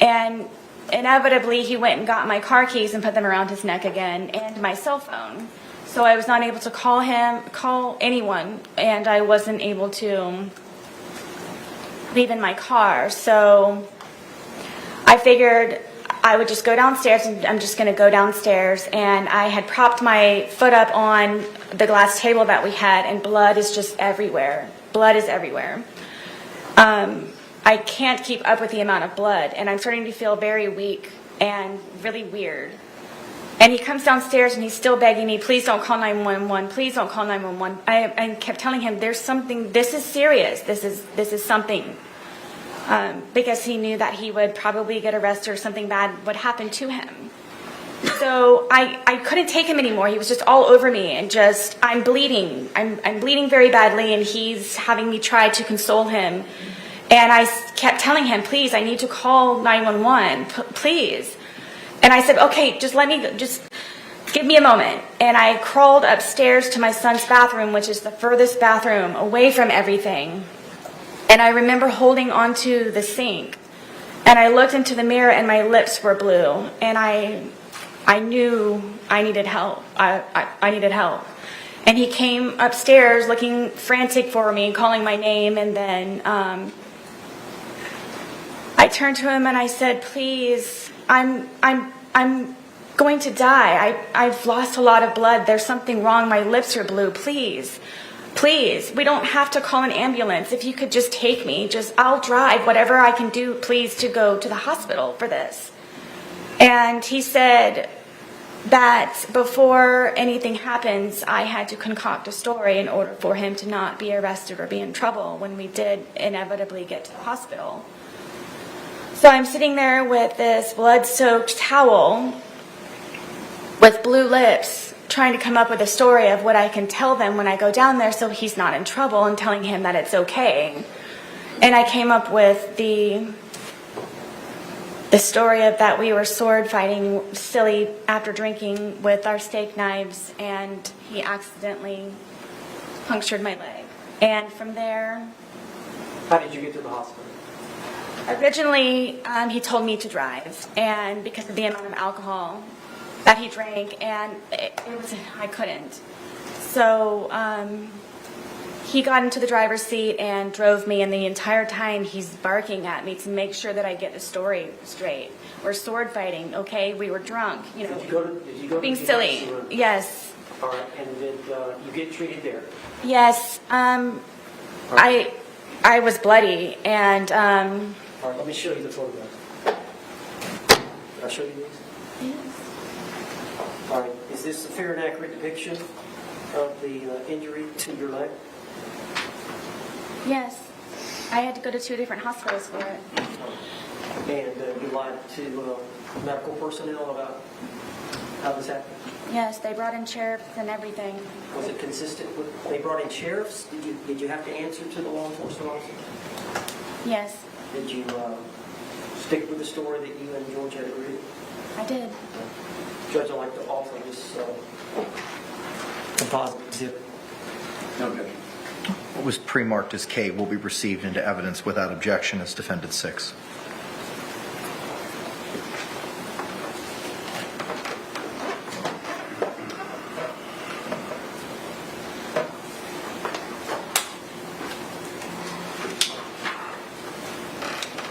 And inevitably, he went and got my car keys and put them around his neck again, and my cell phone. So I was not able to call anyone, and I wasn't able to leaving my car. So I figured I would just go downstairs, and I'm just going to go downstairs. And I had propped my foot up on the glass table that we had, and blood is just everywhere. Blood is everywhere. I can't keep up with the amount of blood, and I'm starting to feel very weak and really weird. And he comes downstairs and he's still begging me, please don't call 911, please don't call 911. I kept telling him, there's something, this is serious, this is something. Because he knew that he would probably get arrested or something bad would happen to him. So I couldn't take him anymore. He was just all over me, and just, I'm bleeding. I'm bleeding very badly, and he's having me try to console him. And I kept telling him, please, I need to call 911, please. And I said, okay, just give me a moment. And I crawled upstairs to my son's bathroom, which is the furthest bathroom away from everything. And I remember holding onto the sink. And I looked into the mirror and my lips were blue. And I knew I needed help. I needed help. And he came upstairs looking frantic for me, calling my name. And then I turned to him and I said, please, I'm going to die. I've lost a lot of blood. There's something wrong. My lips are blue. Please, please, we don't have to call an ambulance. If you could just take me, I'll drive whatever I can do, please, to go to the hospital for this. And he said that before anything happens, I had to concoct a story in order for him to not be arrested or be in trouble when we did inevitably get to the hospital. So I'm sitting there with this blood-soaked towel with blue lips, trying to come up with a story of what I can tell them when I go down there so he's not in trouble, and telling him that it's okay. And I came up with the story of that we were sword fighting silly after drinking with our steak knives, and he accidentally punctured my leg. And from there... How did you get to the hospital? Originally, he told me to drive, and because of the amount of alcohol that he drank, and I couldn't. So he got into the driver's seat and drove me, and the entire time he's barking at me to make sure that I get the story straight. We're sword fighting, okay? We were drunk, Did you go being to silly. Yes. All right, and did you get treated there? Yes. I was bloody, and... All right, let me show you the photograph. Can I show you these? Yes. All right, is this a fair and accurate depiction of the injury to your leg? Yes. I had to go to 2 different hospitals for it. And you lied to medical personnel about how this happened? Yes, they brought in sheriffs and everything. Was it consistent with, they brought in sheriffs? Did you have to answer to the law enforcement officer? Yes, Did you stick with the story that you and George had agreed? I did. Judge, I'd like to offer this composite exhibit. What was pre-marked as K will be received into evidence without objection as Defendant 6.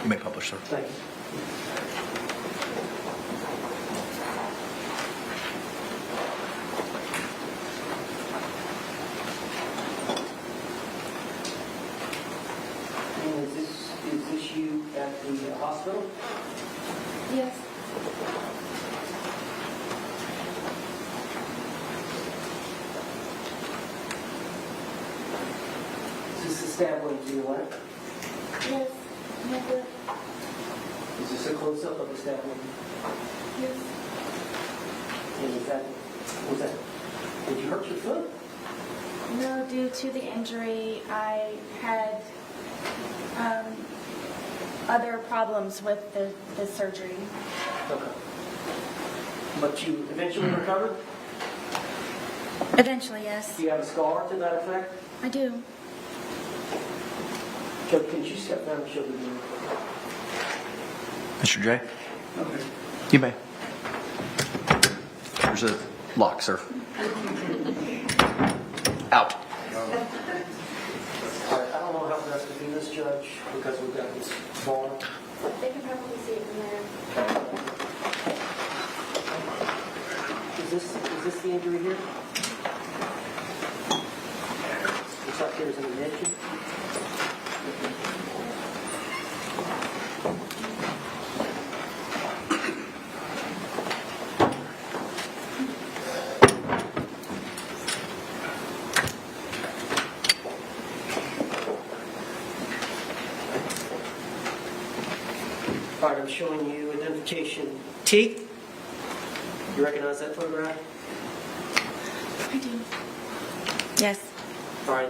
You may publish, sir. Thank you. And is this you at the hospital? Yes. Is this the stab wound to your leg? Yes. Never. Is this a close-up of the stab wound? Yes. And was that, did you hurt your foot? No, due to the injury, I had other problems with the surgery. Okay. But you eventually recovered? Eventually, yes. Do you have a scar to that effect? I do. Joe, can you step down and show the video? Mr. J? Okay. You may. There's a lock, sir. Out. All right, I don't know how best to see this, Judge, because we've got this bar. They can probably see it from there. Is this the injury here? Looks like there's an indention. All right, I'm showing you identification T. You recognize that photograph? I do. Yes. All right.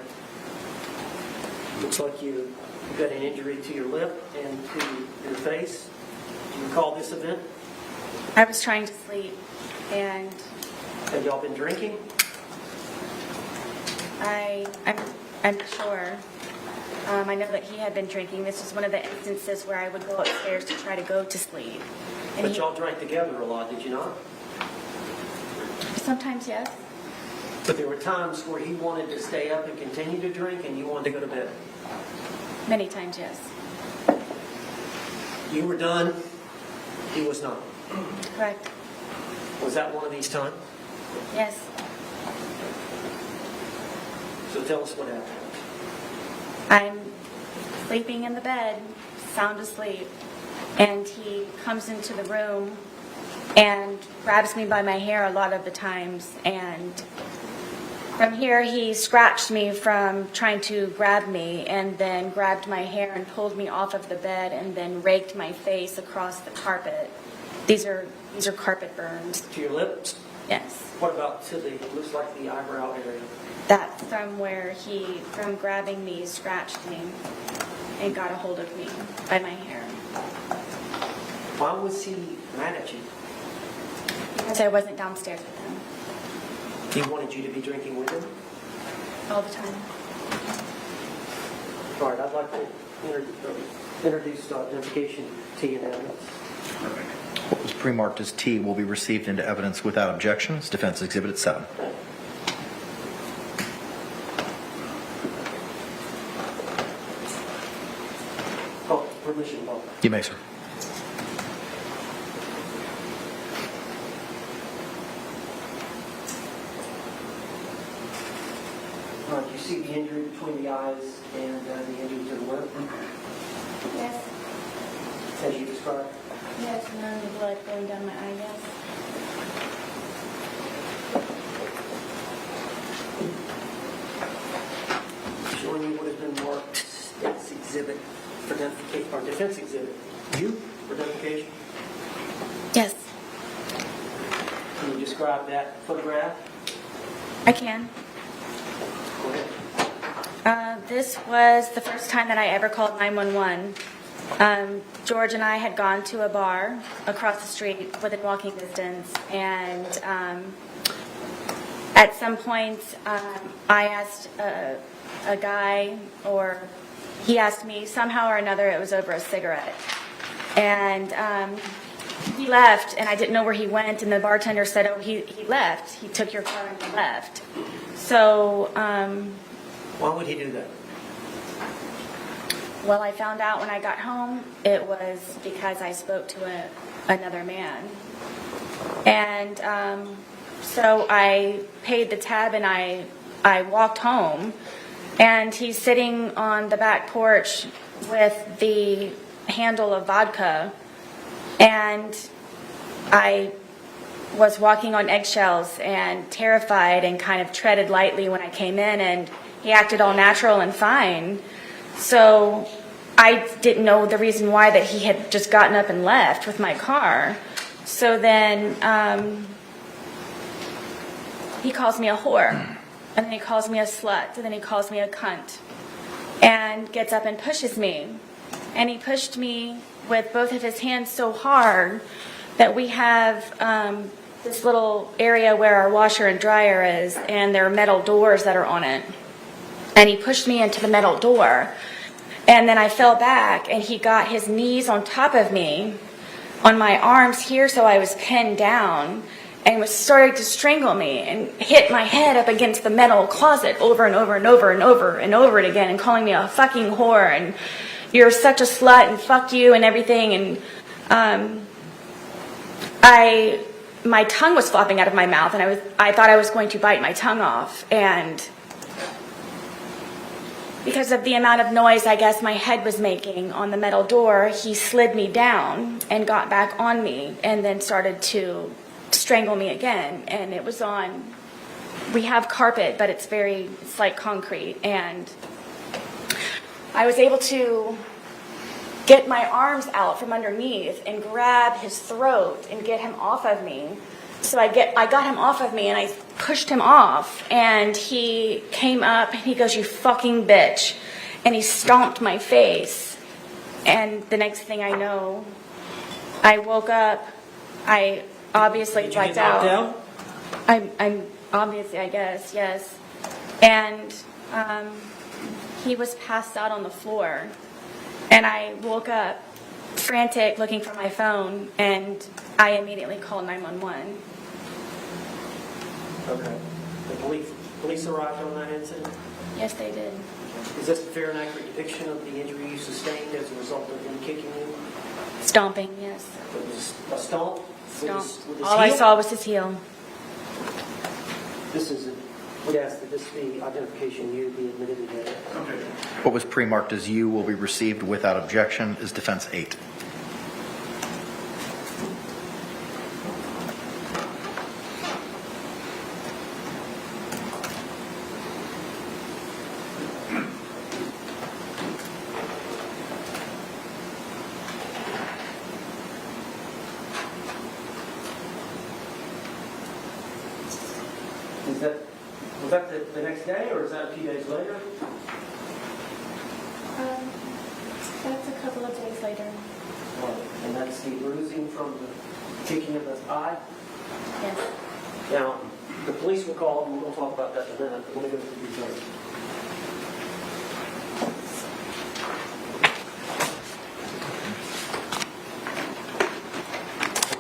Looks like you've got an injury to your lip and to your face. Do you recall this event? I was trying to sleep, and Have y'all been drinking? I'm not sure. I know that he had been drinking. This was one of the instances where I would go upstairs to try to go to sleep. And But y'all drank together a lot, did you not? sometimes, yes. But there were times where he wanted to stay up and continue to drink and you wanted to go to bed. Many times, yes. You were done, he was not. Correct. Was that one of these times? Yes. So tell us what happened. I'm sleeping in the bed, sound asleep, and he comes into the room and grabs me by my hair a lot of the times, and from here he scratched me from trying to grab me, and then grabbed my hair and pulled me off of the bed, and then raked my face across the carpet. These are carpet burns. To your lips? Yes. What about to the, looks like the eyebrow area? That's from where from grabbing me, scratched me, and got a hold of me by my hair. Why was he mad at you? Because I wasn't downstairs with him He wanted you to be drinking with him? all the time. All right, I'd like to introduce identification T and evidence. What was pre-marked as T will be received into evidence without objection. It's Defense Exhibit 7. Oh, permission, Bob. You may, sir. All right, you see the injury between the eyes and the injury to the lip, Yes. as you described? Yes, and then the blood going down my eye, yes. Showing you what has been marked as exhibit for identification, or defense exhibit. You for identification? Yes, Can you describe that photograph? I can. Go ahead. This was the first time that I ever called 911. George and I had gone to a bar across the street within walking distance, and at some point I asked a guy, or he asked me, somehow or another it was over a cigarette. And he left, and I didn't know where he went, and the bartender said, oh, he left. He took your car and he left. So, Why would he do that? well, I found out when I got home it was because I spoke to another man. And so I paid the tab and I walked home, and he's sitting on the back porch with the handle of vodka, and I was walking on eggshells and terrified and kind of treaded lightly when I came in, and he acted all natural and fine. So I didn't know the reason why that he had just gotten up and left with my car. So then he calls me a whore, and then he calls me a slut, and then he calls me a cunt, and gets up and pushes me. And he pushed me with both of his hands so hard that we have this little area where our washer and dryer is, and there are metal doors that are on it. And he pushed me into the metal door. And then I fell back, and he got his knees on top of me, on my arms here, so I was pinned down. and was starting to strangle me and hit my head up against the metal closet over and over and over and over and over it again, and calling me a fucking whore and you're such a slut and fuck you and everything. And my tongue was flopping out of my mouth, and I thought I was going to bite my tongue off, and because of the amount of noise I guess my head was making on the metal door, he slid me down and got back on me and then started to strangle me again. And it was on, we have carpet, but it's like concrete, and I was able to get my arms out from underneath and grab his throat and get him off of me. So I got him off of me, and I pushed him off, and he came up and he goes, "You fucking bitch," and he stomped my face. And the next thing I know, I woke up. I obviously blacked out. I'm obviously, I guess, yes. And he was passed out on the floor, and I woke up frantic looking for my phone, and I immediately called 911. Okay. The police arrived on that incident? Yes, they did. Is this a fair and accurate depiction of the injury you sustained as a result of him kicking you? Stomping, yes. It was a stomp? Stomp. With his All I heel? saw was his heel. We'd ask that this be identification you be admitted today. What was pre-marked as you will be received without objection is defense 8. Was that the next day, or is that a few days later? That's a couple of days later. And that's the bruising from the kicking of the eye? Yes. Now, the police were called, and we'll talk about that in a minute. Let me go through these notes.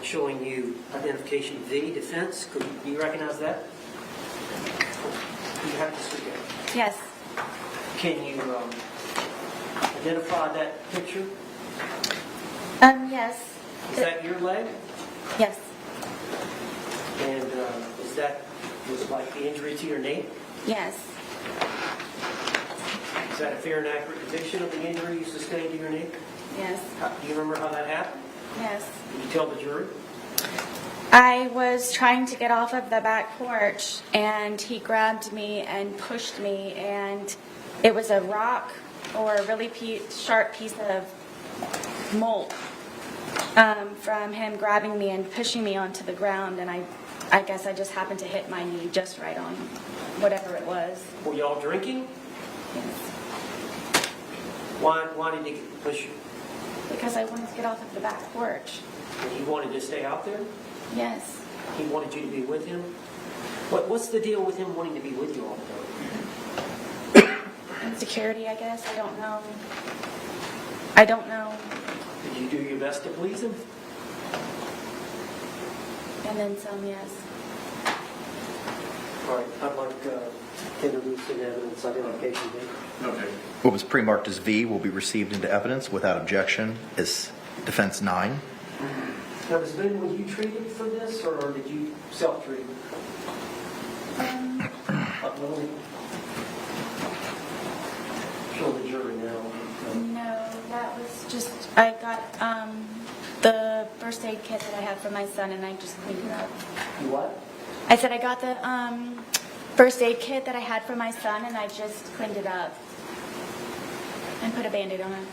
Showing you identification V, defense. Do you recognize that? You have to speak it. Yes. Can you identify that picture? Yes. Is that your leg? Yes. And was it like the injury to your knee? Yes. Is that a fair and accurate depiction of the injury you sustained to your knee? Yes. Do you remember how that happened? Yes. Did you tell the jury? I was trying to get off of the back porch, and he grabbed me and pushed me, and it was a rock or a really sharp piece of mold from him grabbing me and pushing me onto the ground, and I guess I just happened to hit my knee just right on whatever it was. Were y'all drinking? Yes. Why did he push you? Because I wanted to get off of the back porch. And he wanted to stay out there? Yes. He wanted you to be with him? What's the deal with him wanting to be with you all the time? Insecurity, I guess. I don't know. Did you do your best to please him? And then some, yes. All right, I'd like to introduce an evidence identification. Okay. What was pre-marked as V will be received into evidence without objection is defense 9. Now, Ms. Boone, were you treated for this, or did you self-treat? Show the jury now. No, that was just, I got the first aid kit that I had for my son, and I just cleaned it up. You what? I said I got the first aid kit that I had for my son, and I just cleaned it up and put a Band-Aid on it.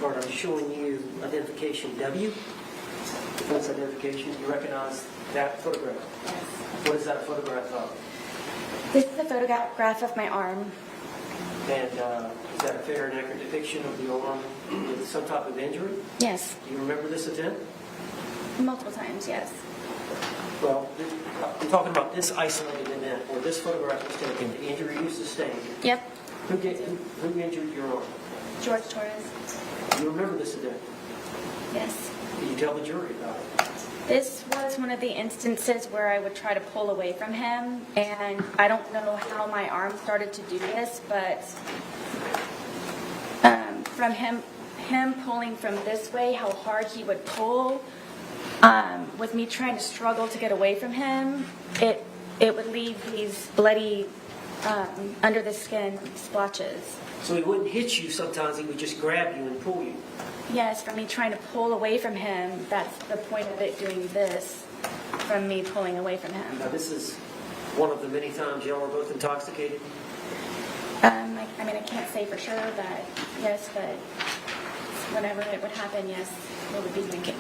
Bart, I'm showing you identification W. Defense identification. You recognize that photograph? Yes. What is that a photograph of? This is a photograph of my arm. And is that a fair and accurate depiction of the arm with some type of injury? Yes. Do you remember this event? Multiple times, yes. Well, I'm talking about this isolated event where this photograph was taken, the injury you sustained. Yep. Who injured your arm? George Torres. Do you remember this event? Yes. Can you tell the jury about it? This was one of the instances where I would try to pull away from him, and I don't know how my arm started to do this, but from him pulling from this way, how hard he would pull, with me trying to struggle to get away from him, it would leave these bloody under the skin splotches. So he wouldn't hit you sometimes, he would just grab you and pull you. Yes, from me trying to pull away from him, that's the point of it doing this, from me pulling away from him. Now, this is one of the many times y'all are both intoxicated? I mean, I can't say for sure that, yes, but whenever it would happen, yes, we would be drinking.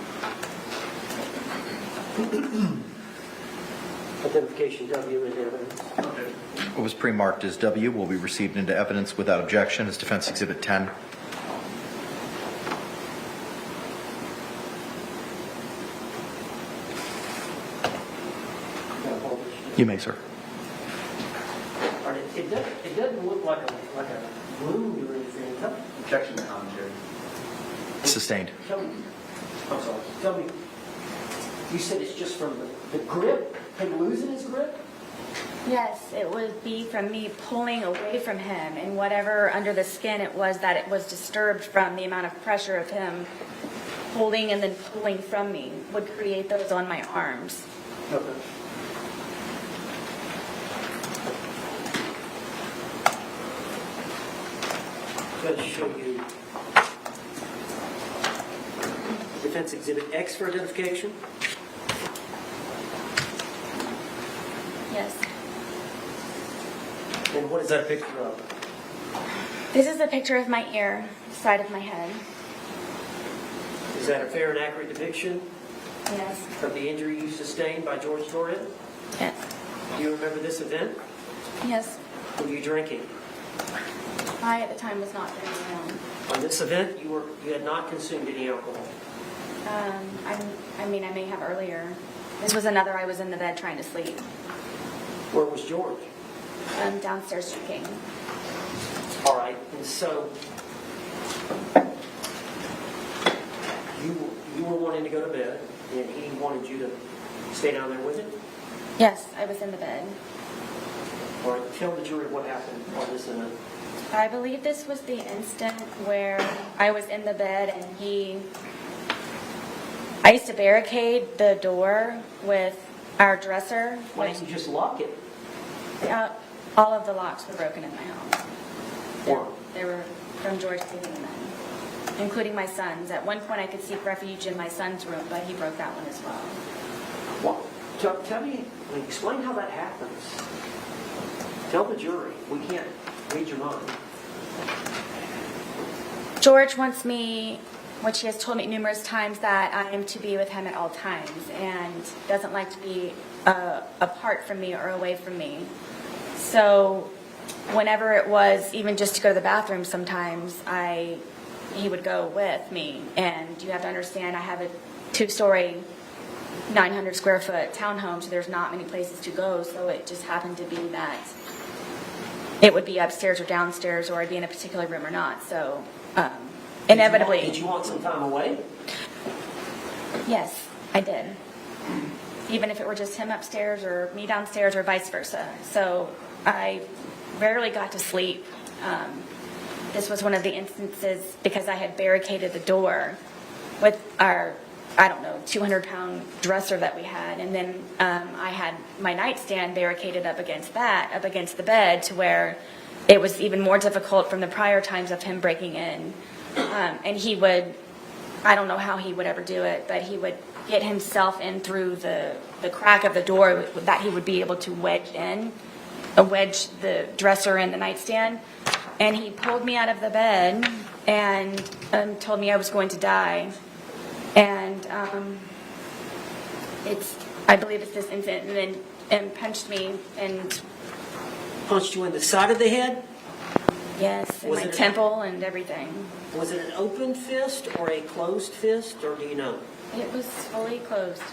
Identification W into evidence. What was pre-marked as W will be received into evidence without objection as Defense Exhibit 10. You may, sir. All right, it doesn't look like a wound or anything. Objection to commentary. Sustained. Tell me, I'm sorry, tell me, you said it's just from the grip, him losing his grip? Yes, it would be from me pulling away from him, and whatever under the skin it was that it was disturbed from, the amount of pressure of him holding and then pulling from me would create those on my arms. Okay. I'm going to show you Defense Exhibit X for identification. Yes. And what is that a picture of? This is a picture of my ear, side of my head. Is that a fair and accurate depiction Yes. of the injury you sustained by George Torres? Yes. Do you remember this event? Yes. Were you drinking? I at the time was not very young. On this event, you had not consumed any alcohol. I mean, I may have earlier. This was another, I was in the bed trying to sleep. Where was George? Downstairs drinking. All right, and so you were wanting to go to bed, and he wanted you to stay down there with him? Yes, I was in the bed. All right, tell the jury what happened on this event. I believe this was the instant where I was in the bed and I used to barricade the door with our dresser. Why didn't you just lock it? All of the locks were broken in my home. Why? They were from George taking them in, including my son's. At one point I could seek refuge in my son's room, but he broke that one as well. Well, tell me, explain how that happens. Tell the jury. We can't read your mind. George wants me, which he has told me numerous times, that I am to be with him at all times and doesn't like to be apart from me or away from me. So whenever it was even just to go to the bathroom sometimes, he would go with me. And you have to understand, I have a 2-story, 900 square foot townhome, so there's not many places to go. So it just happened to be that it would be upstairs or downstairs, or I'd be in a particular room or not. So inevitably. Did you want some time away? Yes, I did. Even if it were just him upstairs or me downstairs or vice versa. So I rarely got to sleep. This was one of the instances because I had barricaded the door with our, 200-pound dresser that we had. And then I had my nightstand barricaded up against the bed, to where it was even more difficult from the prior times of him breaking in. And he would, I don't know how he would ever do it, but he would get himself in through the crack of the door that he would be able to wedge the dresser in the nightstand. And he pulled me out of the bed and told me I was going to die. And I believe it's this incident, and punched me, and Punched you in the side of the head? yes, in Was my it- temple and everything. Was it an open fist or a closed fist, or do you know? It was fully closed.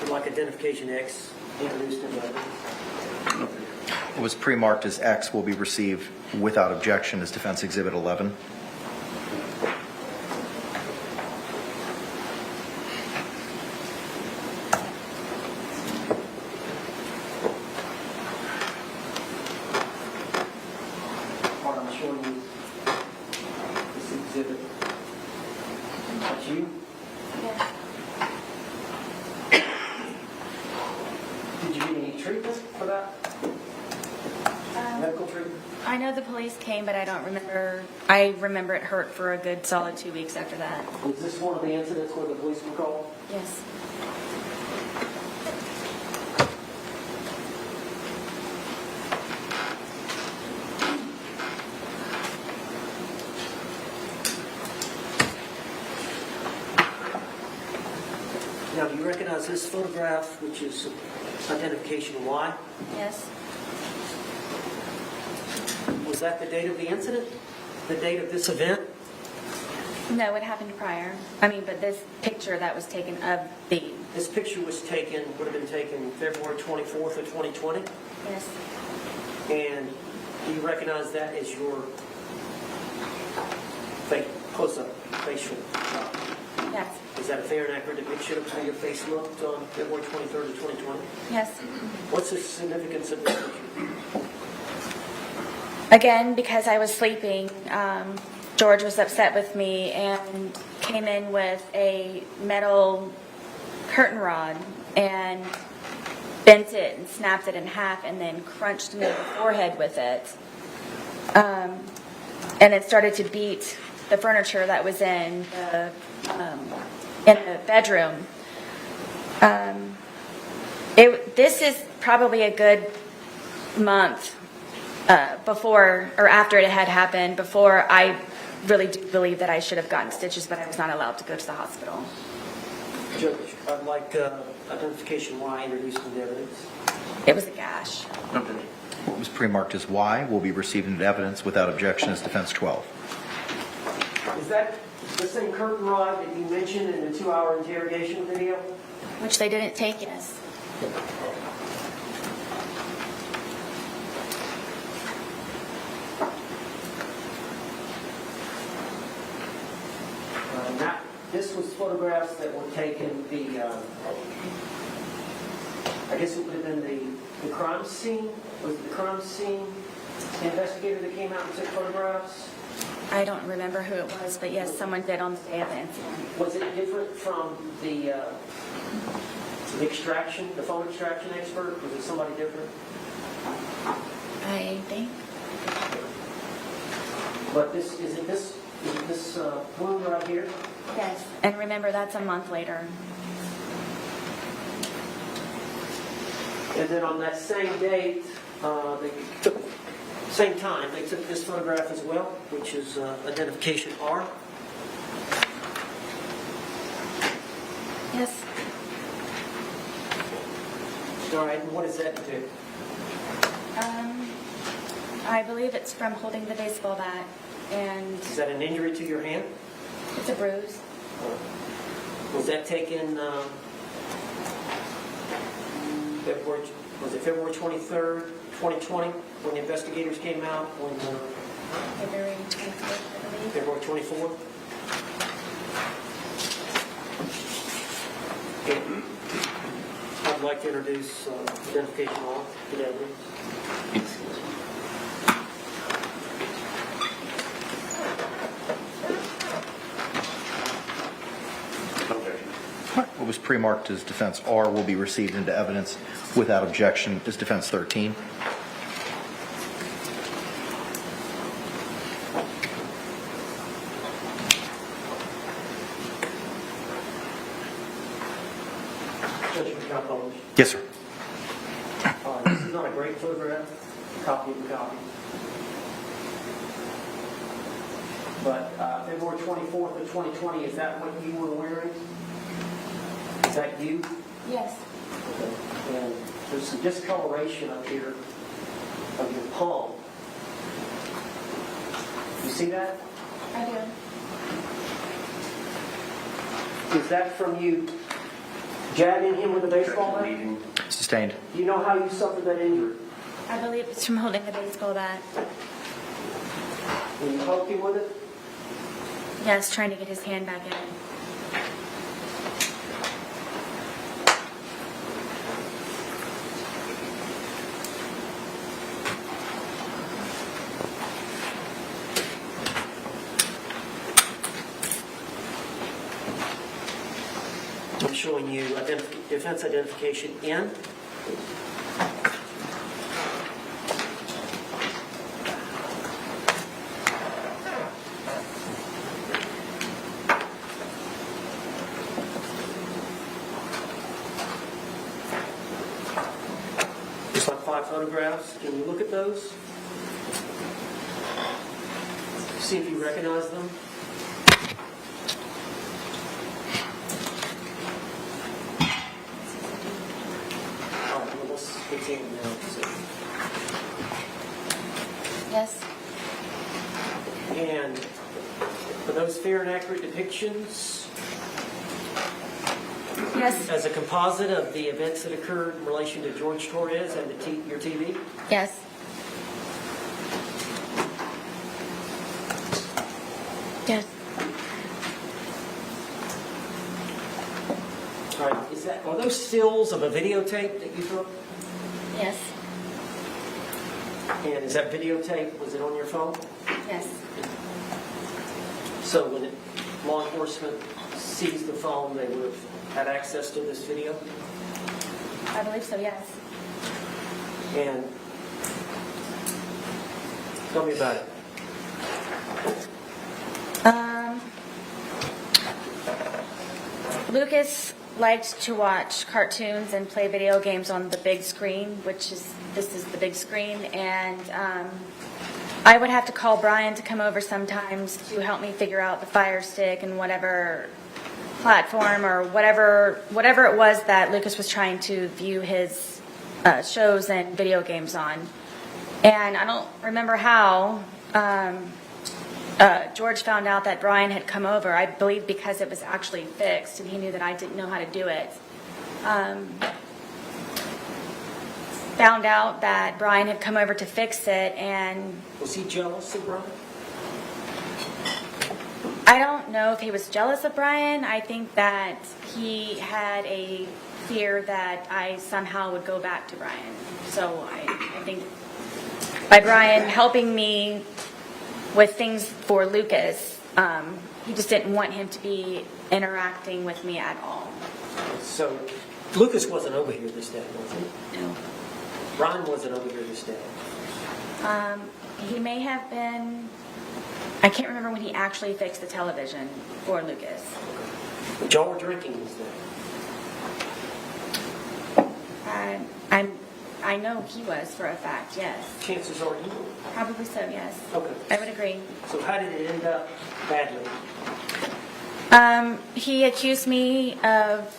Like identification X introduced in the evidence? What was pre-marked as X will be received without objection as Defense Exhibit 11. Part I'm showing you this exhibit. That's you? Yeah. Did you get any treatment for that? Medical treatment? I know the police came, but I don't remember. I remember it hurt for a good solid 2 weeks after that. Was this one of the incidents where the police were called? Yes. Now, do you recognize this photograph, which is identification Y? Yes. Was that the date of the incident? The date of this event? No, it happened prior. I mean, but this picture that was taken of the. This picture was taken, would have been taken February 24th of 2020? Yes. And do you recognize that as your close-up facial shot? Yes. Is that a fair and accurate depiction of how your face looked on February 23rd of 2020? Yes. What's the significance of this picture? Again, because I was sleeping, George was upset with me and came in with a metal curtain rod and bent it and snapped it in half and then crunched me in the forehead with it. And it started to beat the furniture that was in the bedroom. This is probably a good month before or after it had happened, before I really do believe that I should have gotten stitches, but I was not allowed to go to the hospital. Judge, I'd like identification Y introduced into evidence. It was a gash. What was pre-marked as Y will be received into evidence without objection as Defense 12. Is that the same curtain rod that you mentioned in the 2-hour interrogation video? Which they didn't take, yes. This was photographs that were taken, I guess it would have been the crime scene? Was it the crime scene investigator that came out and took photographs? I don't remember who it was, but yes, someone did on the day of the incident. Was it different from the extraction, the phone extraction expert? Was it somebody different? I think. But this isn't this Boone right here? Yes. And remember, that's a month later. And then on that same date, they took, same time, they took this photograph as well, which is identification R. Yes. All right, and what does that do? I believe it's from holding the baseball bat, and Is that an injury to your hand? it's a bruise. Was that taken February 23rd, 2020, when the investigators came out on February 24th, I believe. February 24th? Okay. I'd like to introduce identification on to that evidence. What was pre-marked as Defense R will be received into evidence without objection as Defense 13. Judge, you can publish. Yes, sir. This is not a great photograph, copy of the copy. But February 24th of 2020, is that what you were wearing? Is that you? Yes. Okay. And there's some discoloration up here of your palm. You see that? I do. Is that from you jabbing him with a baseball bat? Sustained. Do you know how you suffered that injury? I believe it's from holding the baseball bat. When you poked him with it? Yes, trying to get his hand back in. I'm showing you defense identification N. Just like 5 photographs. Can you look at those? See if you recognize them. All right, well, let's continue now. Yes. And for those fair and accurate depictions, Yes. as a composite of the events that occurred in relation to George Torres and your TV? Yes. Yes. All right, are those stills of a videotape that you took? Yes. And is that videotape, was it on your phone? Yes. So when law enforcement seized the phone, they would have had access to this video? I believe so, yes. And tell me about it. Lucas liked to watch cartoons and play video games on the big screen, this is the big screen, and I would have to call Brian to come over sometimes to help me figure out the Fire Stick and whatever platform or whatever it was that Lucas was trying to view his shows and video games on. And I don't remember how George found out that Brian had come over. I believe because it was actually fixed and he knew that I didn't know how to do it. Found out that Brian had come over to fix it, and Was he jealous of Brian? I don't know if he was jealous of Brian. I think that he had a fear that I somehow would go back to Brian. So I think by Brian helping me with things for Lucas, he just didn't want him to be interacting with me at all. So Lucas wasn't over here this day, was he? No. Brian wasn't over here this day. He may have been. I can't remember when he actually fixed the television for Lucas. But y'all were drinking this day. I know he was for a fact, yes. Chances are you. Probably so, yes. Okay. I would agree. So how did it end up badly? He accused me of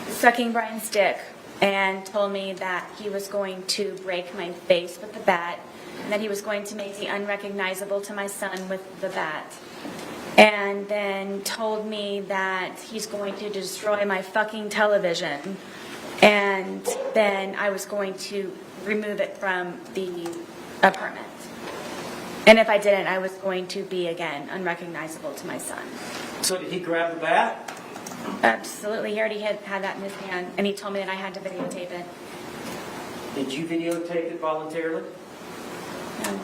sucking Brian's dick and told me that he was going to break my face with the bat and that he was going to make me unrecognizable to my son with the bat. And then told me that he's going to destroy my fucking television, and then I was going to remove it from the apartment. And if I didn't, I was going to be, again, unrecognizable to my son. So did he grab the bat? Absolutely. He already had that in his hand, and he told me that I had to videotape it. Did you videotape it voluntarily? No.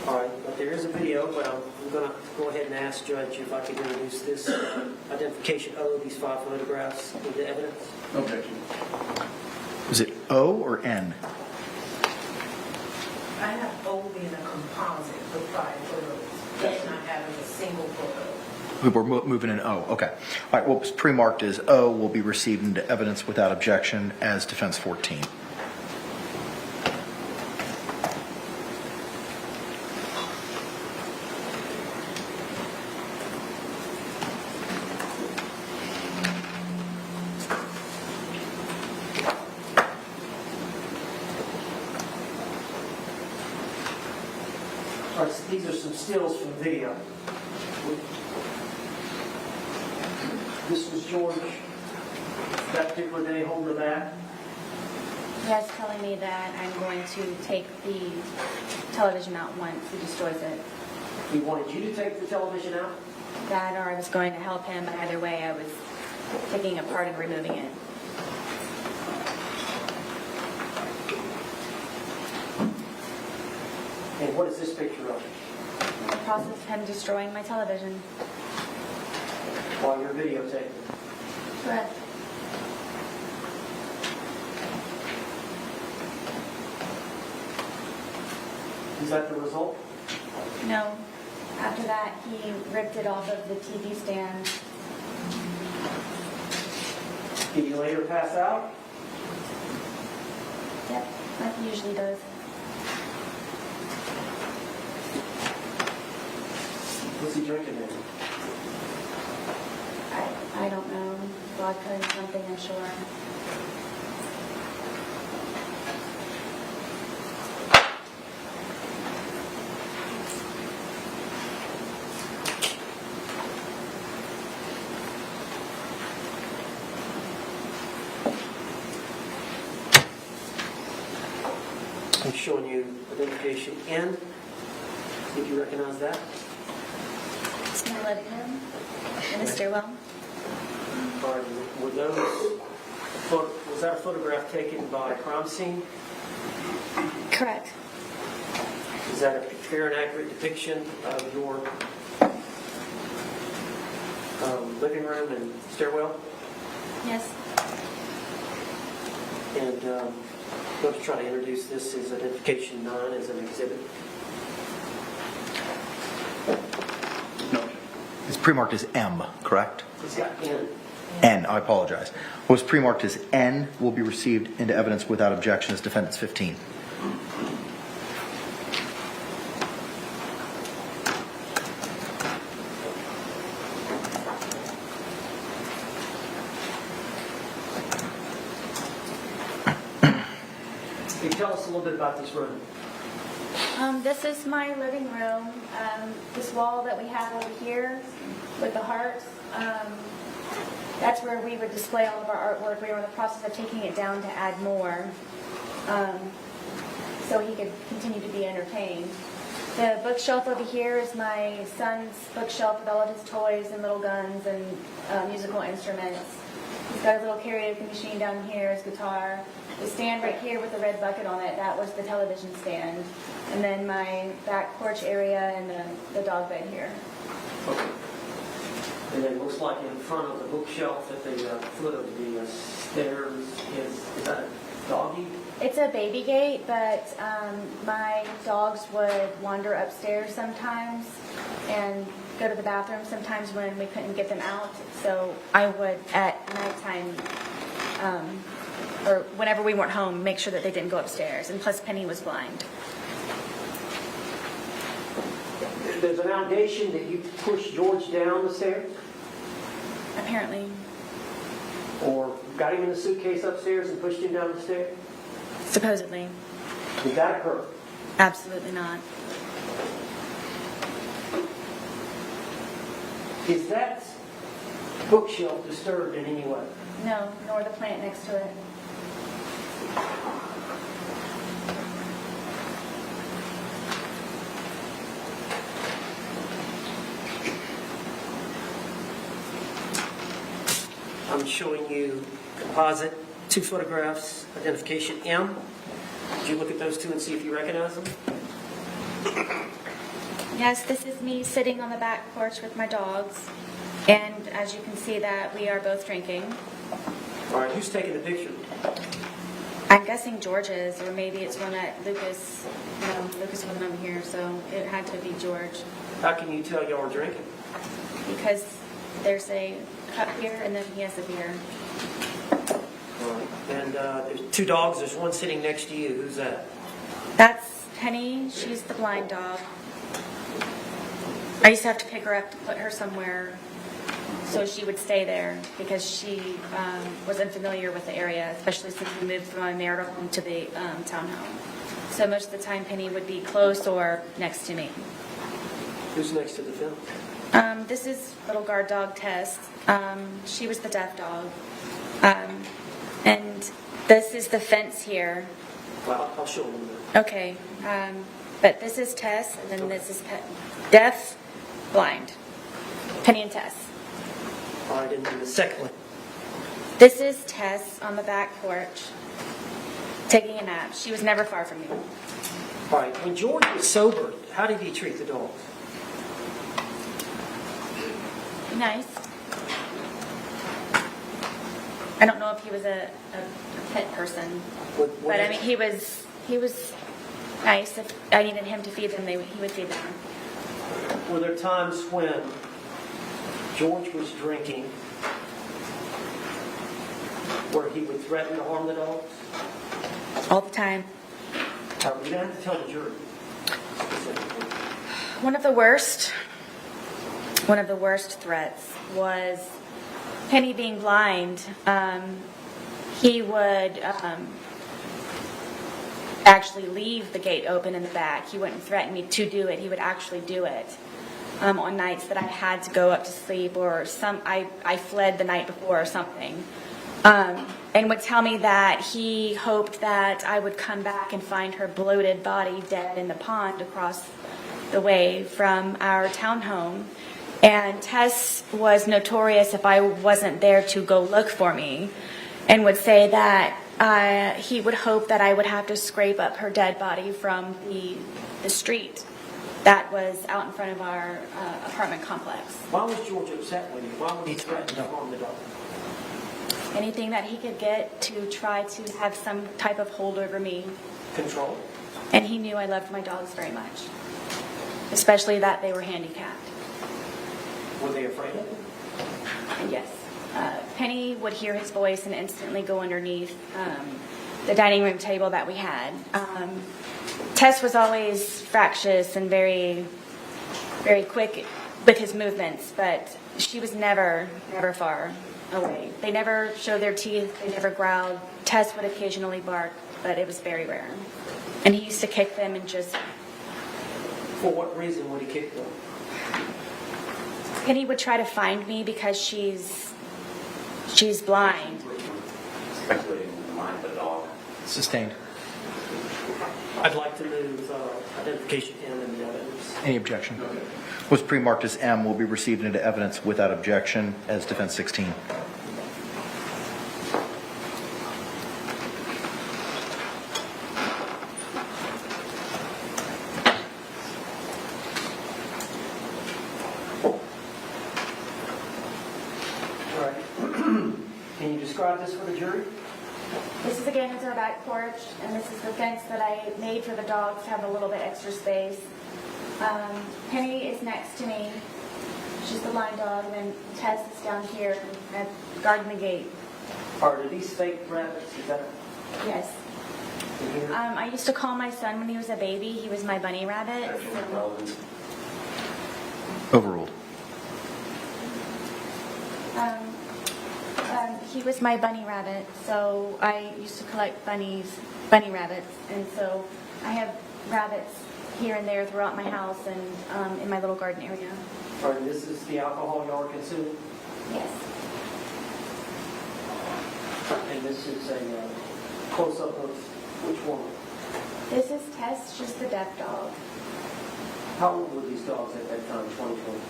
All right, but there is a video, but I'm going to go ahead and ask Judge if I could introduce this identification O, these 5 photographs, into evidence. Objection. Is it O or N? I have O being a composite with 5 photos, and not having a single photo. We're moving in O. Okay. All right. What was pre-marked as O will be received into evidence without objection as defense 14. All right, so these are some stills from the video. This was George that particular day holding the bat. Yes, telling me that I'm going to take the television out once he destroys it. He wanted you to take the television out? That or I was going to help him, but either way I was taking it apart and removing it. And what is this picture of? In the process of him destroying my television. While you're videotaping? Correct. Is that the result? No. After that, he ripped it off of the TV stand. Did you later pass out? Yep, like he usually does. What's he drinking then? I don't know. Vodka and something, I'm sure. I'm showing you identification N. See if you recognize that. It's my living room in the stairwell. All right, were those, was that a photograph taken by a crime scene? Correct. Is that a fair and accurate depiction of your living room and stairwell? Yes. And I'm going to try to introduce this as identification 9 as an exhibit. No, it's pre-marked as M, correct? It's got N. N, I apologize. What was pre-marked as N will be received into evidence without objection as defendant's 15. Can you tell us a little bit about this room? This is my living room. This wall that we have over here with the hearts, that's where we would display all of our artwork. We were in the process of taking it down to add more, so he could continue to be entertained. The bookshelf over here is my son's bookshelf with all of his toys and little guns and musical instruments. He's got a little karaoke machine down here, his guitar. The stand right here with the red bucket on it, that was the television stand. And then my back porch area and the dog bed here. Okay. And it looks like in front of the bookshelf at the foot of the stairs is that a doggy? It's a baby gate, but my dogs would wander upstairs sometimes and go to the bathroom sometimes when we couldn't get them out. So I would, at nighttime, or whenever we weren't home, make sure that they didn't go upstairs. And plus, Penny was blind. There's an allegation that you pushed George down the stairs? Apparently. Or got him in the suitcase upstairs and pushed him down the stairs? Supposedly. Did that occur? Absolutely not. Is that bookshelf disturbed in any way? No, nor the plant next to it. I'm showing you composite, 2 photographs, identification M. Did you look at those 2 and see if you recognize them? Yes, this is me sitting on the back porch with my dogs. And as you can see that we are both drinking. All right, who's taking the picture? I'm guessing George's, or maybe it's one that Lucas, no, Lucas wasn't over here, so it had to be George. How can you tell y'all are drinking? Because there's a cup here and then he has a beer. All right. And there's 2 dogs. There's one sitting next to you. Who's that? That's Penny. She's the blind dog. I used to have to pick her up to put her somewhere so she would stay there because she was unfamiliar with the area, especially since we moved from my marital home to the townhome. So most of the time Penny would be close or next to me. Who's next to the film? This is little guard dog Tess. She was the deaf dog. And This is the fence here. Well, I'll show them. Okay, but this is Tess, and then this is deaf, blind. Penny and Tess. All right, and then the second one. This is Tess on the back porch, taking a nap. She was never far from me. All right, when George was sober, how did he treat the dogs? Nice. I don't know if he was a pet person, but I mean, he was nice. If I needed him to feed them, he would feed them. Were there times when George was drinking where he would threaten to harm the dogs? All the time. You're going to have to tell the jury. One of the worst threats was Penny being blind. He would actually leave the gate open in the back. He wouldn't threaten me to do it. He would actually do it on nights that I had to go up to sleep, or I fled the night before or something. And would tell me that he hoped that I would come back and find her bloated body dead in the pond across the way from our townhome. And Tess was notorious if I wasn't there to go look for me, and would say that he would hope that I would have to scrape up her dead body from the street that was out in front of our apartment complex. Why was George upset with you? Why would he threaten to harm the dog? Anything that he could get to try to have some type of hold over me. Control? And he knew I loved my dogs very much, especially that they were handicapped. Were they afraid of him? And yes. Penny would hear his voice and instantly go underneath the dining room table that we had. Tess was always fractious and very, very quick with his movements, but she was never far away. They never showed their teeth. They never growled. Tess would occasionally bark, but it was very rare. And he used to kick them and just... For what reason would he kick them? Penny would try to find me because she's blind. Speculating in the mind of the dog. Sustained. I'd like to move identification M and the evidence. Any objection? Was pre-marked as M will be received into evidence without objection as defense 16. All right. Can you describe this for the jury? This is again is our back porch, and this is the fence that I made for the dogs to have a little bit extra space. Penny is next to me. She's the blind dog, and then Tess is down here guarding the gate. Are these fake rabbits? Is that Yes. in here? I used to call my son when he was a baby. He was my bunny rabbit. Overruled. He was my bunny rabbit, so I used to collect bunny rabbits, and so I have rabbits here and there throughout my house and in my little garden area. All right, this is the alcohol you are consuming? Yes. And this is a close-up of which woman? This is Tess. She's the deaf dog. How old were these dogs at that time, 2020?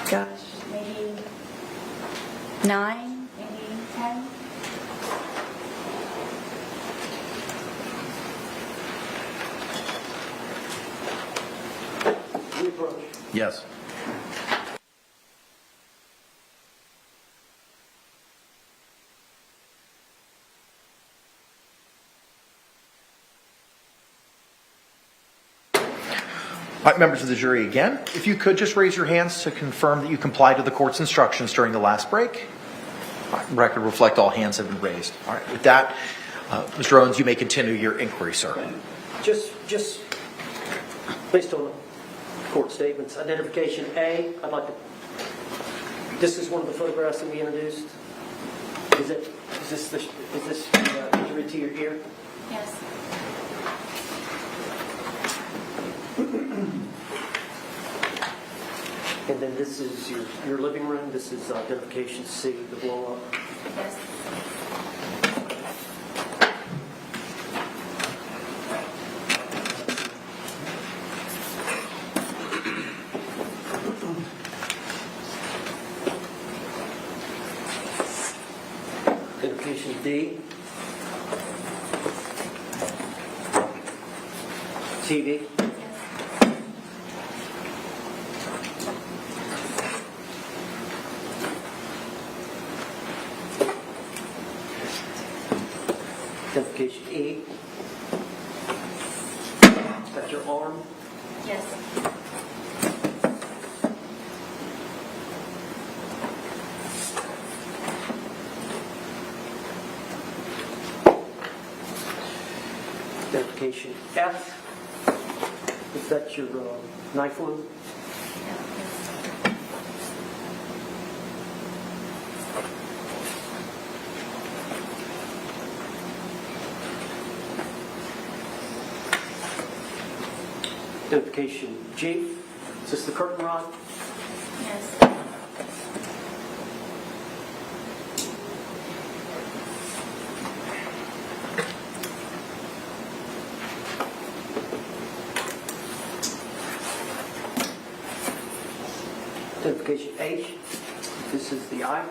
Gosh, maybe 9, maybe 10. We approach. Yes. All right, members of the jury, again, if you could just raise your hands to confirm that you complied with the court's instructions during the last break. All right, record reflect all hands have been raised. All right, with that, Mr. Owens, you may continue your inquiry, sir. Just based on the court statements, identification A, I'd like to, this is one of the photographs that we introduced. Is this injury to your ear? Yes. And then this is your living room. This is identification C, the blow up. Yes. D. TV. Identification E. Is that your arm? Yes. Identification F. Is that your knife wound? Identification G. Is this the curtain rod? Yes. Identification H. This is the eye.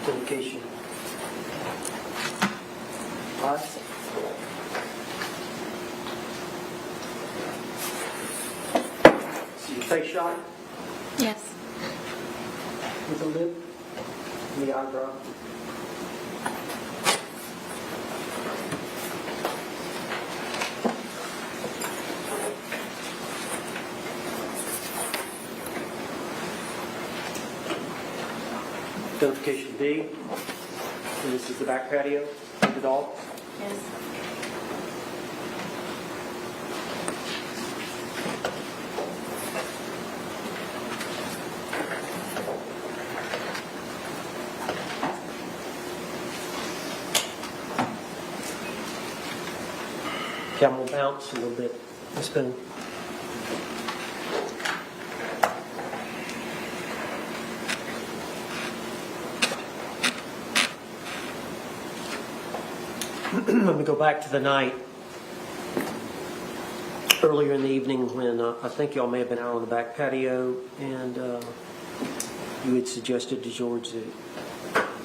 Identification I. See your face shot Yes. with the lip and the eyebrow. Identification D. And this is the back patio of the dog. Yes. Camel bounce a little bit. Miss Boone. Let me go back to the night earlier in the evening when I think y'all may have been out on the back patio and you had suggested to George to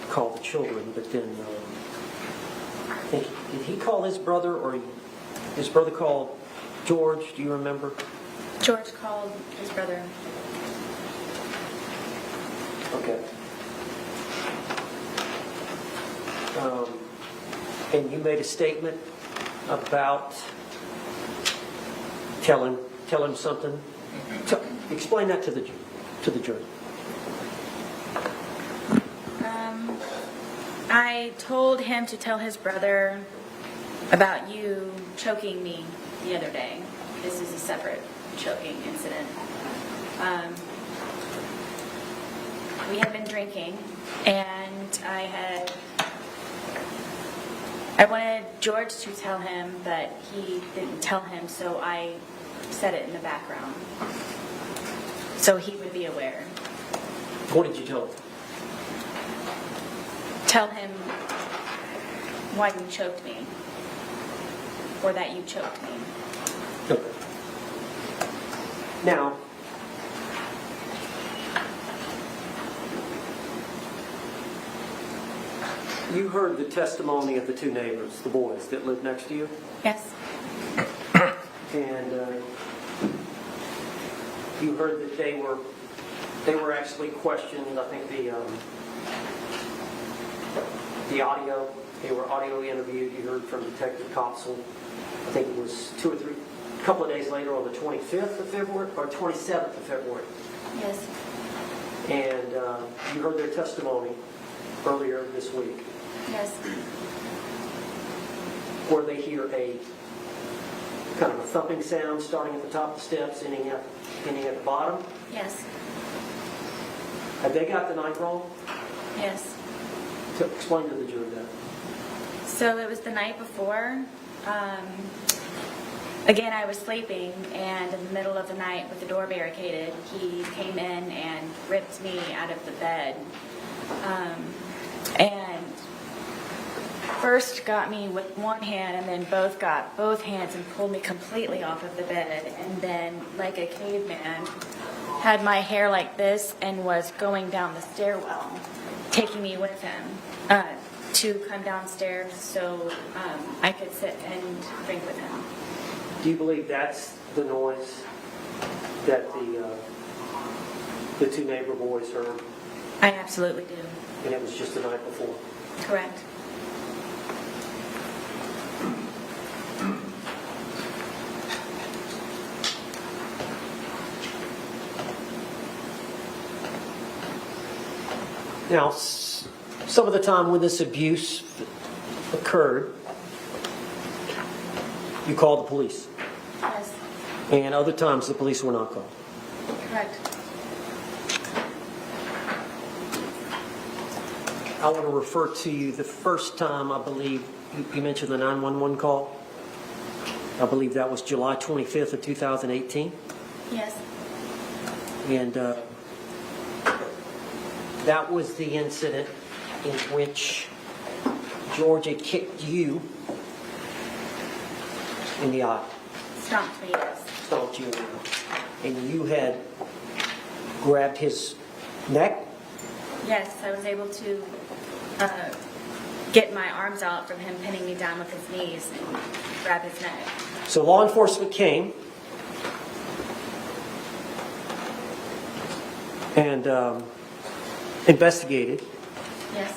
call the children, but then I think, did he call his brother or his brother called George? Do you remember? George called his brother. Okay. And you made a statement about tell him something. Explain that to the jury. I told him to tell his brother about you choking me the other day. This is a separate choking incident. We had been drinking, and I wanted George to tell him, but he didn't tell him, so I said it in the background, so he would be aware. What did you tell him? Tell him why you choked me, or that you choked me. Okay. Now, you heard the testimony of the two neighbors, the boys that lived next to you, Yes. and you heard that they were actually questioned. I think the audio, they were audio interviewed. You heard from Detective Copsell. I think it was a couple of days later on the 25th of February or 27th of February. Yes. And you heard their testimony earlier this week, Yes. where they hear a kind of a thumping sound starting at the top of the steps, ending at the bottom. Yes. Have they got the night wrong? Yes. Explain to the jury that. So it was the night before. Again, I was sleeping, and in the middle of the night with the door barricaded, he came in and ripped me out of the bed. And first got me with one hand and then both got both hands and pulled me completely off of the bed, and then like a caveman had my hair like this and was going down the stairwell, taking me with him to come downstairs so I could sit and drink with him. Do you believe that's the noise that the two neighbor boys heard? I absolutely do. And it was just the night before? Correct. Now, some of the time when this abuse occurred, you called the police. Yes. And other times the police were not called. Correct. I want to refer to you the first time, I believe, you mentioned the 911 call. I believe that was July 25th of 2018. Yes. And that was the incident in which Georgia kicked you in the eye. Stomped me, yes. Stomped you in the eye. And you had grabbed his neck. Yes, I was able to get my arms out from him pinning me down with his knees and grab his neck. So law enforcement came and investigated, Yes.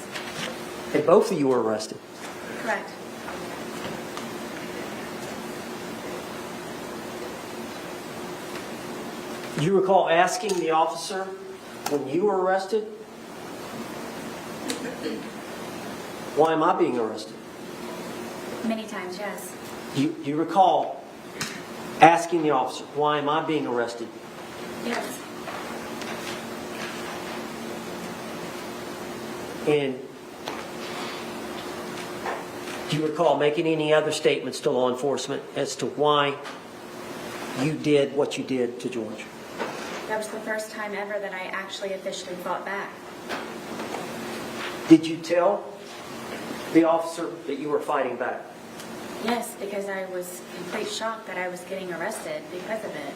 and both of you were arrested. Correct. Do you recall asking the officer when you were arrested, why am I being arrested? Many times, yes. Do you recall asking the officer, why am I being arrested? Yes. And do you recall making any other statements to law enforcement as to why you did what you did to George? That was the first time ever that I actually officially fought back. Did you tell the officer that you were fighting back? Yes, because I was in complete shock that I was getting arrested because of it.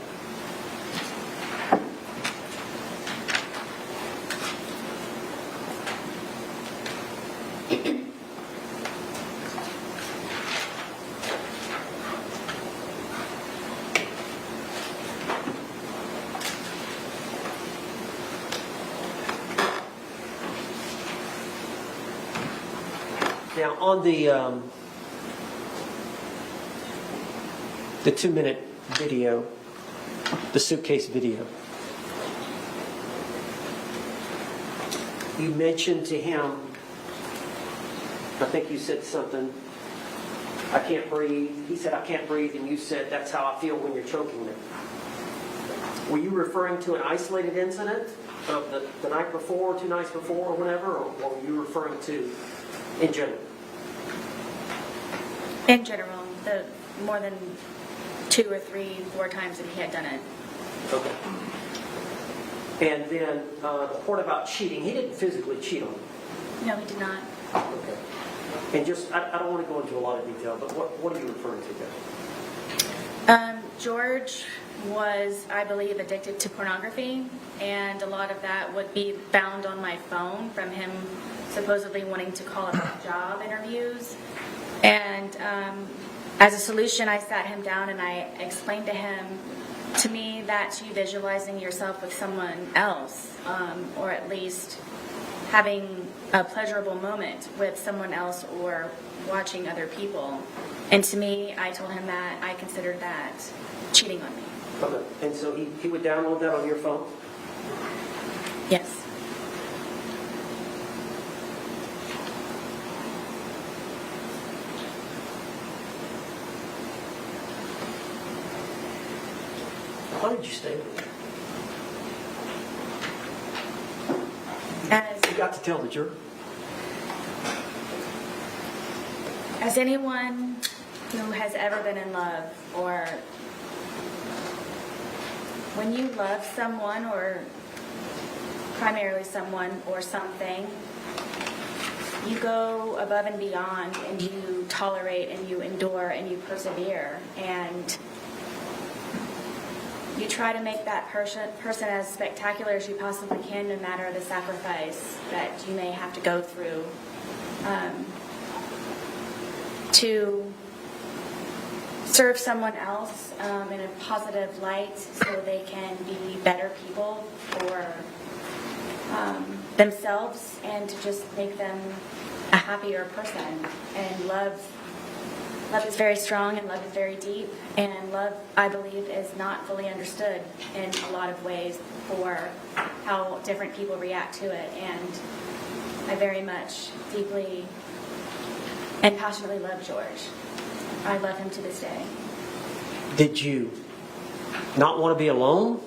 Now, on the 2-minute video, the suitcase video, you mentioned to him, I think you said something, I can't breathe. He said, I can't breathe, and you said, that's how I feel when you're choking me. Were you referring to an isolated incident of the night before, 2 nights before, or whatever, or were you referring to in general? In general, the more than 2 or 3, 4 times that he had done it. Okay. And then the part about cheating, he didn't physically cheat on you. No, he did not. Okay. And just, I don't want to go into a lot of detail, but what are you referring to there? George was, I believe, addicted to pornography, and a lot of that would be found on my phone from him supposedly wanting to call about job interviews. And as a solution, I sat him down and I explained to him, to me, that's you visualizing yourself with someone else, or at least having a pleasurable moment with someone else or watching other people. And to me, I told him that I considered that cheating on me. Okay. And so he would download that on your phone? Yes. Why did you stay with him? You got to tell the jury. As anyone who has ever been in love, or when you love someone, or primarily someone or something, you go above and beyond, and you tolerate, and you endure, and you persevere, and you try to make that person as spectacular as you possibly can, no matter the sacrifice that you may have to go through to serve someone else in a positive light, so they can be better people for themselves, and to just make them a happier person. And love is very strong, and love is very deep, and love, I believe, is not fully understood in a lot of ways for how different people react to it. And I very much, deeply, and passionately love George. I love him to this day. Did you not want to be alone?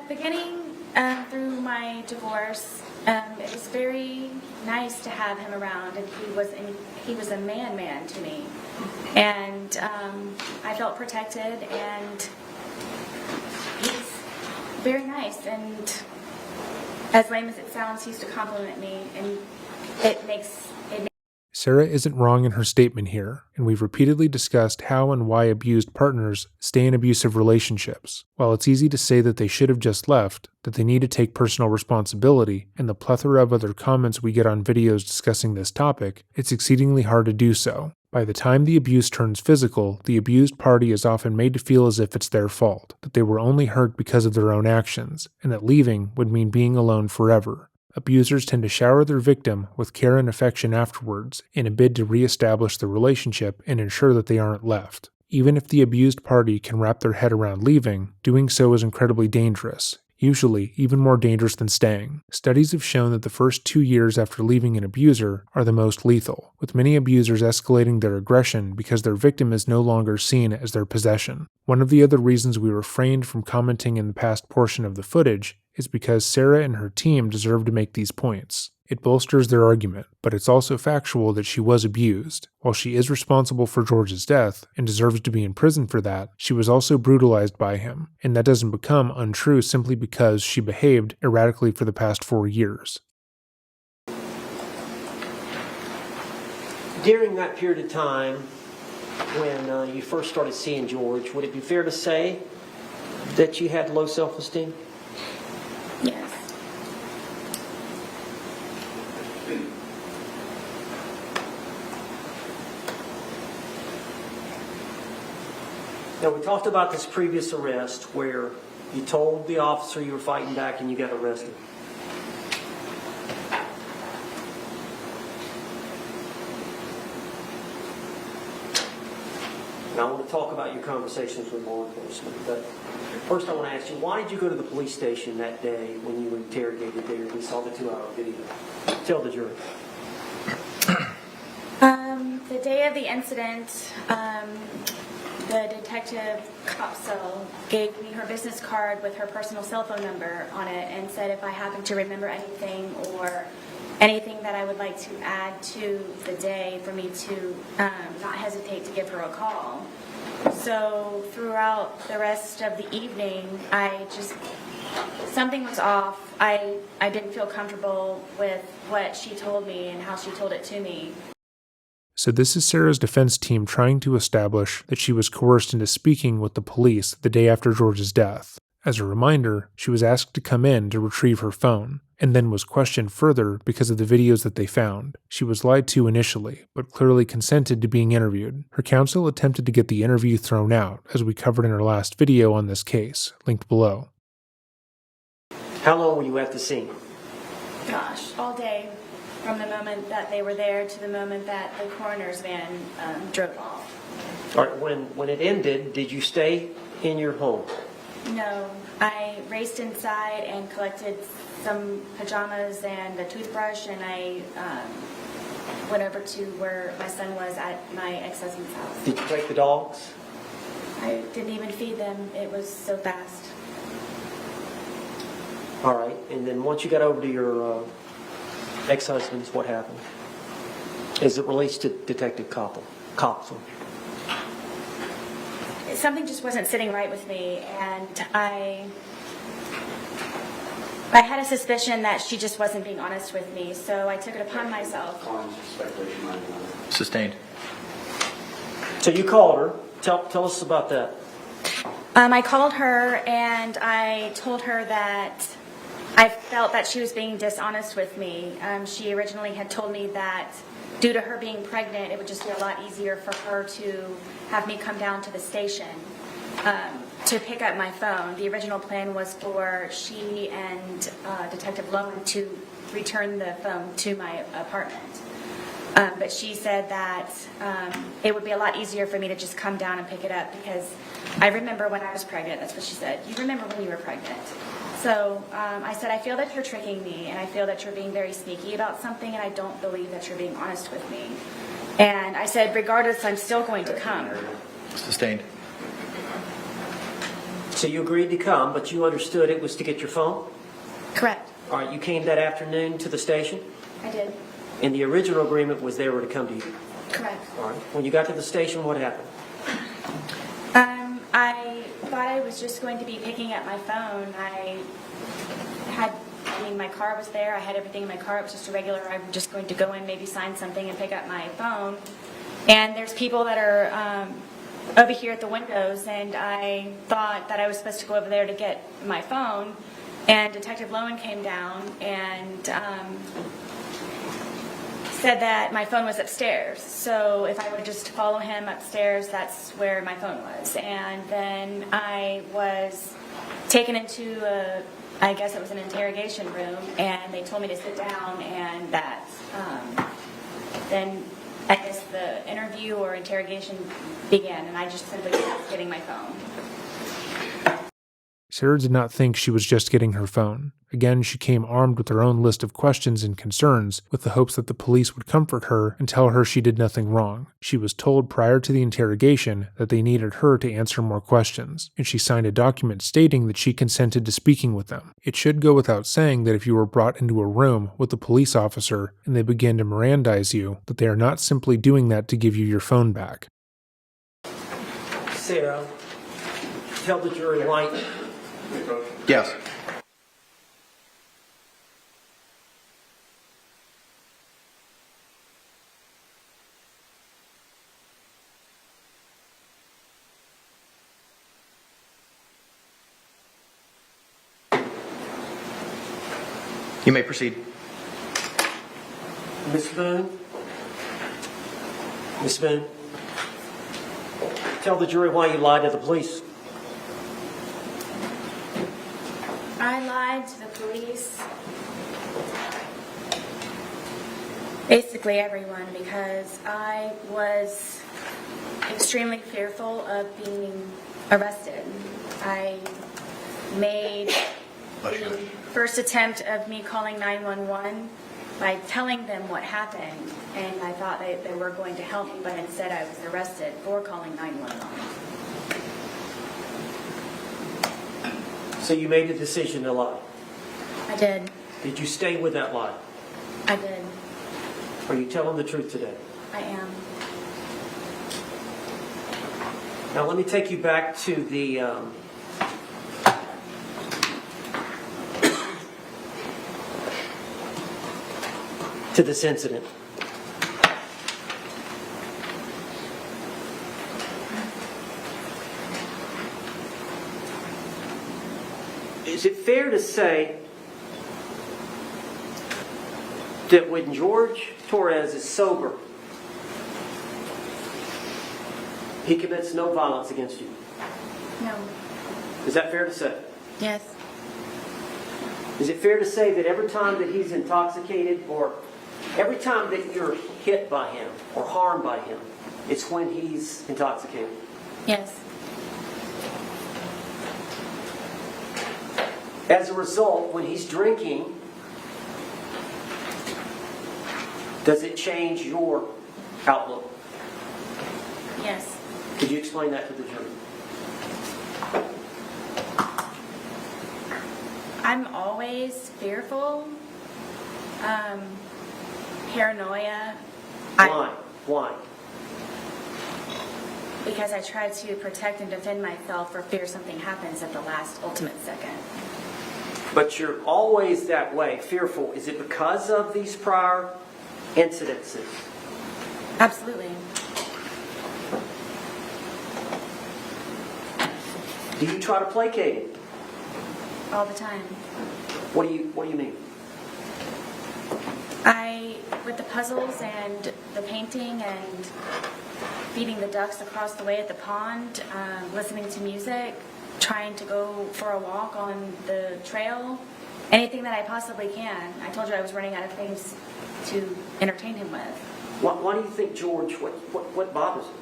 Beginning through my divorce, it was very nice to have him around, and he was a man to me, and I felt protected, and he's very nice, and as lame as it sounds, he used to compliment me, and it makes Sarah isn't wrong in her statement here, and we've repeatedly discussed how and why abused partners stay in abusive relationships. While it's easy to say that they should have just left, that they need to take personal responsibility, and the plethora of other comments we get on videos discussing this topic, it's exceedingly hard to do so. By the time the abuse turns physical, the abused party is often made to feel as if it's their fault, that they were only hurt because of their own actions, and that leaving would mean being alone forever. Abusers tend to shower their victim with care and affection afterwards in a bid to re-establish the relationship and ensure that they aren't left. Even if the abused party can wrap their head around leaving, doing so is incredibly dangerous, usually even more dangerous than staying. Studies have shown that the first 2 years after leaving an abuser are the most lethal, with many abusers escalating their aggression because their victim is no longer seen as their possession. One of the other reasons we refrained from commenting in the past portion of the footage is because Sarah and her team deserve to make these points. It bolsters their argument, but it's also factual that she was abused. While she is responsible for George's death and deserves to be in prison for that, she was also brutalized by him, and that doesn't become untrue simply because she behaved erratically for the past 4 years. During that period of time, when you first started seeing George, would it be fair to say that you had low self-esteem? Yes. Now, we talked about this previous arrest where you told the officer you were fighting back and you got arrested. Now, I want to talk about your conversations with law enforcement, but first I want to ask you, why did you go to the police station that day when you were interrogated there? We saw the 2-hour video. Tell the jury. The day of the incident, the detective Copsell gave me her business card with her personal cell phone number on it and said if I happened to remember anything or anything that I would like to add to the day for me to not hesitate to give her a call. So throughout the rest of the evening, something was off. I didn't feel comfortable with what she told me and how she told it to me. So this is Sarah's defense team trying to establish that she was coerced into speaking with the police the day after George's death. As a reminder, she was asked to come in to retrieve her phone, and then was questioned further because of the videos that they found. She was lied to initially, but clearly consented to being interviewed. Her counsel attempted to get the interview thrown out, as we covered in our last video on this case, linked below. How long were you at the scene? Gosh, all day. From the moment that they were there to the moment that the coroner's van drove off. All right, when it ended, did you stay in your home? No, I raced inside and collected some pajamas and a toothbrush, and I went over to where my son was at my ex-husband's house. Did you take the dogs? I didn't even feed them. It was so fast. All right, and then once you got over to your ex-husband's, what happened? As it relates to Detective Copsell. Something just wasn't sitting right with me, and I I had a suspicion that she just wasn't being honest with me, so I took it upon myself. Sustained. So you called her. Tell us about that. I called her and I told her that I felt that she was being dishonest with me. She originally had told me that due to her being pregnant, it would just be a lot easier for her to have me come down to the station to pick up my phone. The original plan was for she and Detective Lowen to return the phone to my apartment. But she said that it would be a lot easier for me to just come down and pick it up because I remember when I was pregnant. That's what she said. You remember when you were pregnant. So I said, I feel that you're tricking me and I feel that you're being very sneaky about something and I don't believe that you're being honest with me. And I said, regardless, I'm still going to come. Sustained. So you agreed to come, but you understood it was to get your phone? Correct. All right, you came that afternoon to the station? I did. And the original agreement was they were to come to you? Correct. All right. When you got to the station, what happened? I thought I was just going to be picking up my phone. My car was there. I had everything in my car. It was just a regular, I'm just going to go in, maybe sign something and pick up my phone. And there's people that are over here at the windows, and I thought that I was supposed to go over there to get my phone. And Detective Lowen came down and said that my phone was upstairs. So if I would just follow him upstairs, that's where my phone was. And then I was taken into I guess it was an interrogation room, and they told me to sit down, and that then I guess the interview or interrogation began, and I just simply kept getting my phone. Sarah did not think she was just getting her phone. Again, she came armed with her own list of questions and concerns, with the hopes that the police would comfort her and tell her she did nothing wrong. She was told prior to the interrogation that they needed her to answer more questions, and she signed a document stating that she consented to speaking with them. It should go without saying that if you were brought into a room with a police officer and they begin to Mirandize you, that they are not simply doing that to give you your phone back. Sarah, tell the jury why. Yes. You may proceed. Miss Boone? Miss Boone? Tell the jury why you lied to the police. I lied to the police, basically everyone, because I was extremely fearful of being arrested. I made the first attempt of me calling 911 by telling them what happened, and I thought they were going to help me, but instead I was arrested for calling 911. So you made the decision to lie. I did. Did you stay with that lie? I did. Are you telling the truth today? I am. Now let me take you back to the to this incident. Is it fair to say that when George Torres is sober, he commits no violence against you? No. Is that fair to say? Yes. Is it fair to say that every time that he's intoxicated or every time that you're hit by him or harmed by him, it's when he's intoxicated? Yes. As a result, when he's drinking, does it change your outlook? Yes. Could you explain that to the jury? I'm always fearful, paranoia. Why? Because I try to protect and defend myself for fear something happens at the last ultimate second. But you're always that way, fearful. Is it because of these prior incidences? Absolutely. Do you try to placate it? All the time. What do you mean? With the puzzles and the painting and feeding the ducks across the way at the pond, listening to music, trying to go for a walk on the trail, anything that I possibly can. I told you I was running out of things to entertain him with. Why do you think George, what bothers him?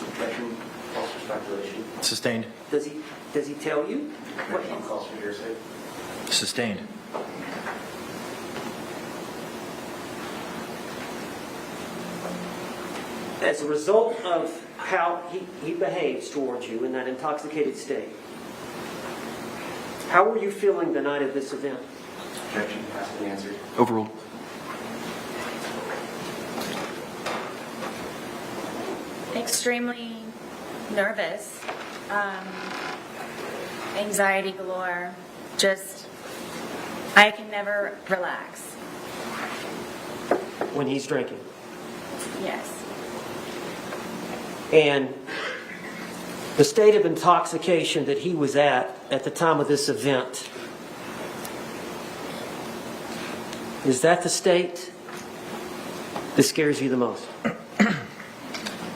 Objection, false or speculation. Sustained. Does he tell you? Objection, calls for hearsay. Sustained. As a result of how he behaves towards you in that intoxicated state, how were you feeling the night of this event? Objection, has been answered. Overruled. Extremely nervous, anxiety galore, just, I can never relax. When he's drinking. Yes. And the state of intoxication that he was at the time of this event, is that the state that scares you the most?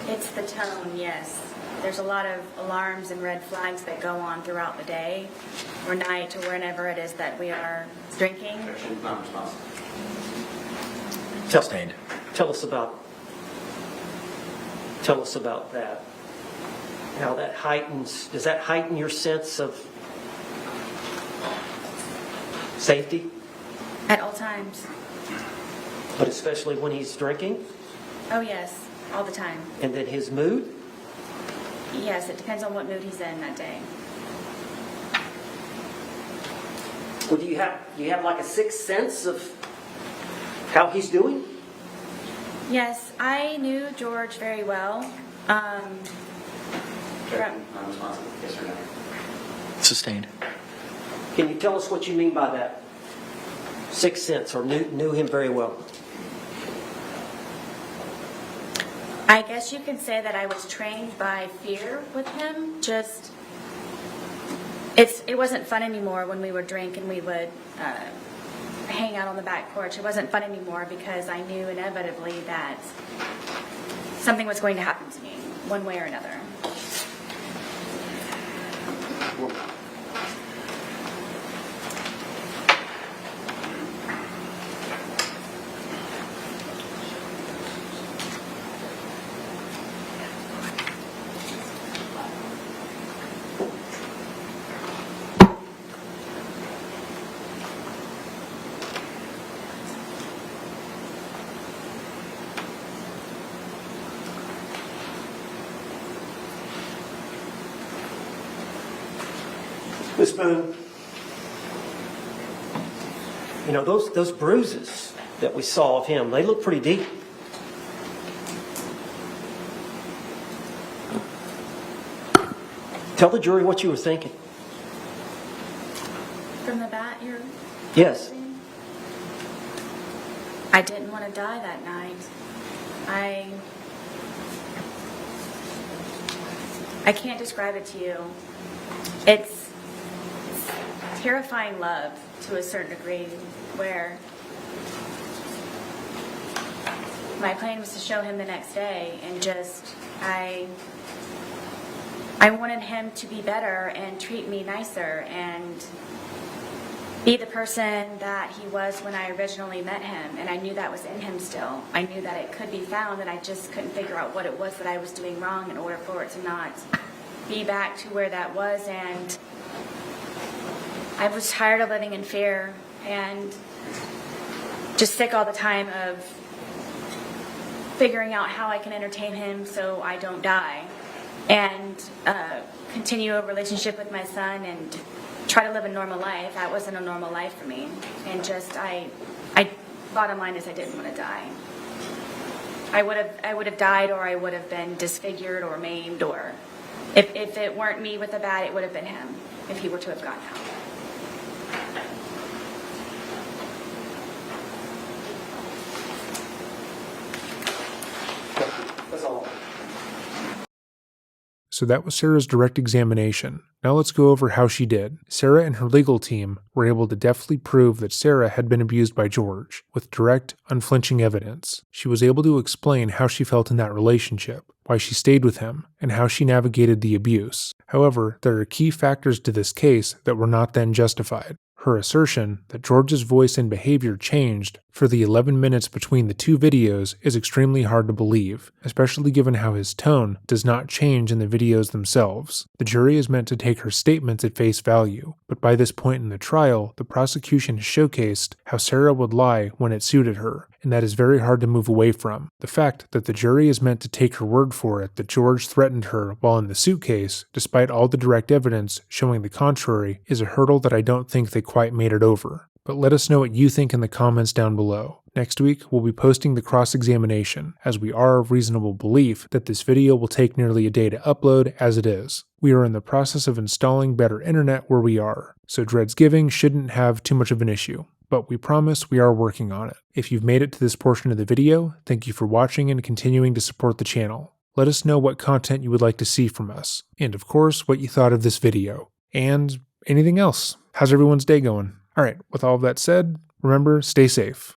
It's the tone, yes. There's a lot of alarms and red flags that go on throughout the day or night or whenever it is that we are drinking. Objection, non-responsive. Sustained. Tell us about that. How that does that heighten your sense of safety? At all times. But especially when he's drinking? Oh, yes. All the time. And then his mood? Yes, it depends on what mood he's in that day. Well, do you have like a sixth sense of how he's doing? Yes, I knew George very well. Objection, non-responsive. Yes or no? Sustained. Can you tell us what you mean by that? Sixth sense, or knew him very well? I guess you can say that I was trained by fear with him. Just, it wasn't fun anymore when we would drink and we would hang out on the back porch. It wasn't fun anymore because I knew inevitably that something was going to happen to me, one way or another. Miss Boone, you know, those bruises that we saw of him, they look pretty deep. Tell the jury what you were thinking. From the bat, you're Yes. saying? I didn't want to die that night. I can't describe it to you. It's terrifying love to a certain degree, where my plan was to show him the next day, and just I wanted him to be better and treat me nicer and be the person that he was when I originally met him. And I knew that was in him still. I knew that it could be found, and I just couldn't figure out what it was that I was doing wrong in order for it to not be back to where that was. And I was tired of living in fear and just sick all the time of figuring out how I can entertain him so I don't die, and continue a relationship with my son and try to live a normal life. That wasn't a normal life for me. And just, bottom line is I didn't want to die. I would have died, or I would have been disfigured or maimed, or if it weren't me with the bat, it would have been him if he were to have gotten out. So that was Sarah's direct examination. Now let's go over how she did. Sarah and her legal team were able to deftly prove that Sarah had been abused by George, with direct, unflinching evidence. She was able to explain how she felt in that relationship, why she stayed with him, and how she navigated the abuse. However, there are key factors to this case that were not then justified. Her assertion that George's voice and behavior changed for the 11 minutes between the two videos is extremely hard to believe, especially given how his tone does not change in the videos themselves. The jury is meant to take her statements at face value, but by this point in the trial, the prosecution has showcased how Sarah would lie when it suited her, and that is very hard to move away from. The fact that the jury is meant to take her word for it that George threatened her while in the suitcase, despite all the direct evidence showing the contrary, is a hurdle that I don't think they quite made it over. But let us know what you think in the comments down below. Next week, we'll be posting the cross-examination, as we are of reasonable belief that this video will take nearly a day to upload as it is. We are in the process of installing better internet where we are, so Dreadsgiving shouldn't have too much of an issue. But we promise we are working on it. If you've made it to this portion of the video, thank you for watching and continuing to support the channel. Let us know what content you would like to see from us, and of course, what you thought of this video, and anything else. How's everyone's day going? Alright, with all of that said, remember, stay safe.